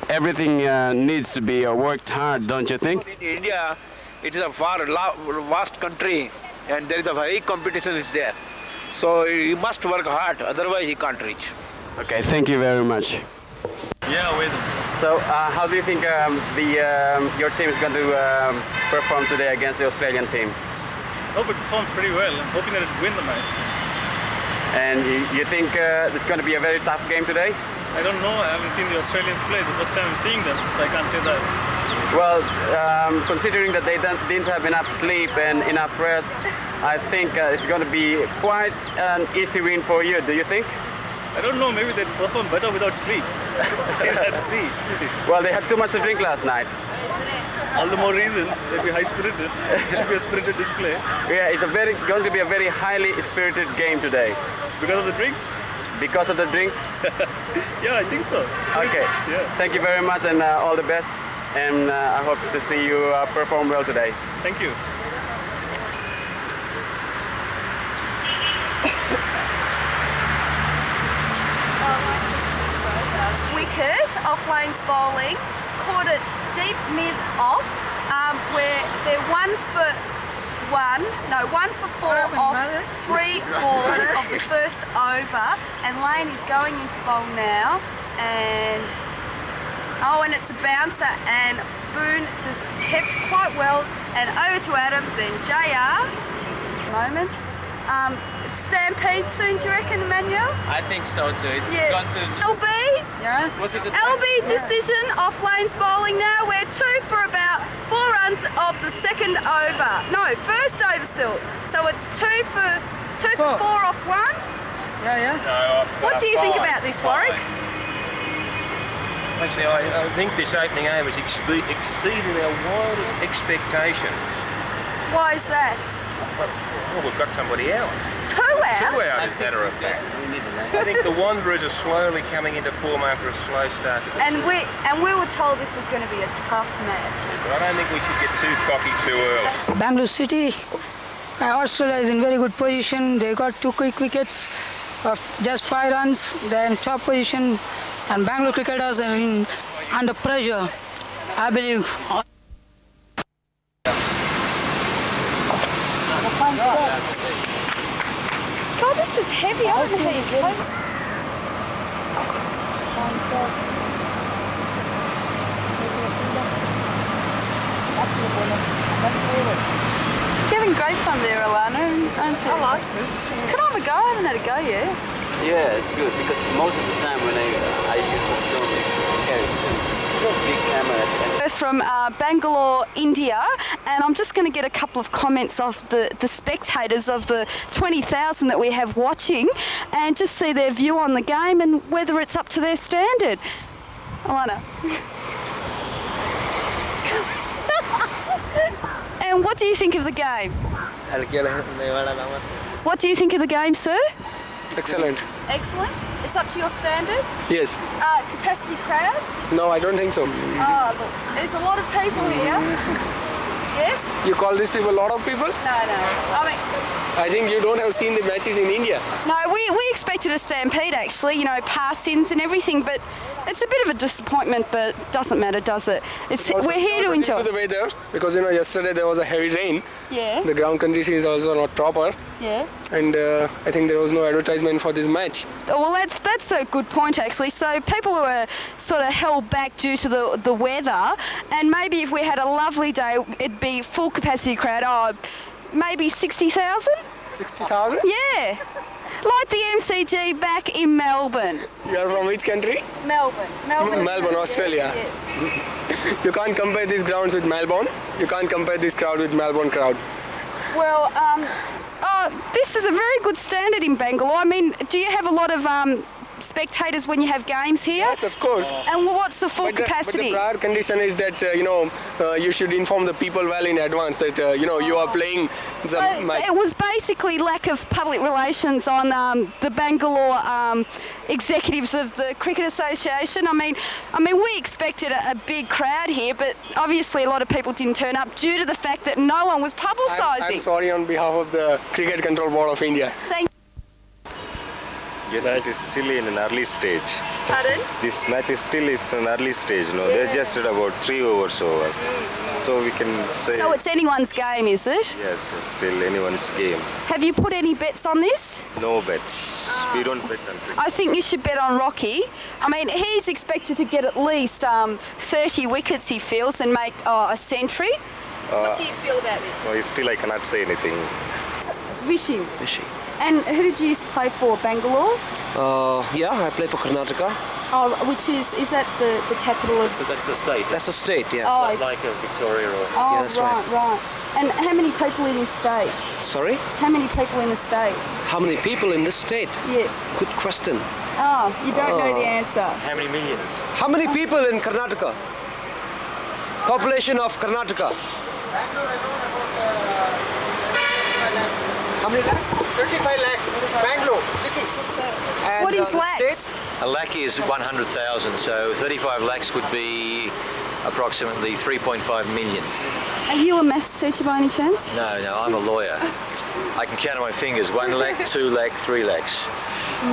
Everything needs to be worked hard, don't you think? In India, it is a vast country, and there is a high competition is there. So he must work hard, otherwise he can't reach. Okay, thank you very much. Yeah, with them. So, how do you think your team is going to perform today against the Australian team? Hope it performed pretty well. I'm hoping that it win the match. And you think it's going to be a very tough game today? I don't know. I haven't seen the Australians play. The first time I'm seeing them, so I can't say that. Well, considering that they didn't have enough sleep and enough rest, I think it's going to be quite an easy win for you. Do you think? I don't know. Maybe they'd perform better without sleep. Let's see. Well, they had too much to drink last night. All the more reason they'd be high-spirited. It should be a spirited display. Yeah, it's going to be a very highly spirited game today. Because of the drinks? Because of the drinks? Yeah, I think so. Okay. Yeah. Thank you very much and all the best. And I hope to see you perform well today. Thank you. Wicket off lanes bowling, caught it deep mid off, where they're 1 for 4 off 3 balls of the first over, and Lane is going into bowl now, and it's a bouncer, and Boone just kept quite well, and over to Adam, then JR. Moment. It's Stampede soon, do you reckon, Emmanuel? I think so too. It's gone to LB. Yeah. Was it the LB decision off lanes bowling now. We're 2 for about 4 runs of the second over. No, first over still. So it's 2 for 4 off 1. Yeah. No, what do you think about this, Warwick? Actually, I think this opening over has exceeded our wildest expectations. Why is that? Well, we've got somebody else. 2 out? 2 out, as a matter of fact. I think the Wanderers are slowly coming into form after a slow start. And we were told this was going to be a tough match. But I don't think we should get too cocky too early. Bangalore City, Australia is in very good position. They got 2 quick wickets of just 5 runs. They're in top position, and Bangalore cricketers are under pressure, I believe. God, this is heavy. I don't know how you get it. You're having great fun there, Alana, aren't you? I like it. Can I have a go? I haven't had a go yet. Yeah, it's good because most of the time when I used to film big cameras. First from Bangalore, India, and I'm just going to get a couple of comments off the spectators of the 20,000 that we have watching, and just see their view on the game and whether it's up to their standard. Alana. And what do you think of the game? What do you think of the game, sir? Excellent. Excellent. It's up to your standard? Yes. Capacity crowd? No, I don't think so. Oh, look, there's a lot of people here. Yes? You call these people a lot of people? No. I think you don't have seen the matches in India. No, we expected a stampede actually, pass-ins and everything, but it's a bit of a disappointment, but doesn't matter, does it? We're here to enjoy. Due to the weather, because yesterday there was a heavy rain. Yeah. The ground condition is also not proper. Yeah. And I think there was no advertisement for this match. Well, that's a good point actually. So people who are sort of held back due to the weather, and maybe if we had a lovely day, it'd be full capacity crowd. Maybe 60,000? 60,000? Yeah. Like the MCG back in Melbourne. You are from which country? Melbourne, Australia. Yes. You can't compare these grounds with Melbourne. You can't compare this crowd with Melbourne crowd. Well, this is a very good standard in Bangalore. I mean, do you have a lot of spectators when you have games here? Yes, of course. And what's the full capacity? But the prior condition is that, you should inform the people well in advance that, you are playing the match. It was basically lack of public relations on the Bangalore executives of the Cricket Association. I mean, we expected a big crowd here, but obviously a lot of people didn't turn up due to the fact that no one was publicising. I'm sorry on behalf of the Cricket Control Board of India. Yes, it is still in an early stage. Pardon? This match is still in an early stage. They just did about 3 overs over. So we can say... So it's anyone's game, is it? Yes, it's still anyone's game. Have you put any bets on this? No bets. We don't bet on cricket. I think you should bet on Rocky. I mean, he's expected to get at least 30 wickets, he feels, and make a century. What do you feel about this? Well, still I cannot say anything. Wishing. Fishy. And who did you used to play for? Bangalore? Yeah, I play for Karnataka. Oh, which is that the capital of... So that's the state. That's a state, yeah. Oh, Like Victoria or... oh Yeah, that's right. And how many people in this state? Sorry? How many people in the state? How many people in this state? Yes. Good question. Oh, you don't know the answer. How many millions? How many people in Karnataka? Population of Karnataka? How many lakhs? 35 lakhs. Bangalore city. And, What is the lakhs? state? A lakh is 100,000, so 35 lakhs would be approximately 3.5 million. Are you a maths teacher by any chance? No, I'm a lawyer. I can count on my fingers. 1 lakh, 2 lakh, 3 lakhs.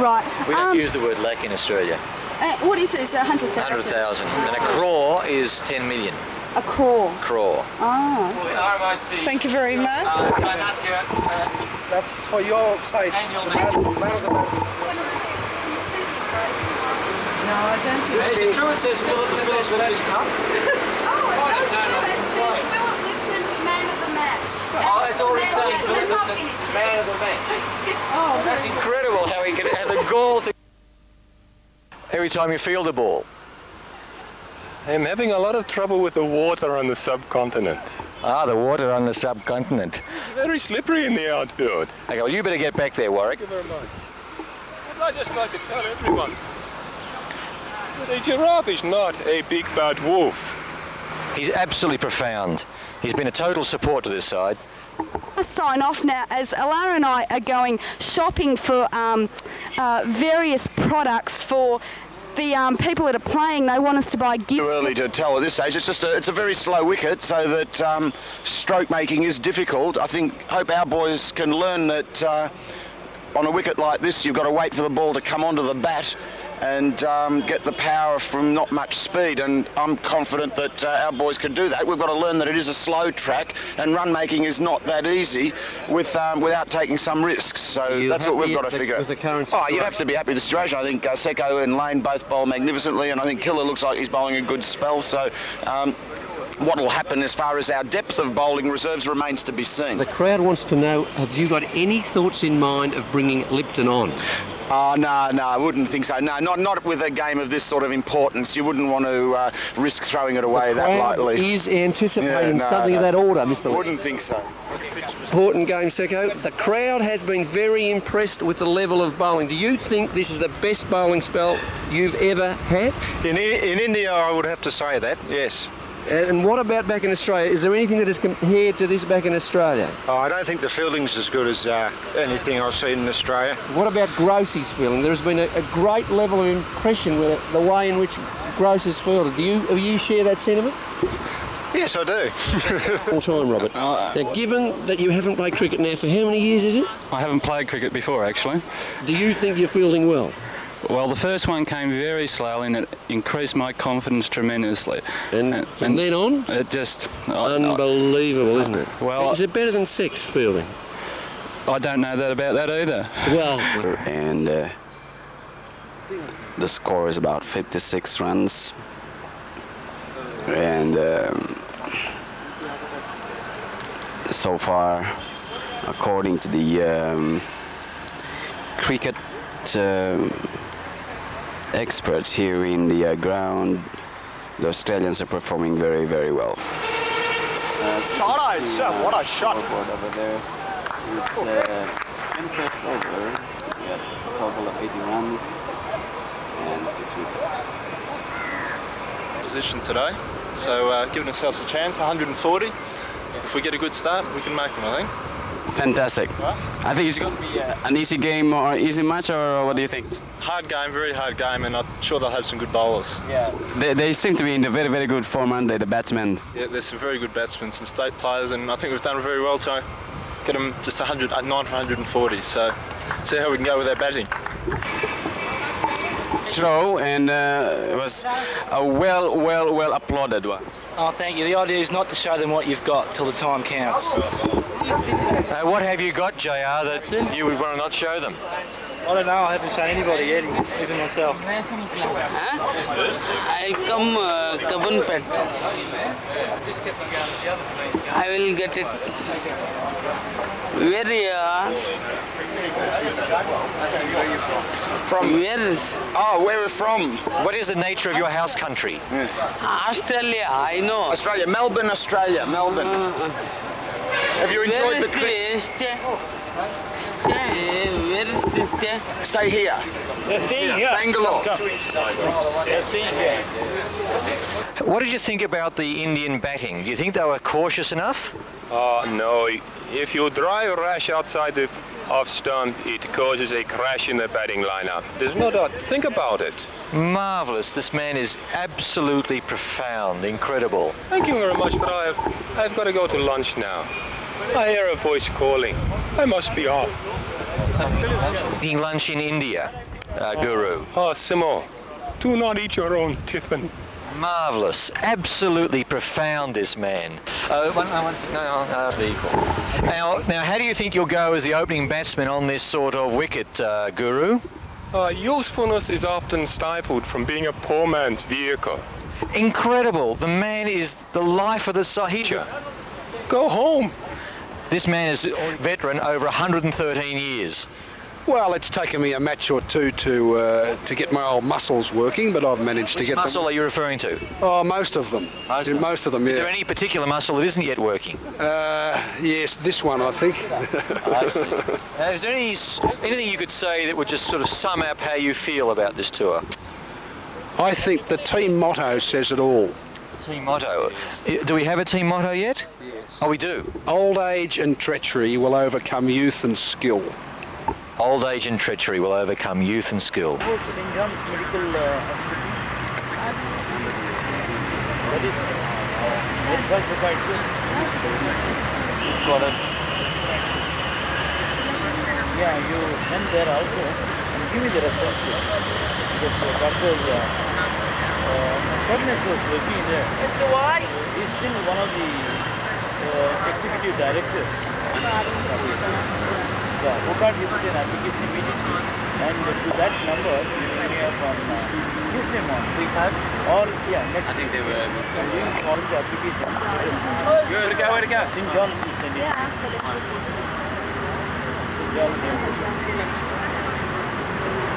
Right. We don't use the word lakh in Australia. What is it? It's 100,000. 100,000. And a crore is 10 million. A crore. Crore. Oh. RMIT. Thank you very much. That's for your side. No, I don't think Is it true it says Philip the First Olympic Cup? Oh, it does too. It says Philip Lipton, man of the match. Oh, it's already saying It's Philip not Lipton, finished man yet. of the match. Oh, That's incredible how he can have the goal to... Every time you field the ball. I'm having a lot of trouble with the water on the subcontinent. Ah, the water on the subcontinent. It's very slippery in the outfield. Okay, well, you better get back there, Warwick. Thank you very much. I'd just like to tell everyone that a giraffe is not a big bad wolf. He's absolutely profound. He's been a total support to this side. I'll sign off now as Alara and I are going shopping for various products for the people that are playing. They want us to buy Too early to tell at this stage. It's just it's a very slow wicket, so that stroke making is difficult. Hope our boys can learn that on a wicket like this, you've got to wait for the ball to come onto the bat and get the power from not much speed, and I'm confident that our boys can do that. We've got to learn that it is a slow track and run making is not that easy without taking some risks. So that's what we've got to figure out. With the current you'd have to be happy with the situation. I think Seko and Lane both bowl magnificently, and I think Killer looks like he's bowling a good spell. So what will happen as far as our depth of bowling reserves remains to be seen. The crowd wants to know, have you got any thoughts in mind of bringing Lipton on? Oh, no, I wouldn't think so. No, not with a game of this sort of importance. You wouldn't want to risk throwing it away that lightly. Is anticipating something of that order, Mr. I wouldn't think so. Important game, Seko. The crowd has been very impressed with the level of bowling. Do you think this is the best bowling spell you've ever had? In India, I would have to say that, yes. And what about back in Australia? Is there anything that is compared to this back in Australia? Oh, I don't think the fielding's as good as anything I've seen in Australia. What about Grossie's fielding? There has been a great level of impression with it, the way in which Gross has fielded. Do you share that sentiment? Yes, I do. Long time, Robert. Now, given that you haven't played cricket now for how many years is it? I haven't played cricket before, actually. Do you think you're fielding well? Well, the first one came very slowly and it increased my confidence tremendously. And from then on? It just... Unbelievable, isn't it? Well, is it better than six fielding? I don't know about that either. Well... And the score is about 56 runs. And so far, according to the cricket experts here in the ground, the Australians are performing very, very well. What a shot! Over there. It's 10 first over. We had a total of 80 runs and 6 wickets. Position today, so giving ourselves a chance, 140. If we get a good start, we can make them, I think. Fantastic. I think it's going to be an easy game or easy match, or what do you think? Hard game, very hard game, and I'm sure they'll have some good bowlers. Yeah. They seem to be in a very, very good form, aren't they, the batsmen? Yeah, there's some very good batsmen, some state players, and I think we've done very well to get them just 9 for 140. So see how we can go with our batting. Show, and it was a well applauded one. Oh, thank you. The idea is not to show them what you've got till the time counts. What have you got, JR, that you would want to not show them? I don't know, I haven't shown anybody yet, even myself. I'll come Kabun Pet. I will get it. Where you are? From where is? Oh, where we're from. What is the nature of your house country? Australia, I know. Australia, Melbourne, Australia, Melbourne. Have you enjoyed the cricket? Stay, where is this stay? Stay here. They're staying here. Bangalore. They're staying here. What did you think about the Indian batting? Do you think they were cautious enough? No. If you drive a rash outside the off stump, it causes a crash in the batting lineup. There's no doubt. Think about it. Marvellous. This man is absolutely profound, incredible. Thank you very much, but I've got to go to lunch now. I hear a voice calling. I must be off. Eating lunch in India, Guru. Oh, Simo, do not eat your own tiffin. Marvellous. Absolutely profound, this man. Now, how do you think you'll go as the opening batsman on this sort of wicket, Guru? Usefulness is often stifled from being a poor man's vehicle. Incredible. The man is the life of the side. Go home. This man is a veteran over 113 years. Well, it's taken me a match or two to get my old muscles working, but I've managed to get them. Which muscle are you referring to? Oh, most of them. Most of them, yeah. Is there any particular muscle that isn't yet working? Yes, this one, I think. I see. Is there anything you could say that would just sort of sum up how you feel about this tour? I think the team motto says it all. The team motto? Do we have a team motto yet? Yes. Oh, we do? Old age and treachery will overcome youth and skill. Old age and treachery will overcome youth and skill. St. John's Medical Hospital. That is very classified. Got it. Yeah, you send there also and give me the reference. Because Dr. Furness was working there. So why? He's still one of the executive directors. Yeah, who can't give an application immediately, and to that number you may from his name on, or yeah, next. I think they were on the application. Where to go? Where to go? St. John's is sending. Yeah.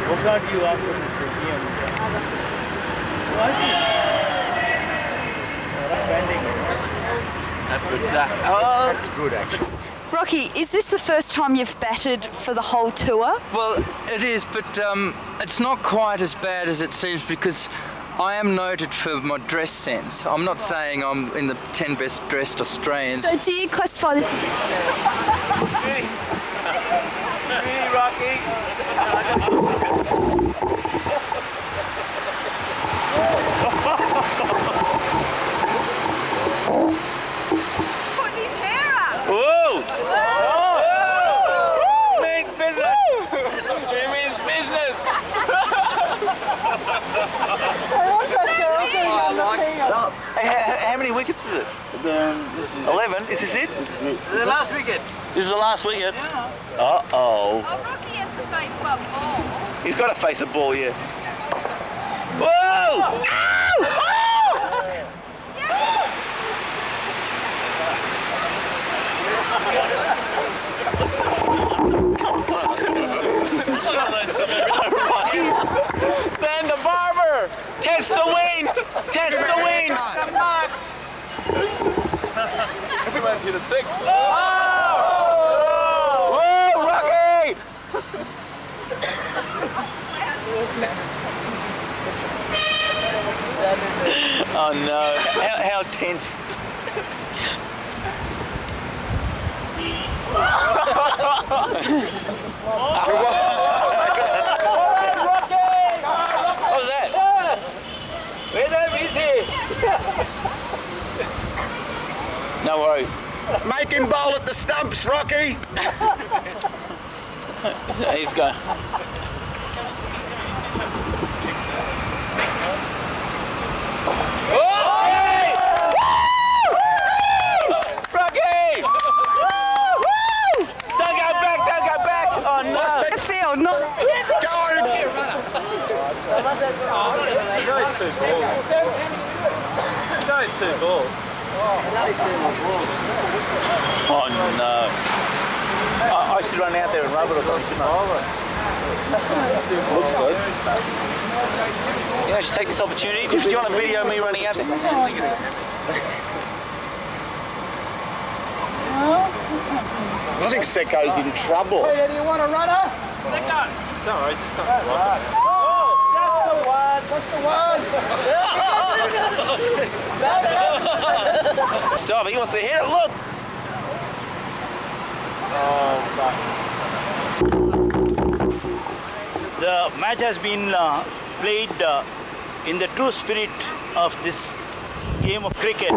Who can't you ask for this museum? What is that's good. That's good, actually. Rocky, is this the first time you've batted for the whole tour? Well, it is, but it's not quite as bad as it seems because I am noted for my dress sense. I'm not saying I'm in the 10 best dressed Australians. So do you classify this? Hey, Rocky! Putting his hair up! Whoa! Means business! It means business! How many wickets is it? This is 11. Is this it? This is it. This is the last wicket. This is the last wicket? Yeah. Uh-oh. Oh, Rocky has to face one ball. He's got to face a ball, yeah. Whoa! Ow! Send the barber! Test the wind! Test the wind! Come on! This went to the 6. Oh! Whoa, Rocky! Oh no, how tense. What was that? Very easy. No worries. Make him bowl at the stumps, Rocky. He's going. Rocky! Don't go back! Don't go back! Oh no! The field, not. two balls. Oh no. I should run out there and rub it or something, shouldn't I? Looks so. You know, I should take this opportunity. Do you want to video me running out there? I think Seko's in trouble. Hey, do you want a runner? Seko! Don't worry, just something like that. Oh, just the one. Stop, he wants to hit it, look! The match has been played in the true spirit of this game of cricket.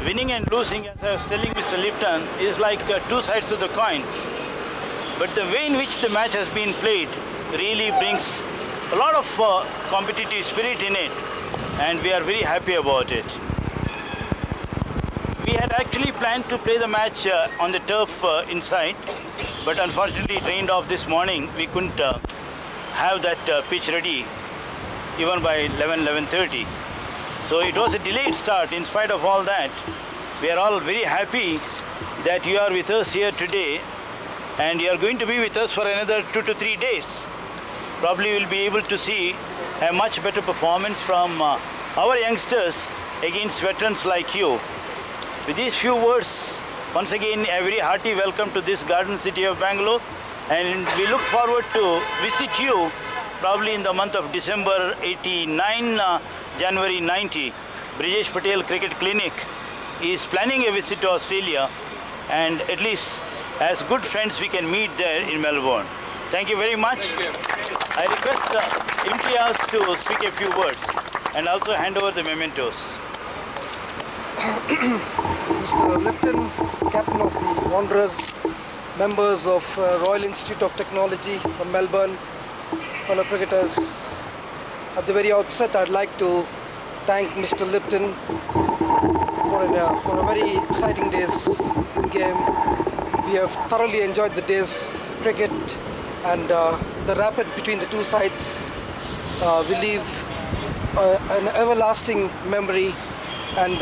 Winning and losing, as I was telling Mr. Lipton, is like two sides of the coin. But the way in which the match has been played really brings a lot of competitive spirit in it, and we are very happy about it. We had actually planned to play the match on the turf inside, but unfortunately it rained off this morning. We couldn't have that pitch ready even by 11:30. So it was a delayed start. In spite of all that, we are all very happy that you are with us here today, and you are going to be with us for another 2 to 3 days. Probably we'll be able to see a much better performance from our youngsters against veterans like you. With these few words, once again a very hearty welcome to this garden city of Bangalore, and we look forward to visit you probably in the month of December 89, January 90. Brijesh Patel Cricket Clinic is planning a visit to Australia, and at least as good friends we can meet there in Melbourne. Thank you very much. I request Imtiaz to speak a few words and also hand over the mementos. Mr. Lipton, Captain of the Wanderers, members of Royal Institute of Technology from Melbourne, fellow cricketers. At the very outset, I'd like to thank Mr. Lipton for a very exciting day's game. We have thoroughly enjoyed the day's cricket, and the rapid between the two sides will leave an everlasting memory, and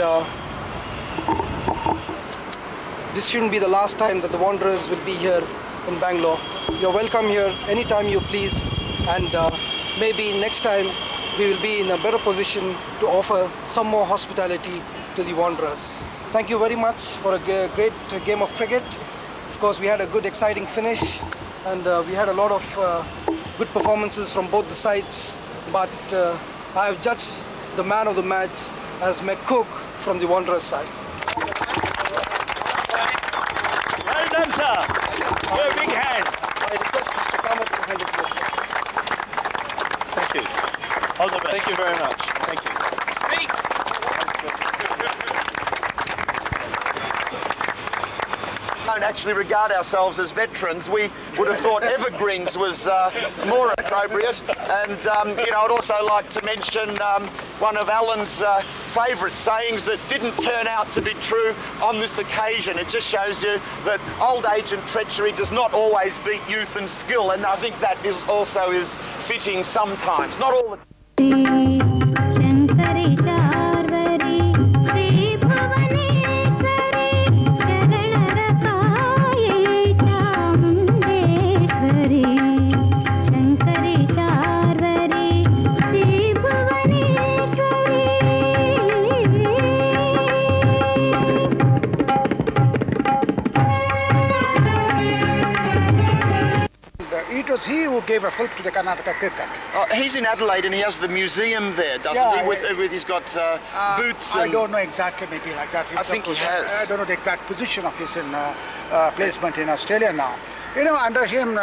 this shouldn't be the last time that the Wanderers will be here in Bangalore. You're welcome here anytime you please, and maybe next time we will be in a better position to offer some more hospitality to the Wanderers. Thank you very much for a great game of cricket. Of course, we had a good, exciting finish, and we had a lot of good performances from both the sides, but I have judged the man of the match as McCook from the Wanderers side. Well done, sir. Give a big hand. I request Mr. Kamath to hand it to us. Thank you. All the best. Thank you very much. Thank you. Don't actually regard ourselves as veterans. We would have thought Evergreens was more appropriate. And you know, I'd also like to mention one of Alan's favourite sayings that didn't turn out to be true on this occasion. It just shows you that old age and treachery does not always beat youth and skill, and I think that also is fitting sometimes. Not all the It was he who gave a flip to the Karnataka cricket. He's in Adelaide and he has the museum there, doesn't he? With he's got boots. I don't know exactly, maybe like that. I think he has. I don't know the exact position of his placement in Australia now. You know, under him,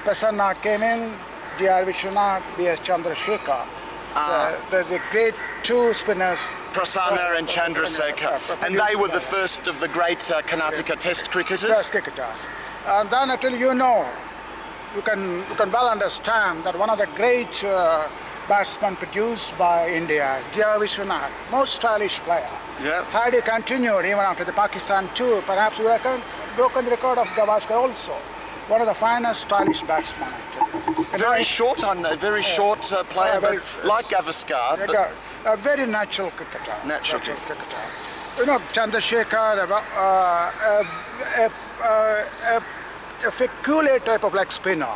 Prasanna came in, D.R. Vishwanath, B.S. Chandrasekhar. There's the great two spinners. Prasanna and Chandrasekhar. And they were the first of the great Karnataka Test cricketers? Test cricketers. And then until you know, you can well understand that one of the great batsmen produced by India, D.R. Vishwanath, most stylish player. Yeah. Had he continued even after the Pakistan tour, perhaps he would have broken the record of Gavaskar also. One of the finest stylish batsmen. Very short player, but like Gavaskar. A very natural cricketer. Natural cricketer. You know, Chandrasekhar, a peculiar type of leg spinner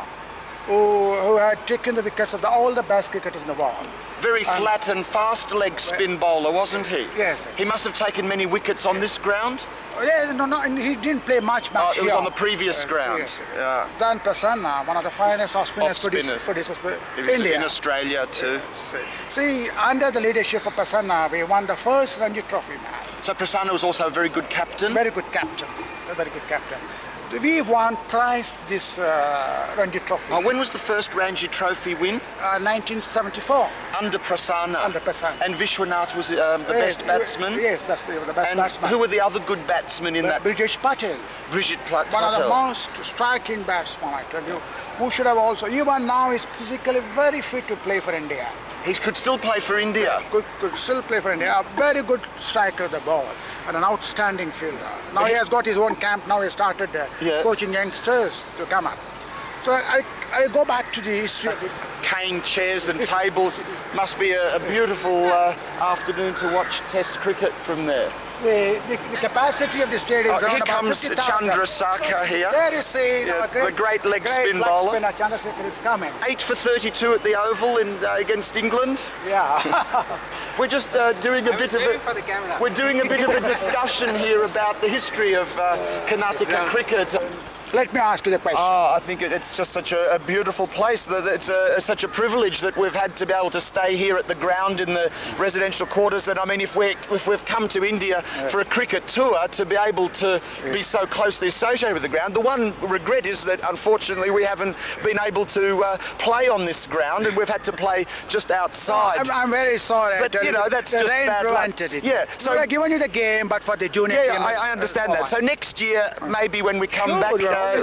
who had taken the wickets of all the best cricketers in the world. Very flat and fast leg spin bowler, wasn't he? Yes. He must have taken many wickets on this ground. Yeah, no, and he didn't play much It was here. on the previous ground. Yes. Yeah. Dan Prasanna, one of the finest off spinners produced He was India. in Australia too. See, under the leadership of Prasanna, we won the first Ranji Trophy match. So Prasanna was also a very good captain? Very good captain. A very good captain. We won thrice this Ranji Trophy. When was the first Ranji Trophy win? 1974. Under Prasanna? Under Prasanna. And Vishwanath was the best batsman? Yes, he was the best batsman. Who were the other good batsmen in that? Brijesh Patel. Brijesh Patel. One of the most striking batsmen, I tell you. Who should have also, even now is physically very fit to play for India. He could still play for India? Could still play for India. A very good striker of the ball and an outstanding fielder. Now he has got his own camp. Now he started coaching youngsters to come up. So I go back to the history. Cane chairs and tables. Must be a beautiful afternoon to watch Test cricket from there. The capacity of the stadium is around here about comes 50,000. Chandrasekhar here. There you see, the great leg spin bowler. Spinner Chandrasekhar is coming. 8 for 32 at the Oval against England. Yeah. We're just doing a bit of a discussion here about the history of Karnataka cricket. Let me ask you the question. I think it's just such a beautiful place. It's such a privilege that we've had to be able to stay here at the ground in the residential quarters. And I mean, if we've come to India for a cricket tour, to be able to be so closely associated with the ground, the one regret is that unfortunately we haven't been able to play on this ground, and we've had to play just outside. I'm very sorry. But you know, that's just bad luck. Yeah. So I've given you the game, but for the junior game. I understand that. So next year, maybe when we come back,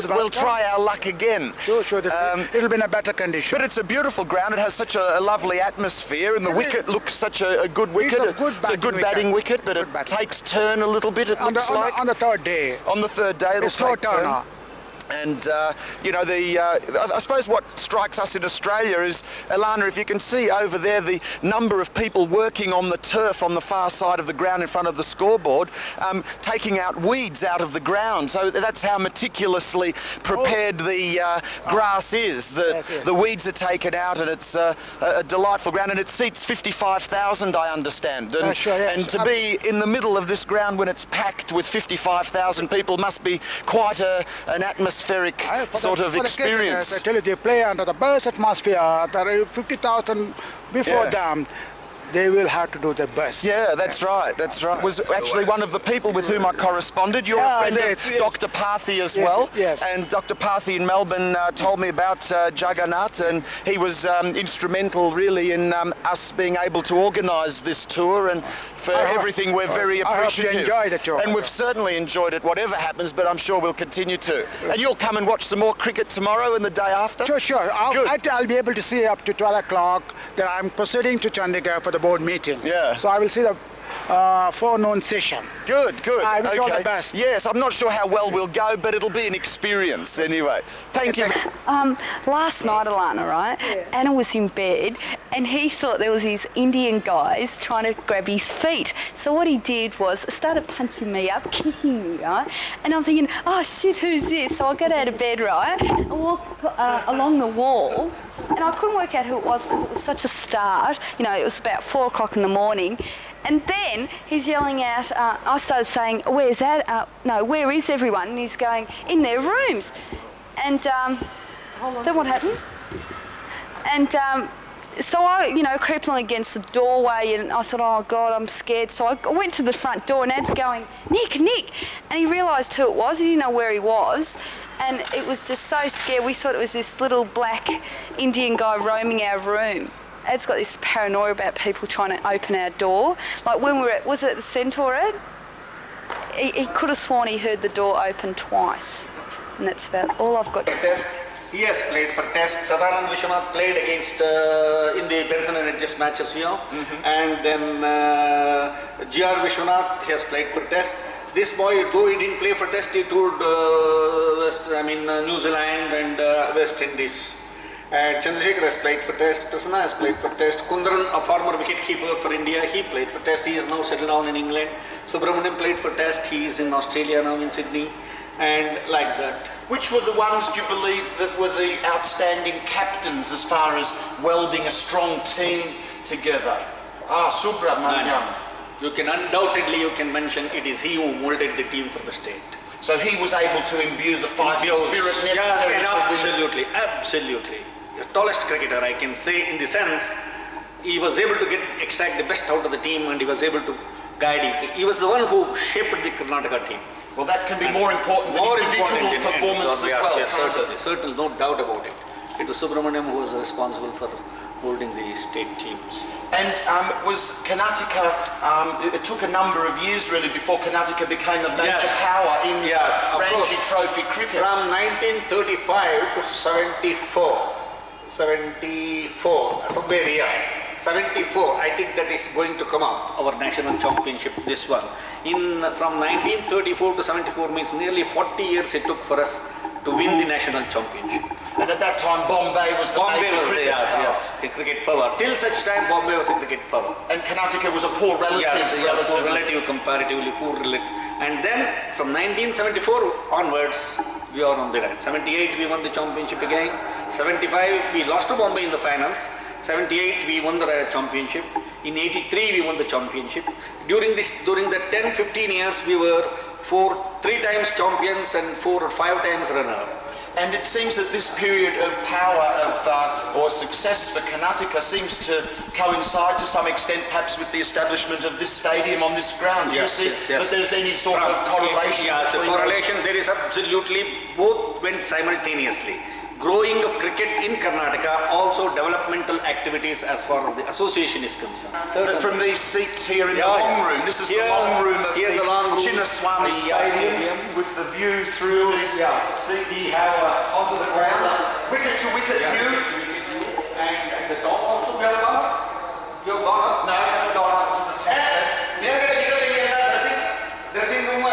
we'll try our luck again. Sure. It'll be in a better condition. But it's a beautiful ground. It has such a lovely atmosphere, and the wicket looks such a good wicket. It's a good batting wicket, but it takes turn a little bit. It looks like on the third day. On the third day, it'll take turn. And, you know, I suppose what strikes us in Australia is, Alana, if you can see over there the number of people working on the turf on the far side of the ground in front of the scoreboard, taking out weeds out of the ground. So that's how meticulously prepared the grass is. The weeds are taken out, and it's a delightful ground, and it seats 55,000, I understand. And, and to be in the middle of this ground when it's packed with 55,000 people must be quite an atmospheric sort of experience. I tell you, they play under the best atmosphere. There are 50,000 before them. They will have to do their best. Yeah, that's right. Was actually one of the people with whom I corresponded. You're a friend of Dr. Pathi as well. Yes. And Dr. Pathi in Melbourne told me about Jagannath, and he was instrumental really in us being able to organise this tour, and for everything we're very appreciative. I hope you enjoyed it, and we've certainly enjoyed it, whatever happens, but I'm sure we'll continue to. And you'll come and watch some more cricket tomorrow and the day after? Sure. I'll be able to see up to 12 o'clock. Then I'm proceeding to Chandigarh for the board meeting. Yeah. So I will see the forenoon session. Good. I wish all the best. Yes, I'm not sure how well we'll go, but it'll be an experience anyway. Thank you. Last night, Alana, right? Yeah. Anna was in bed, and he thought there was these Indian guys trying to grab his feet. So what he did was started punching me up, kicking me, right? And I'm thinking, oh shit, who's this? So I got out of bed, right, and walked along the wall. And I couldn't work out who it was because it was such a start. You know, it was about 4 o'clock in the morning. And then he's yelling out, I started saying, where's that? No, where is everyone? And he's going, in their rooms. And then what happened? And so I, crept on against the doorway, and I thought, oh God, I'm scared. So I went to the front door, and Ed's going, Nick. And he realised who it was. He didn't know where he was. And it was just so scared. We thought it was this little black Indian guy roaming our room. Ed's got this paranoia about people trying to open our door. Like when we were was it at the Centaur, Ed? He could have sworn he heard the door open twice. And that's about all I've got. Test. He has played for Test. Sadanand Vishwanath played against in the Benson and Edges matches here. And then G.R. Vishwanath has played for Test. This boy, though he didn't play for Test, he toured New Zealand and West Indies. Chandrasekhar has played for Test, Prasanna has played for Test, Kundaran, a former wicketkeeper for India, he played for Test, he is now settled down in England. Subramaniam played for Test, he is in Australia now in Sydney, and like that. Which were the ones, do you believe, that were the outstanding captains as far as welding a strong team together? Subramaniam. You can undoubtedly, you can mention it is he who molded the team for the state. So he was able to imbue the fighting spirit necessary. Absolutely, absolutely. The tallest cricketer, I can say, in the sense, he was able to extract the best out of the team, and he was able to guide it. He was the one who shaped the Karnataka team. Well, that can be more important than individual performance as well. Certainly, no doubt about it. It was Subramaniam who was responsible for holding the state teams. And was Karnataka, it took a number of years really before Karnataka became a major power in Ranji Trophy cricket. From 1935 to 74, somewhere here, 74, I think that is going to come up, our national championship, this one. From 1934 to 74 means nearly 40 years it took for us to win the national championship. And at that time, Bombay was the major cricket power. Yes, the cricket power. Till such time, Bombay was a cricket power. And Karnataka was a poor relative. Yes, poor relative, comparatively poor relative. And then, from 1974 onwards, we are on the run. 78, we won the championship again. 75, we lost to Bombay in the finals. 78, we won the championship. In 83, we won the championship. During the 10-15 years, we were 3 times champions and 4 or 5 times runner-up. And it seems that this period of power or success for Karnataka seems to coincide to some extent perhaps with the establishment of this stadium on this ground. Do you see that there's any sort of correlation? Yes, a correlation. There is absolutely, both went simultaneously. Growing of cricket in Karnataka, also developmental activities as far as the association is concerned. But from these seats here in the long room, this is the long room of the Chinnaswamy Stadium with the view through the seat we have onto the ground, wicket to wicket view. And the top also we have gone up. You have gone up? No, I haven't gone up to the top. Dressing room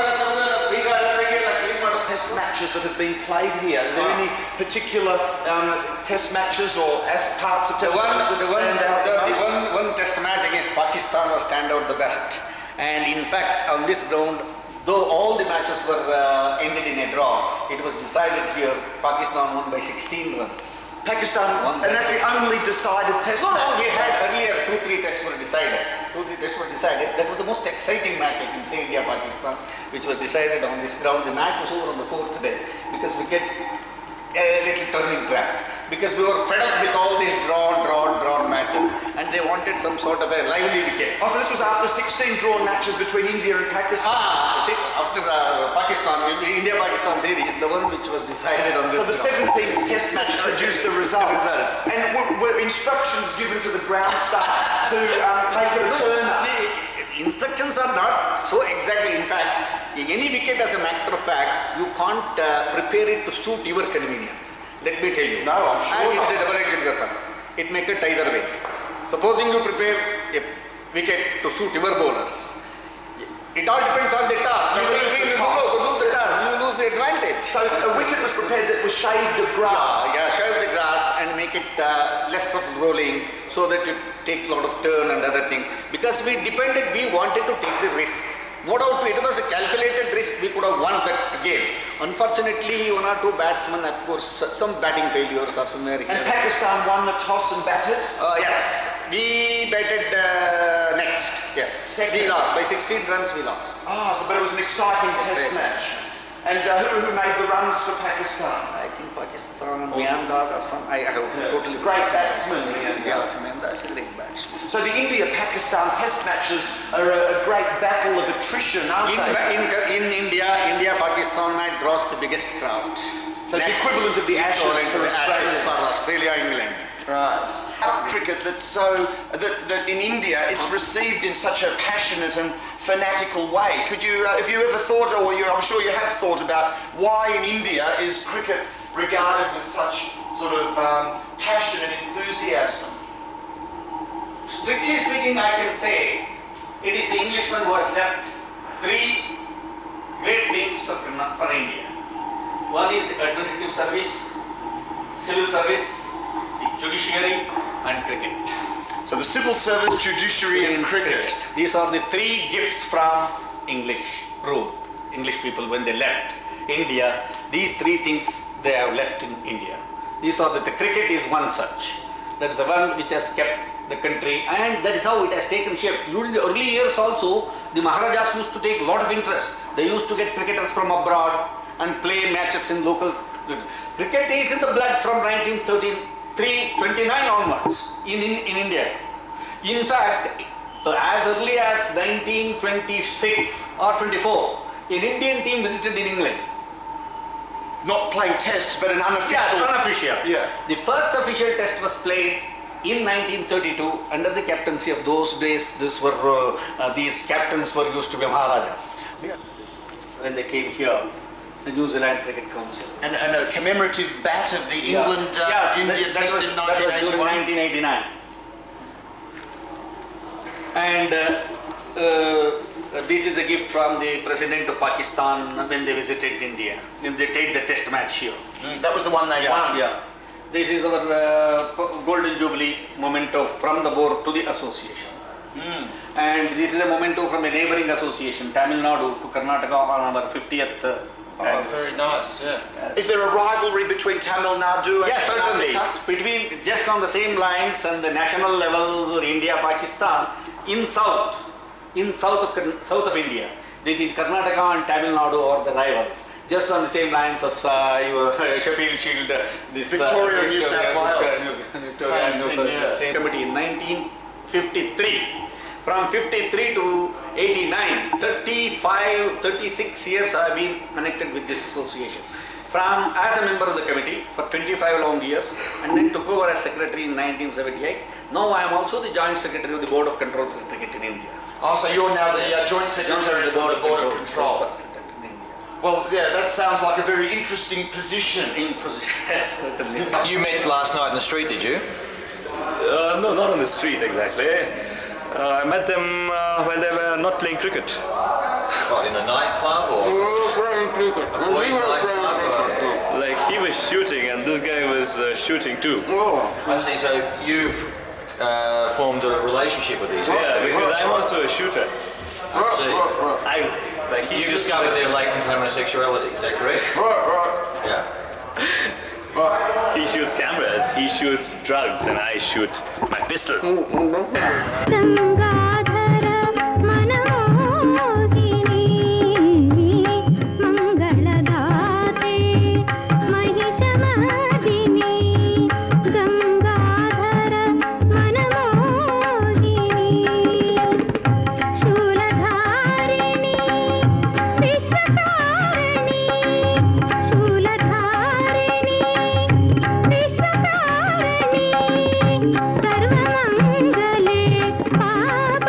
test matches that have been played here. Are there any particular test matches or parts of test matches that stand out the most? One test match against Pakistan was stand out the best. And in fact, on this ground, though all the matches were ended in a draw, it was decided here, Pakistan won by 16 runs. Pakistan won, and that's the only decided test match? No, we had earlier 2-3 tests were decided. 2-3 tests were decided. That was the most exciting match, I can say, India-Pakistan, which was decided on this ground. The match was over on the 4th day, because we get a little turning track. Because we were fed up with all these drawn matches, and they wanted some sort of a lively wicket. Oh, so this was after 16 drawn matches between India and Pakistan? See, after Pakistan, India-Pakistan series, the one which was decided on this So the 17th test match produced the result. And were instructions given to the ground staff to make it a turner? The instructions are not so exactly. In fact, any wicket, as a matter of fact, you can't prepare it to suit your convenience. Let me tell you. No, I'm sure and it's a double-edged weapon. It may cut either way. Supposing you prepare a wicket to suit your bowlers, it all depends on the task. You lose the task, you lose the advantage. So a wicket was prepared that was shaved of grass? Yeah, shave the grass and make it less of rolling, so that you take a lot of turn and other thing. Because we wanted to take the risk. No doubt it was a calculated risk, we could have won that game. Unfortunately, 1 or 2 batsmen, of course, some batting failures are somewhere here. And Pakistan won the toss and batted? Yes, we batted next, yes. We lost, by 16 runs we lost. But it was an exciting test match. And who made the runs for Pakistan? I think Pakistan, Myanmar or some, I have totally... Great batsman. That's a great batsman. So the India-Pakistan test matches are a great battle of attrition, aren't they? In India-Pakistan match draws the biggest crowd. So it's equivalent of the Ashes for Australia, England. Right. Cricket that in India it's received in such a passionate and fanatical way. Could you, have you ever thought, or I'm sure you have thought about, why in India is cricket regarded with such sort of passion and enthusiasm? Strictly speaking, I can say it is the Englishman who has left 3 great things for India. One is the administrative service, civil service, judiciary and cricket. So the civil service, judiciary and cricket. These are the three gifts from English rule. English people when they left India, these three things they have left in India. These are the cricket is one such. That's the one which has kept the country, and that is how it has taken shape. During the early years also, the Maharajas used to take a lot of interest. They used to get cricketers from abroad and play matches in local. Cricket is in the blood from 1929 onwards in India. In fact, as early as 1926 or 24, an Indian team visited in England. Not playing tests, but an unofficial. Yeah, unofficial. Yeah. The first official test was played in 1932 under the captaincy of those days. These captains were used to be Maharajas. When they came here, the New Zealand Cricket Council. And a commemorative bat of the England India test in 1981. That was during 1989. And this is a gift from the President of Pakistan when they visited India. When they take the test match here. That was the one they won. Yeah. This is our Golden Jubilee memento from the board to the association. And this is a memento from a neighboring association, Tamil Nadu to Karnataka on our 50th very nice, yeah. Is there a rivalry between Tamil Nadu and Yes, certainly. Karnataka? Between, just on the same lines and the national level, India, Pakistan, in south of India, between Karnataka and Tamil Nadu are the rivals. Just on the same lines of your Sheffield Shield, this Victoria, New South Wales. Same committee in 1953. From 53 to 89, 36 years I have been connected with this association. As a member of the committee for 25 long years, and then took over as secretary in 1978. Now I am also the joint secretary of the Board of Control for Cricket in India. Oh, so you're now the joint secretary of the Board of Control. Well, yeah, that sounds like a very interesting position. Yes, certainly. You met last night in the street, did you? No, not on the street exactly. I met them when they were not playing cricket. What, in a nightclub or? Playing cricket. A boys' nightclub? Like he was shooting and this guy was shooting too. I see, so you've formed a relationship with these two? Yeah, because I'm also a shooter. I see. You discovered their latent homosexuality, is that correct? Yeah. He shoots cameras, he shoots drugs, and I shoot my pistol. सर्वमंगले पाप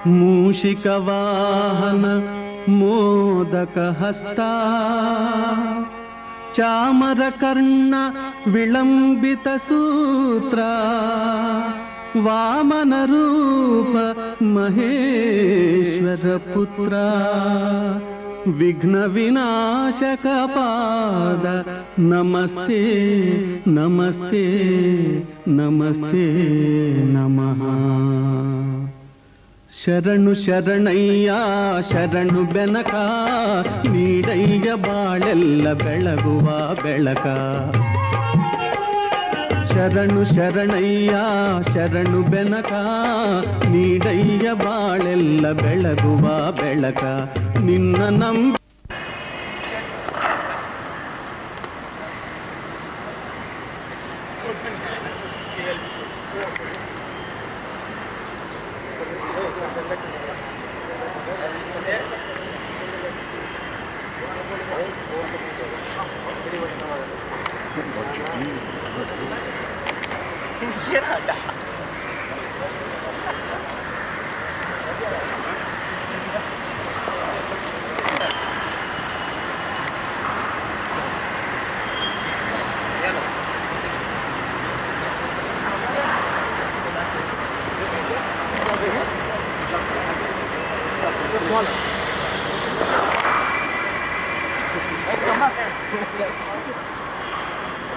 मूषिकवाहन मोदकहस्ता चामरकर्ण विलम्बितसूत्रा वामनरूप महेश्वरपुत्रा विघ्नविनाशकपाद नमस्ते नमस्ते नमस्ते नमः ಶರಣು ಶರಣಯ್ಯ ಶರಣು ಬೆನಕ ನೀಡಯ್ಯ ಬಾಳೆಲ್ಲ ಬೆಳಗುವ ಬೆಳಕ ಶರಣು ಶರಣಯ್ಯ ಶರಣು ಬೆನಕ ನೀಡಯ್ಯ ಬಾಳೆಲ್ಲ ಬೆಳಗುವ ಬೆಳಕ ನಿನ್ನ ನಂಬಿ Let's come up.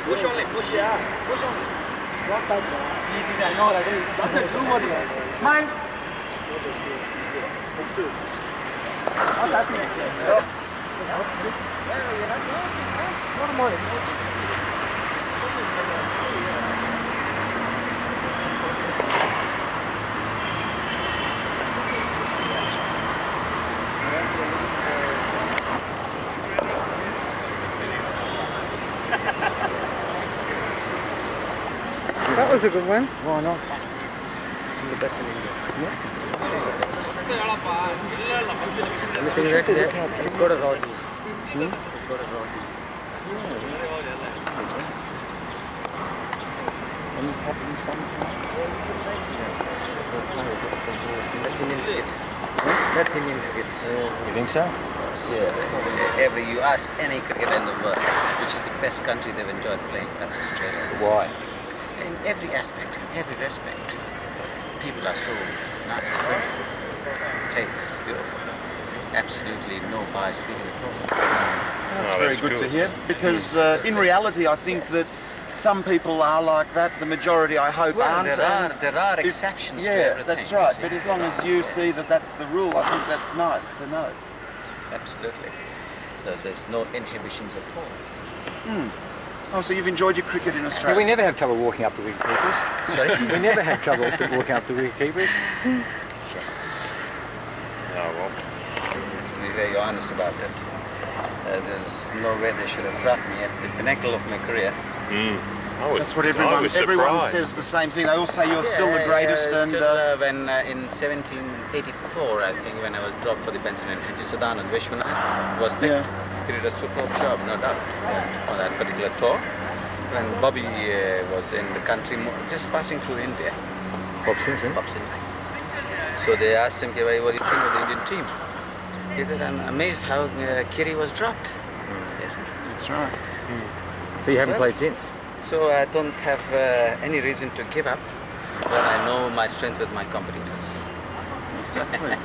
Push only, push. Yeah, push only. Not that. Easy, I know already. That's the true body. Smile. Let's do it. What's happening? Good morning. That was a good one. Why not? The best in India. Anything that it's got a roti. It's got a roti. And it's happening sometime. That's Indian cricket. That's Indian cricket. You think so? Yeah. You ask any cricketer in the world, which is the best country they've enjoyed playing, that's Australia. Why? In every aspect, in every respect, people are so nice, friendly, place, beautiful. Absolutely no biased feeling at all. That's very good to hear, because in reality I think that some people are like that, the majority I hope aren't. There are exceptions to everything. That's right, but as long as you see that that's the rule, I think that's nice to know. Absolutely. There's no inhibitions at all. Oh, so you've enjoyed your cricket in Australia? Yeah, we never have trouble walking up the wicketkeepers. Sorry? We never have trouble walking up the wicketkeepers. Yes. Oh, well. To be very honest about that, there's no way they should have dropped me at the pinnacle of my career. That's what everyone says the same thing. They all say you're still the greatest. And when in 1784, I think, when I was dropped for the Benson and Hedges, Sadanand Vishwanath was picked. He did a superb job, no doubt, on that particular tour. When Bobby was in the country, just passing through India. Bob Simpson? Bob Simpson. So they asked him, what do you think of the Indian team? He said, I'm amazed how Kiri was dropped. Yes, that's right. So you haven't played since? So I don't have any reason to give up, but I know my strength with my competitors. Exactly.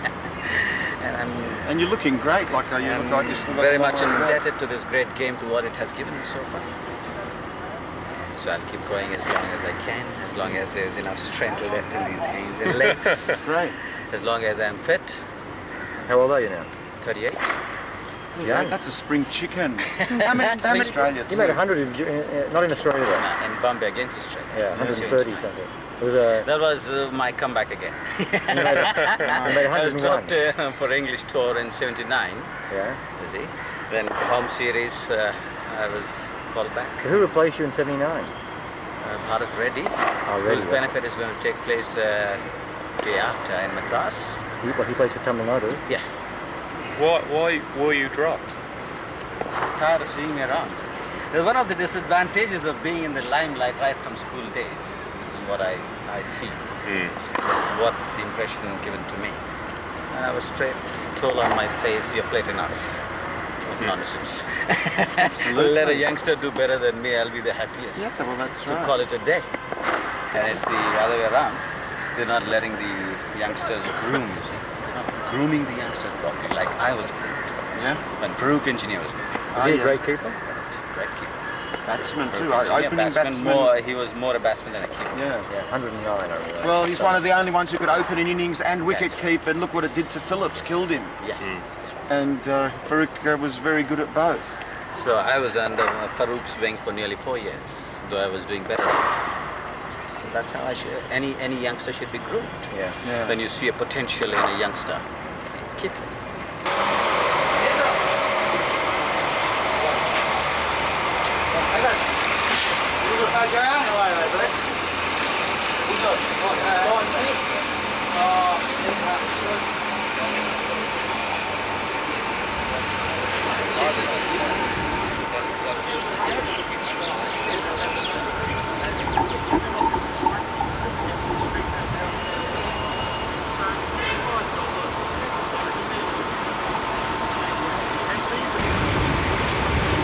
And you're looking great, like you look like you're still got very much indebted to this great game, to what it has given me so far. So I'll keep going as long as I can, as long as there's enough strength left in these hands and legs. Great. As long as I'm fit. How old are you now? 38. Young. That's a spring chicken. How many Australia? You made 100 not in Australia though. No, in Bombay against Australia. Yeah, 130 something. It was that was my comeback again. You made 101. I was dropped for English tour in '79. Yeah. You see? Then home series, I was called back. So who replaced you in '79? Bharat Reddy, whose benefit is going to take place day after in Madras. He plays for Tamil Nadu? Yeah. Why were you dropped? Tired of seeing me around. One of the disadvantages of being in the limelight right from school days. This is what I feel. It's what the impression given to me. And I was straight told on my face, "You've played enough." Nonsense. Absolutely. Let a youngster do better than me, I'll be the happiest. Yeah, well, that's to right. call it a day. And it's the other way around. They're not letting the youngsters groom, you see. They're not grooming the youngsters properly, like I was groomed. Yeah. When Farouk Engineer was there. Is he a great keeper? Great keeper. Batsman too, Farouk Engineer, opening batsman. He was more a batsman than a keeper. Yeah. 109 I remember. Well, he's one of the only ones who could open an innings and wicket keep, and look what it did to Phillips, killed him. Yeah. And Farouk was very good at both. So I was under Farouk's wing for nearly 4 years, though I was doing better. So that's how any youngster should be groomed. Yeah. When you see a potential in a youngster, keep it.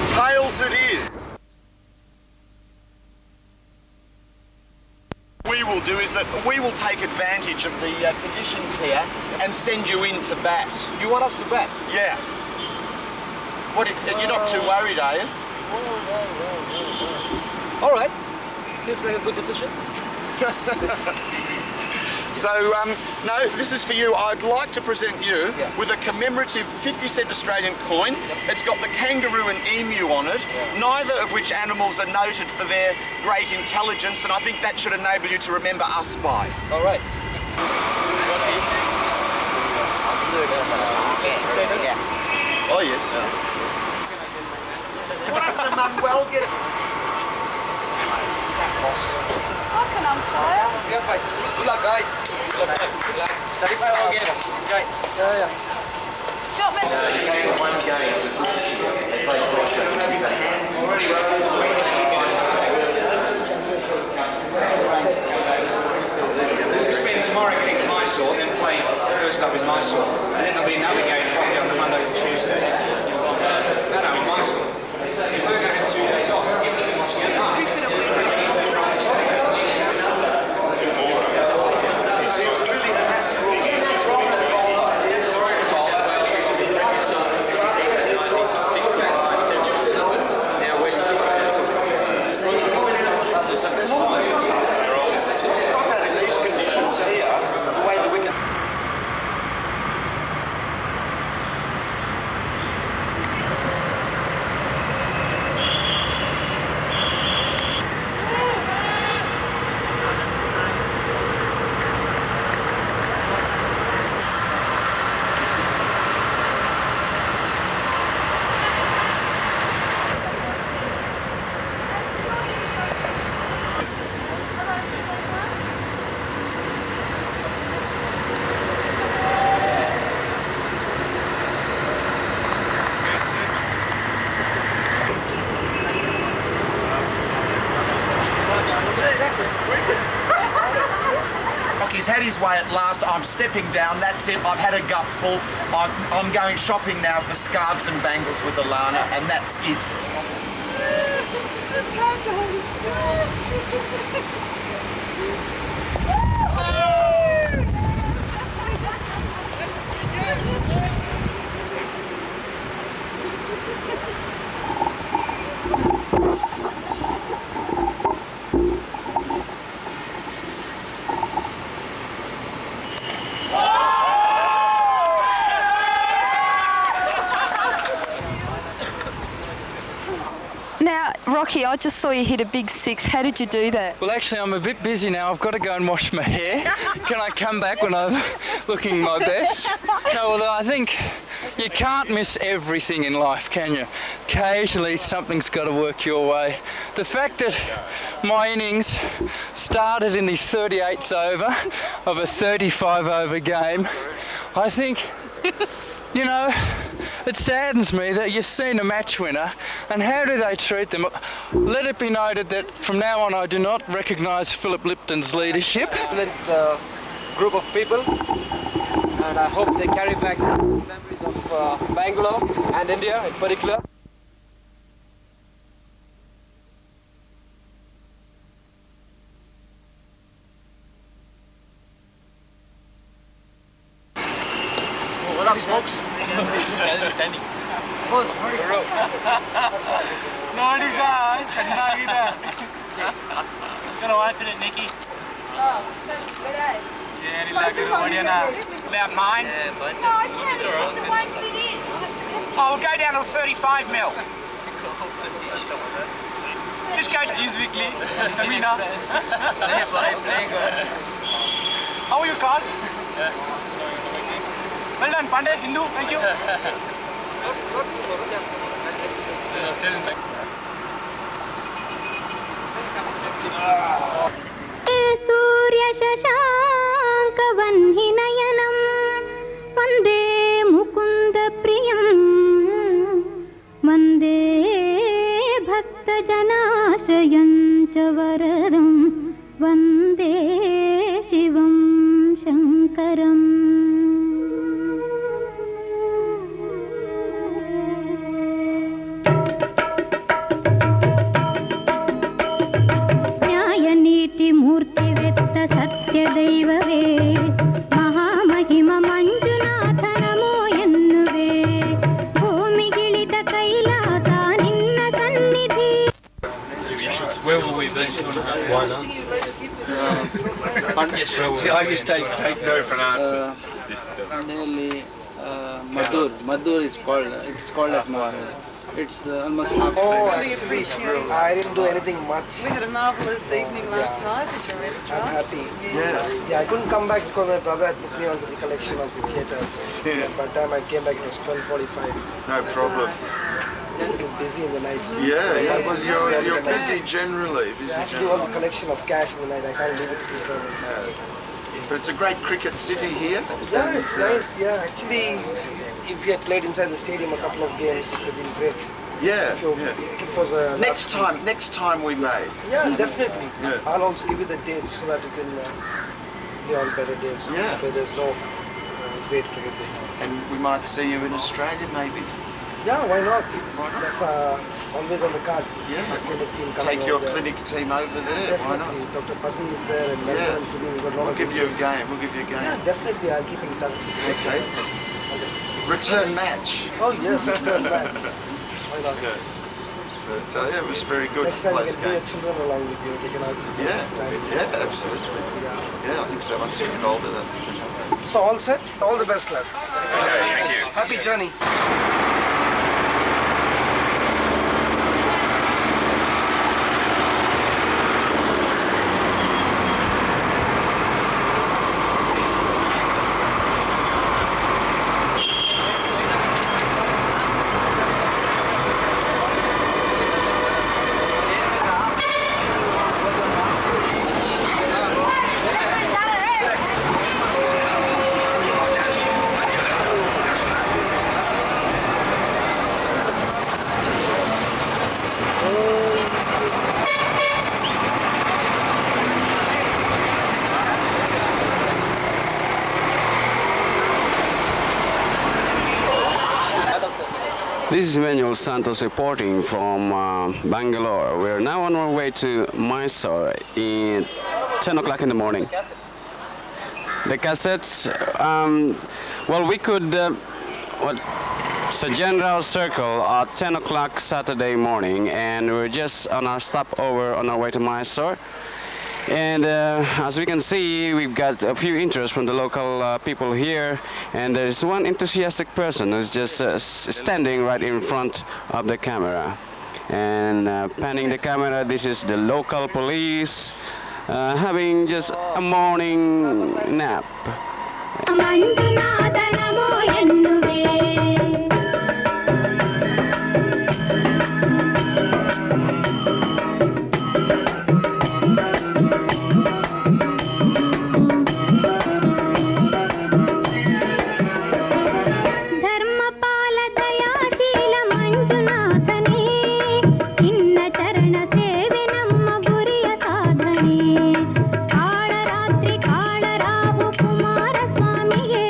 Tails it is. We will do is that we will take advantage of the conditions here and send you in to bat. You want us to bat? Yeah. What? You're not too worried, are you? All right. Seems like a good decision. So, no, this is for you. I'd like to present you with a commemorative 50-cent Australian coin. It's got the kangaroo and emu on it, neither of which animals are noted for their great intelligence, and I think that should enable you to remember us by. All right. Oh, yes. What else did Manuel get? I can umpire. Good luck, guys. Good luck. 35 more games. Enjoy. Yeah. Do you want me to... We'll spend tomorrow getting to Mysore, then play first up in Mysore, and then there'll be another game probably on the Monday and Tuesday. No, in Mysore. We're going to have 2 days off. He's had his way at last. I'm stepping down. That's it. I've had a gutful. I'm going shopping now for scarves and bangles with Alana, and that's it. It's hard to hold Now, Rocky, I just saw you hit a big 6. How did you do that? Well, actually, I'm a bit busy now. I've got to go and wash my hair. Can I come back when I'm looking my best? No, well, I think you can't miss everything in life, can you? Occasionally, something's got to work your way. The fact that my innings started in the 38th over of a 35-over game, I think, you know, it saddens me that you've seen a match winner and how do they treat them? Let it be noted that from now on I do not recognise Philip Lipton's leadership. Excellent group of people. and I hope they carry back memories of Bangalore and India in particular. What up, smokes? Gonna wipe it, Nikki. Oh, that's good, eh? Yeah, about mine. Yeah, but no, I can't. It's just the one fit in. Oh, we'll go down to 35 mil. Just go to Use Weekly. Arena. How are you, Carl? Well done, Pandey, Hindu. Thank you. सूर्यशशाङ्कवह्निनयनं वन्दे मुकुन्दप्रियं वन्दे भक्तजनाश्रयं च वरदं वन्दे शिवं शङ्करम् न्यायनीतिमूर्तिवेत्त सत्यदैववे महामहिम ಮಂಜುನಾಥ ನಮೋ ಎನ್ನುವೆ ಭೂಮಿಗಿಳಿದ ಕೈಲಾಸ ನಿನ್ನ ಸನ್ನಿಧಿ. Where will we be? Why not? See, I just take no for an answer. Nearly Madur is called. It's called as Madur. It's almost half. Oh, actually, I didn't do anything much. We had a marvelous evening last night at your restaurant. I'm happy. Yeah, I couldn't come back because my brother had put me onto the collection of the theatres. By the time I came back, it was 12:45. No problem. A little busy in the nights. Yeah, well, you're busy generally. I have to do all the collection of cash in the night. I can't leave it to the servants. But it's a great cricket city here. Yeah, it's nice. Yeah, actually, if you had played inside the stadium a couple of games, it would have been great. Yeah, It was a next time we may. Yeah, definitely. Yeah. I'll also give you the dates so that you can be on better days. Yeah. Where there's no great cricket day. And we might see you in Australia maybe. Yeah, why not? That's always on the cards. Yeah. The clinic team coming Take your over there. clinic team over there. Why not? Definitely. Dr. Patni is there and Melbourne and Sydney. We've got a lot We'll of give you a injuries. game. We'll give you a game. Yeah, definitely. I'll keep in touch. Okay. Return match. Oh yes, return match. Why not? Okay. But yeah, it was a very good Next time you close can bring game. your children along with you. They can also do this time. Yeah, absolutely. Yeah, I think so. Once you get older, then. So all set? All the best, lads. Okay, thank you. Happy journey. This is Emmanuel Santos reporting from Bangalore. We're now on our way to Mysore in 10 o'clock in the morning. The cassettes, well, we could, it's a general circle at 10 o'clock Saturday morning, and we're just on our stopover on our way to Mysore. And as we can see, we've got a few interests from the local people here, and there's one enthusiastic person who's just standing right in front of the camera. And panning the camera, this is the local police having just a morning nap. Kalaratri ಕಾಳರಾವು ಕುಮಾರಸ್ವಾಮಿಗೆ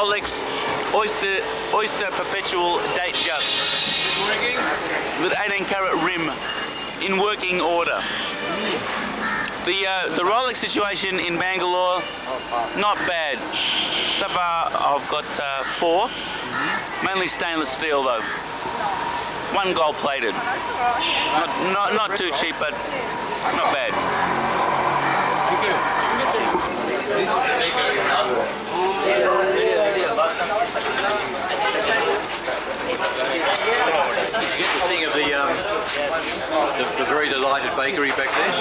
Rolex Oyster Perpetual Date Just with 18 carat rim in working order. The Rolex situation in Bangalore, not bad. So far I've got 4, mainly stainless steel though. 1 gold plated. Not too cheap, but not bad. Thing of the very delighted bakery back there.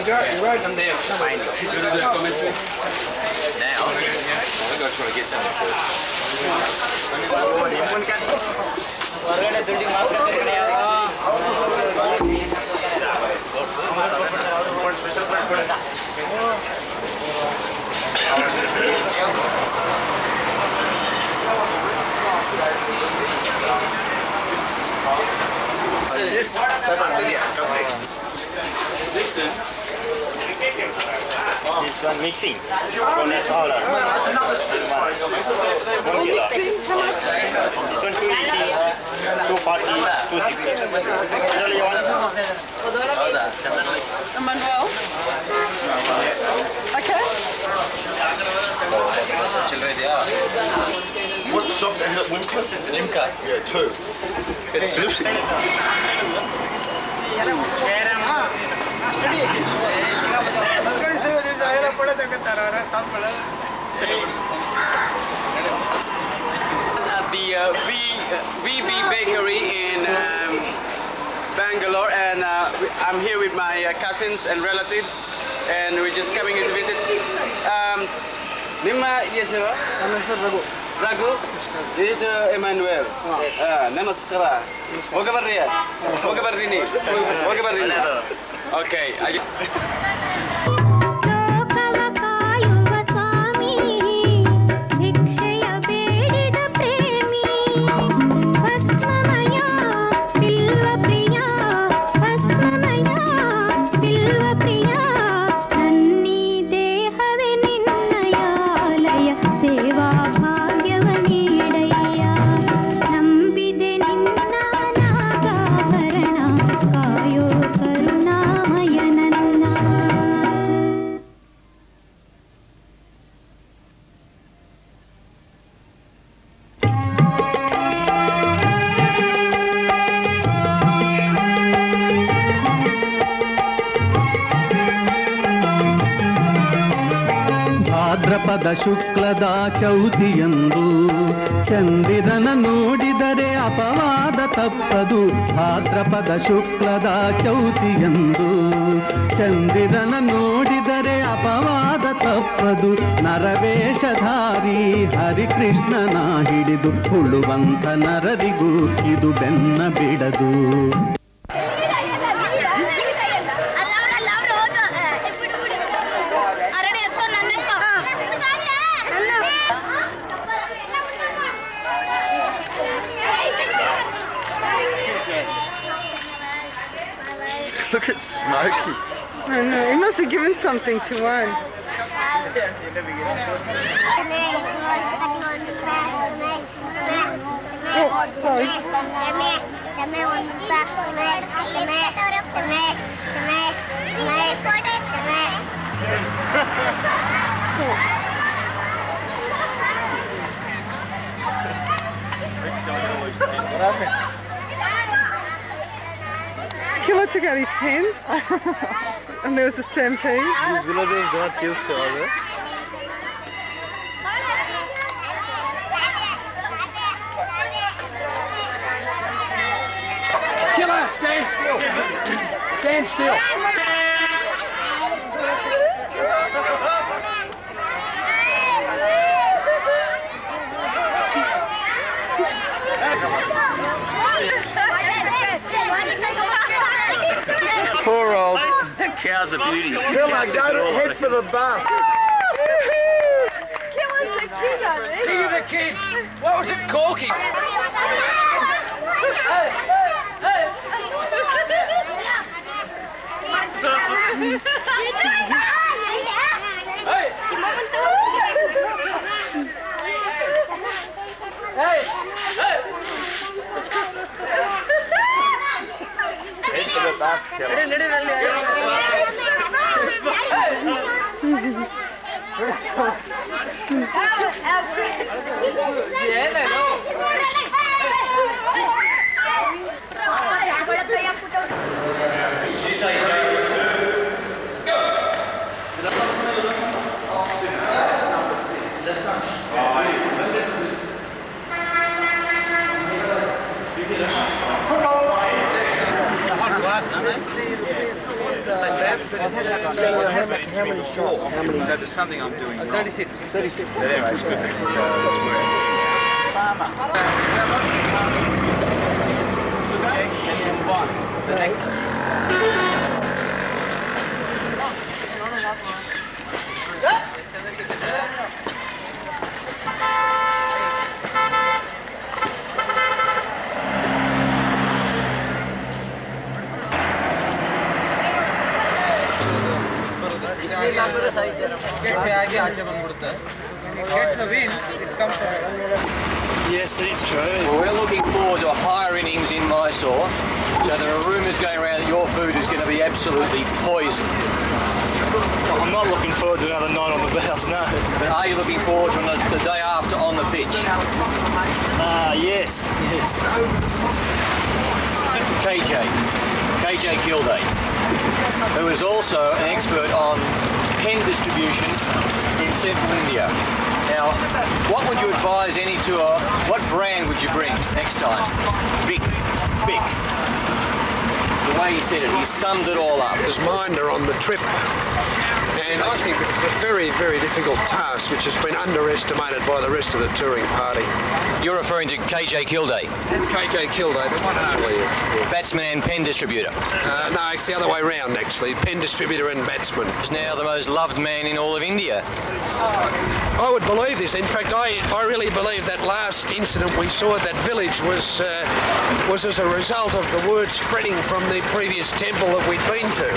Yeah, you wrote them there. Now, I think I just want to get something This one mixing. Bonus all. 1 kilo. This one 280, 240, 260. What you want? Manuel? Okay. What soft is it? Limca? Limca. Yeah, 2. It's Lucy. At the VB Bakery in Bangalore, and I'm here with my cousins and relatives, and we're just coming to visit. Nimma yesera? Raghu. Raghu. This is Emmanuel. Namaskara. Wagabarriya. Wagabarrini. Wagabarrini. Okay. ಭಾದ್ರಪದ ಶುಕ್ಲದ ಚೌತಿಯಂದು ಚಂದಿರನ ನೋಡಿದರೆ ಅಪವಾದ ತಪ್ಪದು. ಭಾದ್ರಪದ ಶುಕ್ಲದ ಚೌತಿಯಂದು ಚಂದಿರನ ನೋಡಿದರೆ ಅಪವಾದ ತಪ್ಪದು. ನರವೇಷಧಾರಿ ಹರಿಕೃಷ್ಣನ ಹಿಡಿದು ಹುಳುವಂತ ನರರಿಗೂ ಇದು ಬೆನ್ನ ಬಿಡದು. Look at Smokey. I know, he must have given something to one. Oh, sorry. Killer took out his pens and there was a stampede. These villagers don't kill each other. Killer, stand still. Stand still. Poor old cow's a beauty. Killer, go head for the bus. Killer's the kid, I think. King of the kids. What was it, Corky? How many shots? So there's something I'm doing wrong. 36. 36. That's good. That's the next. Yes, it is true. Well, we're looking forward to a higher innings in Mysore. So there are rumours going around that your food is going to be absolutely poisoned. I'm not looking forward to another night on the bounce, no. But are you looking forward to the day after on the pitch? Yes. KJ Kilday, who is also an expert on pen distribution in central India. Now, what would you advise any tour, what brand would you bring next time? Bic. The way he said it, he summed it all up. His mind are on the trip. And I think this is a very, very difficult task which has been underestimated by the rest of the touring party. You're referring to KJ Kilday? KJ Kilday, the one and only. Batsman and pen distributor? No, it's the other way round actually. Pen distributor and batsman. He's now the most loved man in all of India. I would believe this. In fact, I really believe that last incident we saw at that village was as a result of the word spreading from the previous temple that we'd been to.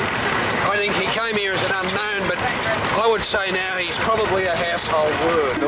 I think he came here as an unknown, but I would say now he's probably a household word.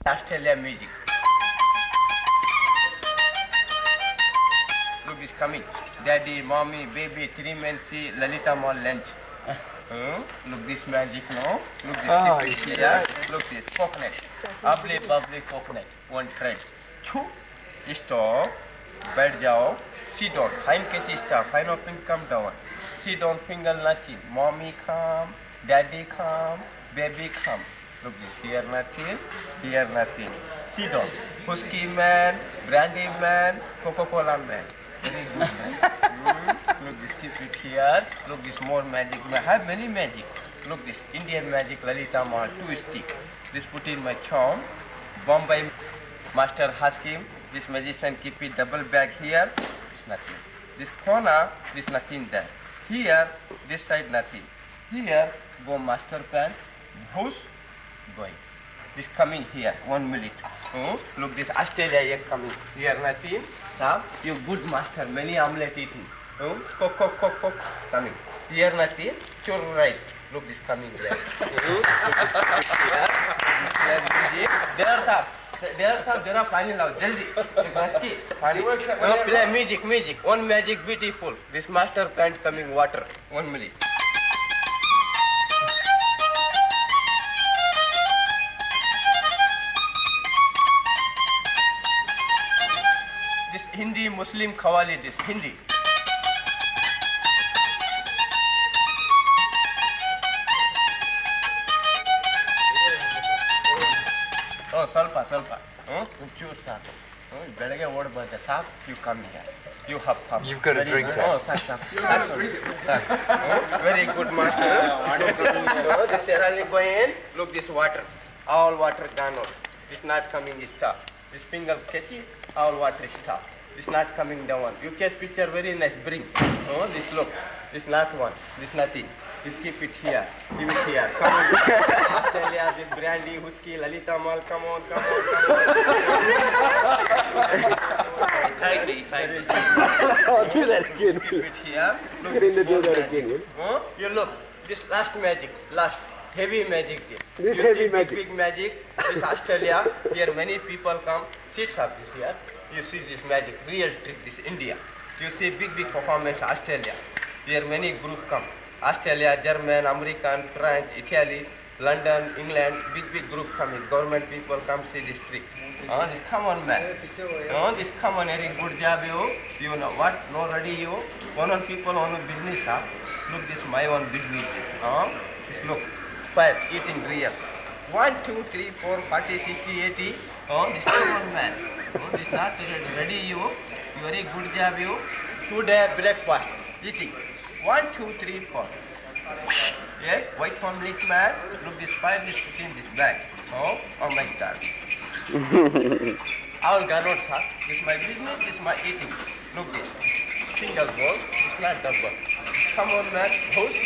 Australia music. Look, is coming. Daddy, mommy, baby, three men see Lalita Mall lunch. Look this magic, no? Look this here. Look this coconut. Bubbly coconut. One thread. Choo. Stop. Bed jao. Sit down. Hind catchy stop. Hind open come down. Sit down, finger nothing. Mommy come. Daddy come. Baby come. Look this, here nothing, here nothing. Sit down. Whiskey man, brandy man, Coca-Cola man. Very good man. Look this, keep it here. Look this, more magic. I have many magic. Look this, Indian magic, Lalita Mahal, 2 stick. This put in my charm. Bombay master Haskim. This magician keep it double bag here. It's nothing. This corner, this nothing there. Here, this side nothing. Here, go master plan. Who's going? This coming here, 1 minute. Look, this Australia egg coming here, nothing. You good master, many omelette eating. Cook, coming. Here, nothing. Sure, right. Look, this coming here. There are final now. Jaldi. Play music. One magic, beautiful. This master plant coming water. 1 minute. Muslim Qawwali, this Hindi. Oh, salpa. Choose sir. Belega word about the sap, you come here. You have come. You've got to drink that. Oh, sir. Very good, master. This is going in. Look, this water. All water gone out. It's not coming stop. This finger catchy, all water stop. It's not coming down. You catch picture very nice. Bring. Oh, this look. This not one. This nothing. Just keep it here. Keep it here. Come on. Australia, this brandy, whiskey, Lalita Mal. Come on. Finally. Oh, do that again. Keep it here. Look, do that again. You look. This last magic. Last. Heavy magic this. Heavy magic. Big magic. This Australia. Here many people come. Seats up this here. You see this magic. Real trick. This India. You see big performance Australia. Here many group come. Australia, German, American, French, Italy, London, England. Big group coming. Government people come see this trick. This come on man. This come on very good job you. You know what? No ready you. One people on business up. Look this my own business. This look. 5 eating real. 1, 2, 3, 4, 40, 60, 80. This come on man. This not ready you. Very good job you. Today breakfast eating. 1, 2, 3, 4. Yeah, white omelette man. Look this 5 is put in this bag. Oh my God. All gone out, sir. This is my business, this is my eating. Look this. Single bowl, it's not double. Come on man, host.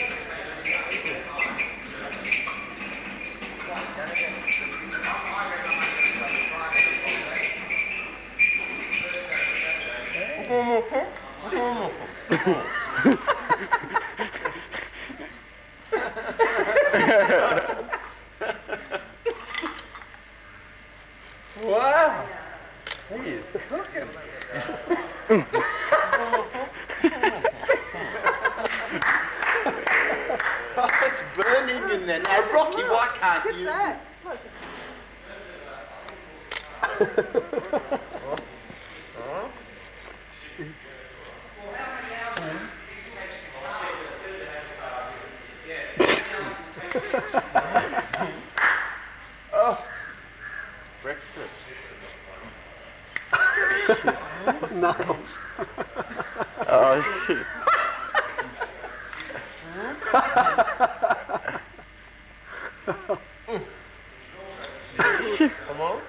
Wow. He is cooking. It's burning in there. Now, Rocky, why can't you? Look at Oh, breakfast. No. Oh shit. Come on.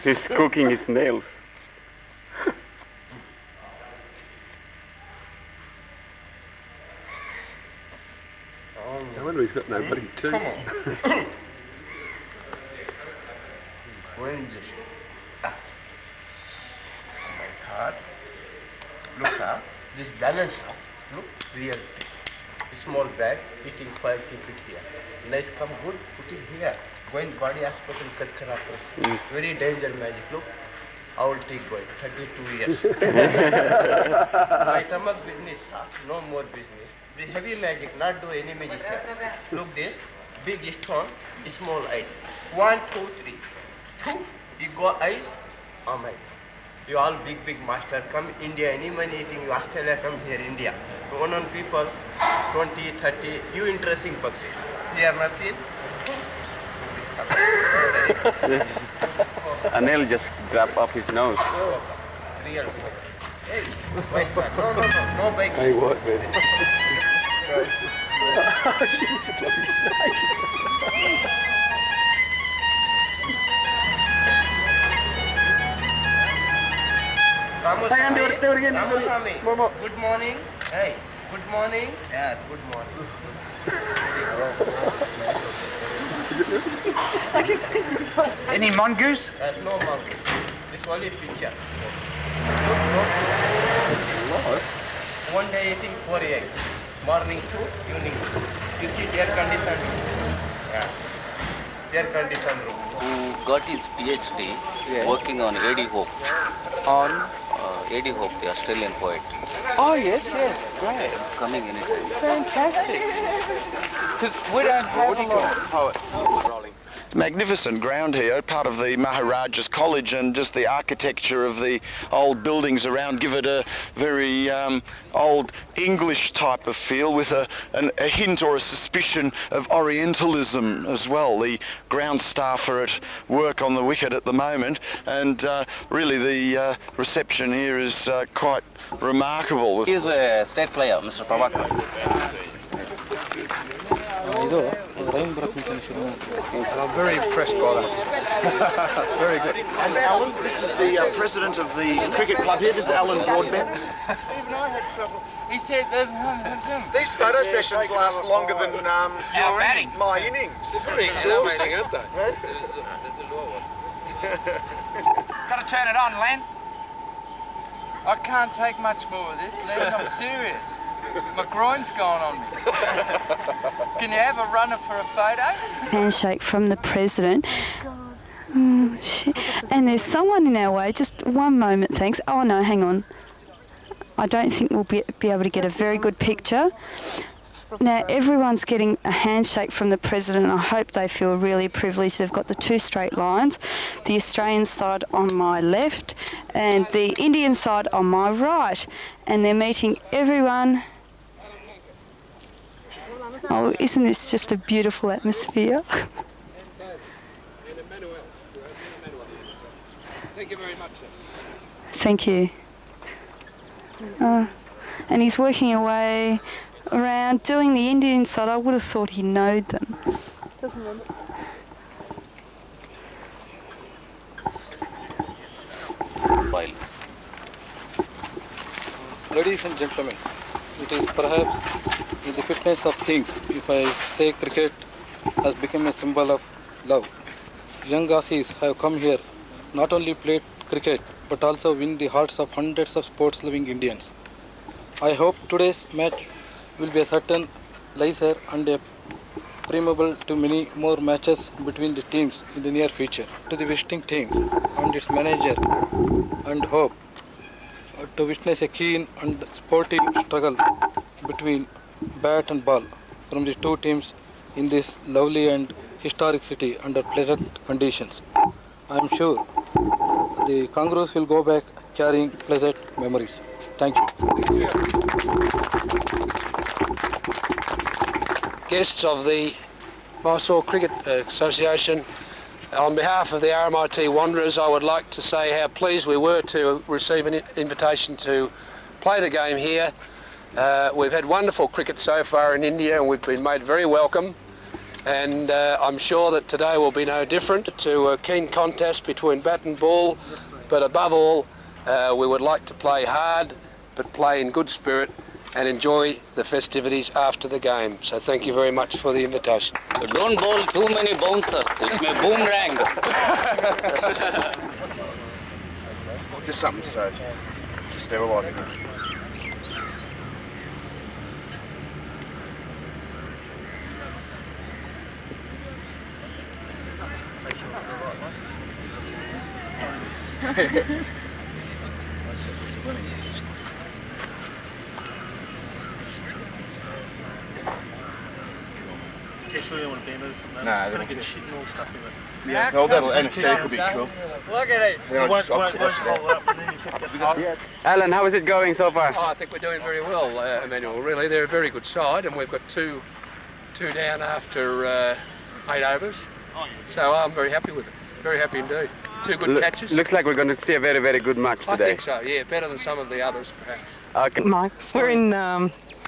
He's cooking his nails. No wonder he's got no bloody teeth. Come on. When this. Oh my God. Look, sir. This balance, look, real. Small bag, eating 5, keep it here. Nice, come good, put it here. Going body hospital, cut. Very danger magic. Look, I will take going. 32 years. My stomach business, no more business. The heavy magic, not do any magic. Look this, big stone, small ice. 1, 2, 3. 2, you go ice. Oh my God. You all big master. Come India, any money eating, you Australia, come here, India. One people, 20, 30, you interesting boxes. Here nothing. Yes. Anil just grabbed up his nose. Real. Hey, wait, man. No bike. Hey, what, man? She's a bloody snake. Ramaswamy, good morning. Hey, good morning. Yeah, good morning. I can see Any mongoose? There's no mongoose. It's only picture. Look. One day eating 4 eggs. Morning 2, evening 2. You see air conditioned room. Yeah. Air conditioned room. Who got his PhD working on AD hope. On Eddie Hope, the Australian poet. Oh, yes, great. Coming anytime. Fantastic. Because we don't have a lot of poets rolling. Magnificent ground here, part of the Maharaja's College, and just the architecture of the old buildings around give it a very old English type of feel, with a hint or a suspicion of Orientalism as well. The ground staff are at work on the wicket at the moment, and really the reception here is quite remarkable. He is a state player, Mr. Prabhakar. I'm very impressed by that. Very good. And Alan, this is the president of the cricket club here. This is Alan Broadbent. He said These photo sessions last longer than my innings. Pretty exhausting, aren't they? Got to turn it on, Len. I can't take much more of this, Len. I'm serious. My groin's going on me. Can you have a runner for a photo? Handshake from the president. Oh, shit. And there's someone in our way. Just one moment, thanks. Oh, no, hang on. I don't think we'll be able to get a very good picture. Now, everyone's getting a handshake from the president. I hope they feel really privileged. They've got the two straight lines, the Australian side on my left and the Indian side on my right. And they're meeting everyone. Oh, isn't this just a beautiful atmosphere? Thank you very much, sir. Thank you. And he's working away around doing the Indian side. I would have thought he knowed them. Doesn't he? Ladies and gentlemen, it is perhaps in the fitness of things if I say cricket has become a symbol of love. Young Aussies have come here, not only played cricket, but also win the hearts of hundreds of sports-loving Indians. I hope today's match will be a certain laser and a preamble to many more matches between the teams in the near future. To the visiting team and its manager, and hope to witness a keen and sportive struggle between bat and ball from the two teams in this lovely and historic city under pleasant conditions. I am sure the Kangaroos will go back carrying pleasant memories. Thank you. Guests of the Mysore Cricket Association, on behalf of the RMIT Wanderers, I would like to say how pleased we were to receive an invitation to play the game here. We've had wonderful cricket so far in India, and we've been made very welcome. And I'm sure that today will be no different to a keen contest between bat and ball. But above all, we would like to play hard, but play in good spirit and enjoy the festivities after the game. So thank you very much for the invitation. So don't bowl too many bouncers, it may boomerang. Just something so to sterilise it. Nah, it's going to get shit and all stuff in it. Yeah, well, that'll anesthetic be cool. Look at it. Alan, how is it going so far? Oh, I think we're doing very well, Emmanuel. Really, they're a very good side, and we've got two down after 8 overs. So I'm very happy with it. Very happy indeed. Two good catches. Looks like we're going to see a very, very good match today. I think so. Yeah, better than some of the others, perhaps. Okay. Mike,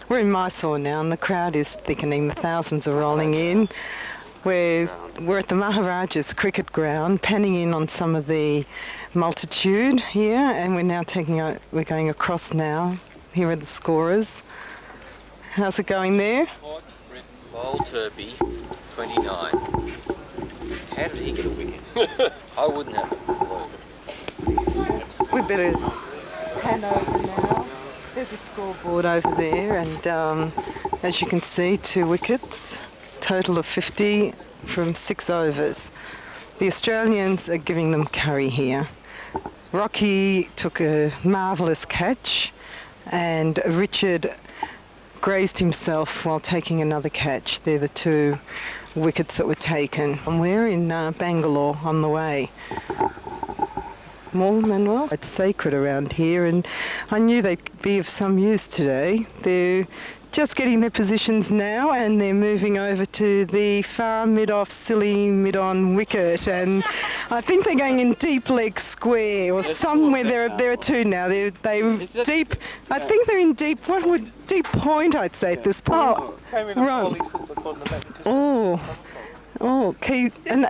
we're in Mysore now, and the crowd is thickening. The thousands are rolling in. We're at the Maharaja's cricket ground, panning in on some of the multitude here, and we're now we're going across now. Here are the scorers. How's it going there? Bowl Turpy, 29. How did he get a wicket? I wouldn't have. We better pan over now. There's a scoreboard over there, and as you can see, 2 wickets, total of 50 from 6 overs. The Australians are giving them curry here. Rocky took a marvellous catch and Richard grazed himself while taking another catch. They're the two wickets that were taken. And we're in Bangalore on the way. More, Manuel? It's sacred around here, and I knew they'd be of some use today. They're just getting their positions now, and they're moving over to the far mid-off, silly mid-on wicket, and I think they're going in deep leg square or somewhere. There are two now. They're deep. I think they're in deep. What would deep point? I'd say at this point. Oh. Oh, okay. And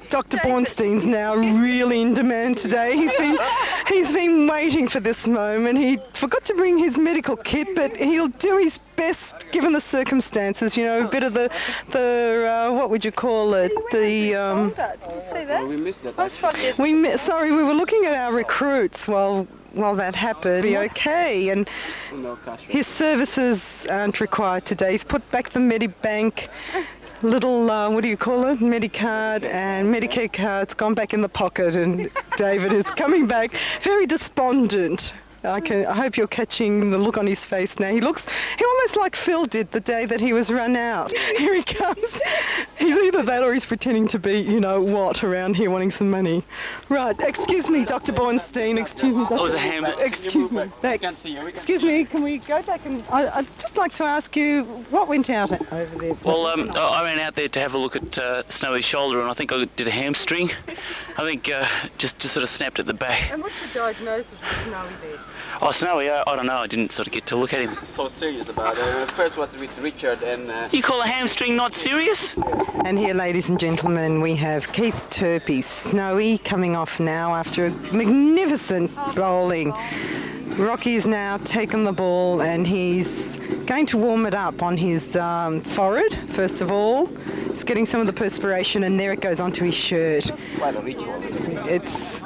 Dr. Bornstein's now really in demand today. He's been waiting for this moment. He forgot to bring his medical kit, but he'll do his best given the circumstances. You know, a bit of the what would you call it? Did you see that? We missed that. Sorry, we were looking at our recruits while that happened. Be okay, and his services aren't required today. He's put back the Medibank little, what do you call it, Medicard and Medicare card's gone back in the pocket, and David is coming back very despondent. I hope you're catching the look on his face now. He almost like Phil did the day that he was run out. Here he comes. He's either that or he's pretending to be, you know what, around here wanting some money. Right, excuse me, Dr. Bornstein, excuse me. Excuse me. Excuse me, can we go back and... I'd just like to ask you, what went out over there? Well, I ran out there to have a look at Snowy's shoulder, and I think I did a hamstring. I think just sort of snapped at the back. And what's your diagnosis of Snowy there? Oh, Snowy, I don't know. I didn't sort of get to look at him. So serious about it. First was with Richard and... You call a hamstring not serious? And here, ladies and gentlemen, we have Keith Turpie. Snowy coming off now after a magnificent bowling. Rocky's now taken the ball and he's going to warm it up on his forehead, first of all. He's getting some of the perspiration, and there it goes onto his shirt. It's quite a ritual. It's...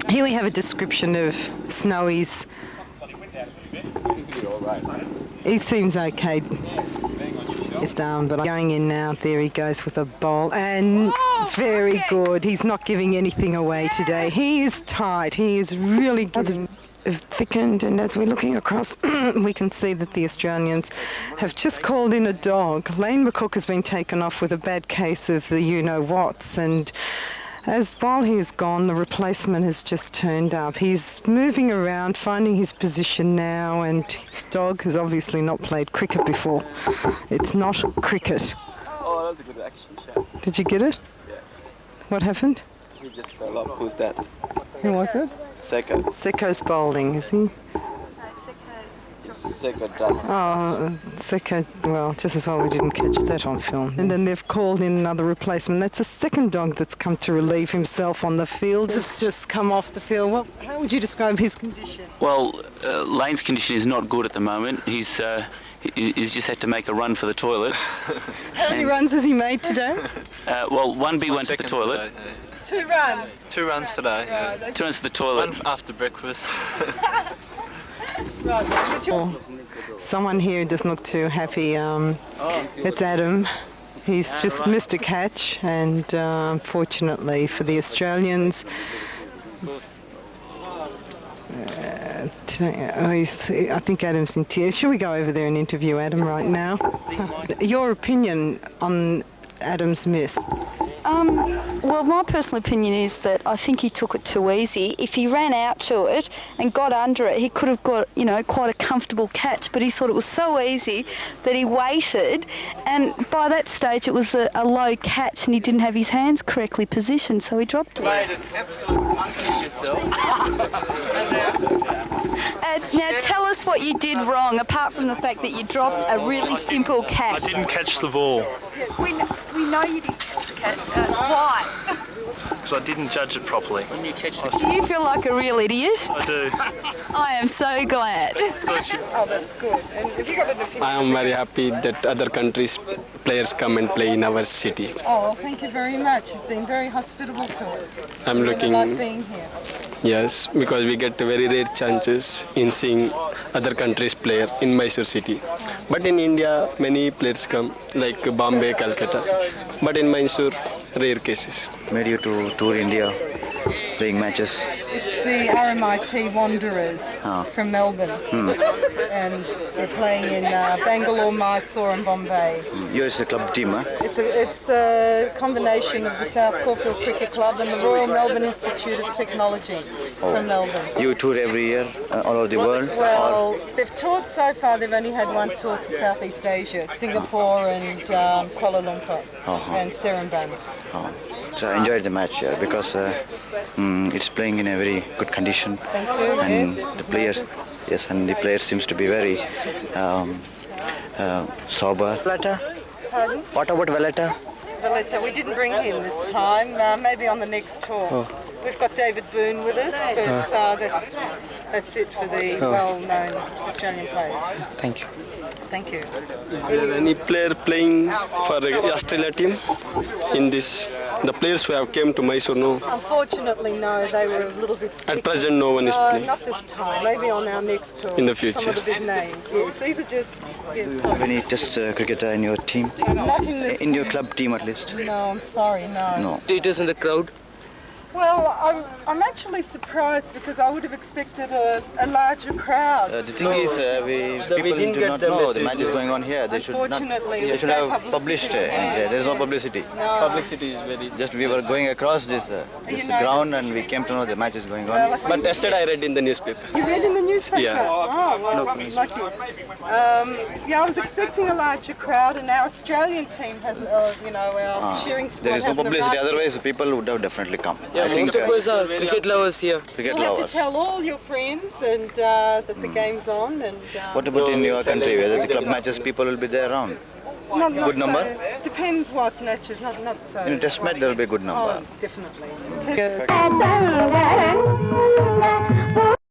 Here we have a description of Snowy's. He seems okay. His arm, but going in now. There he goes with a bowl, and very good. He's not giving anything away today. He is tight. He is really thickened, and as we're looking across, we can see that the Australians have just called in a dog. Lane McCook has been taken off with a bad case of the you-know-whats, and while he's gone, the replacement has just turned up. He's moving around, finding his position now, and his dog has obviously not played cricket before. It's not cricket. Oh, that was a good action shot. Did you get it? Yeah. What happened? He just fell off. Who's that? Who was it? Seko. Seko's bowling, is he? Seko dropped. Oh, Seko, well, just as well we didn't catch that on film. And then they've called in another replacement. That's a second dog that's come to relieve himself on the field. It's just come off the field. Well, how would you describe his condition? Well, Lane's condition is not good at the moment. He's just had to make a run for the toilet. How many runs has he made today? Well, one big one to the toilet. Today, 2 runs? 2 runs today, yeah. 2 runs to the toilet. One after breakfast. Someone here doesn't look too happy. It's Adam. He's just missed a catch, and unfortunately for the Australians, I think Adam's in tears. Should we go over there and interview Adam right now? Your opinion on Adam's miss? Well, my personal opinion is that I think he took it too easy. If he ran out to it and got under it, he could have got, you know, quite a comfortable catch, but he thought it was so easy that he waited, and by that stage it was a low catch and he didn't have his hands correctly positioned, so he dropped it. Made an absolute monkey of yourself. Now tell us what you did wrong, apart from the fact that you dropped a really simple catch. I didn't catch the ball. We know you didn't catch the catch. Why? Because I didn't judge it properly. When you catch Do you feel like a real idiot? I do. I am so glad. Oh, that's good. And have you got an opinion? I am very happy that other countries' players come and play in our city. Oh, well, thank you very much. You've been very hospitable to us. I'm looking... I like being here. Yes, because we get very rare chances in seeing other countries' player in Mysore city. But in India, many players come, like Bombay, Calcutta. But in Mysore, rare cases. Made you to tour India. playing matches? It's the RMIT Wanderers from Melbourne. And they're playing in Bangalore, Mysore and Bombay. Yours is a club team, huh? It's a combination of the South Caulfield Cricket Club and the Royal Melbourne Institute of Technology from Melbourne. You tour every year all over the world? Well, they've toured so far, they've only had one tour to Southeast Asia, Singapore and Kuala Lumpur and Seremban. So I enjoyed the match here because it's playing in a very good condition. Thank you. And yes. the players, and the players seems to be very sober. Pardon? What about Valletta? Valletta, we didn't bring him this time, maybe on the next tour. We've got David Boone with us, but that's it for the well-known Australian players. Thank you. Thank you. Is there any player playing for the Australia team in this? The players who have came to Mysore, no? Unfortunately, no. They were a little bit sick. At present, no one is playing. Not this time. Maybe on our next tour. In the future. Some of the big names. Yes, these are just. Yes. Have any test cricketer in your team? Not in this. In your club team, at least. No, I'm sorry, no. No. Status in the crowd? Well, I'm actually surprised because I would have expected a larger crowd. The thing is, people do not know the match is going on here. They should not. Unfortunately, They should have published it. There is no publicity. No. Publicity is very. Just we were going across this ground and we came to know the match is going on. But yesterday I read in the newspaper. You read in the newspaper? Yeah. Oh, well, lucky. Yeah, I was expecting a larger crowd, and our Australian team has, our cheering squad There is no hasn't publicity. arrived. Otherwise, people would have definitely come. Yeah, most of us are cricket lovers here. Cricket You'll have to lovers. tell all your friends and that the game's on. And What about in your country? Whether the club matches, people will be there around. not Good number? So, depends what matches. Not so. In a test match, there will be a good number. Oh, definitely.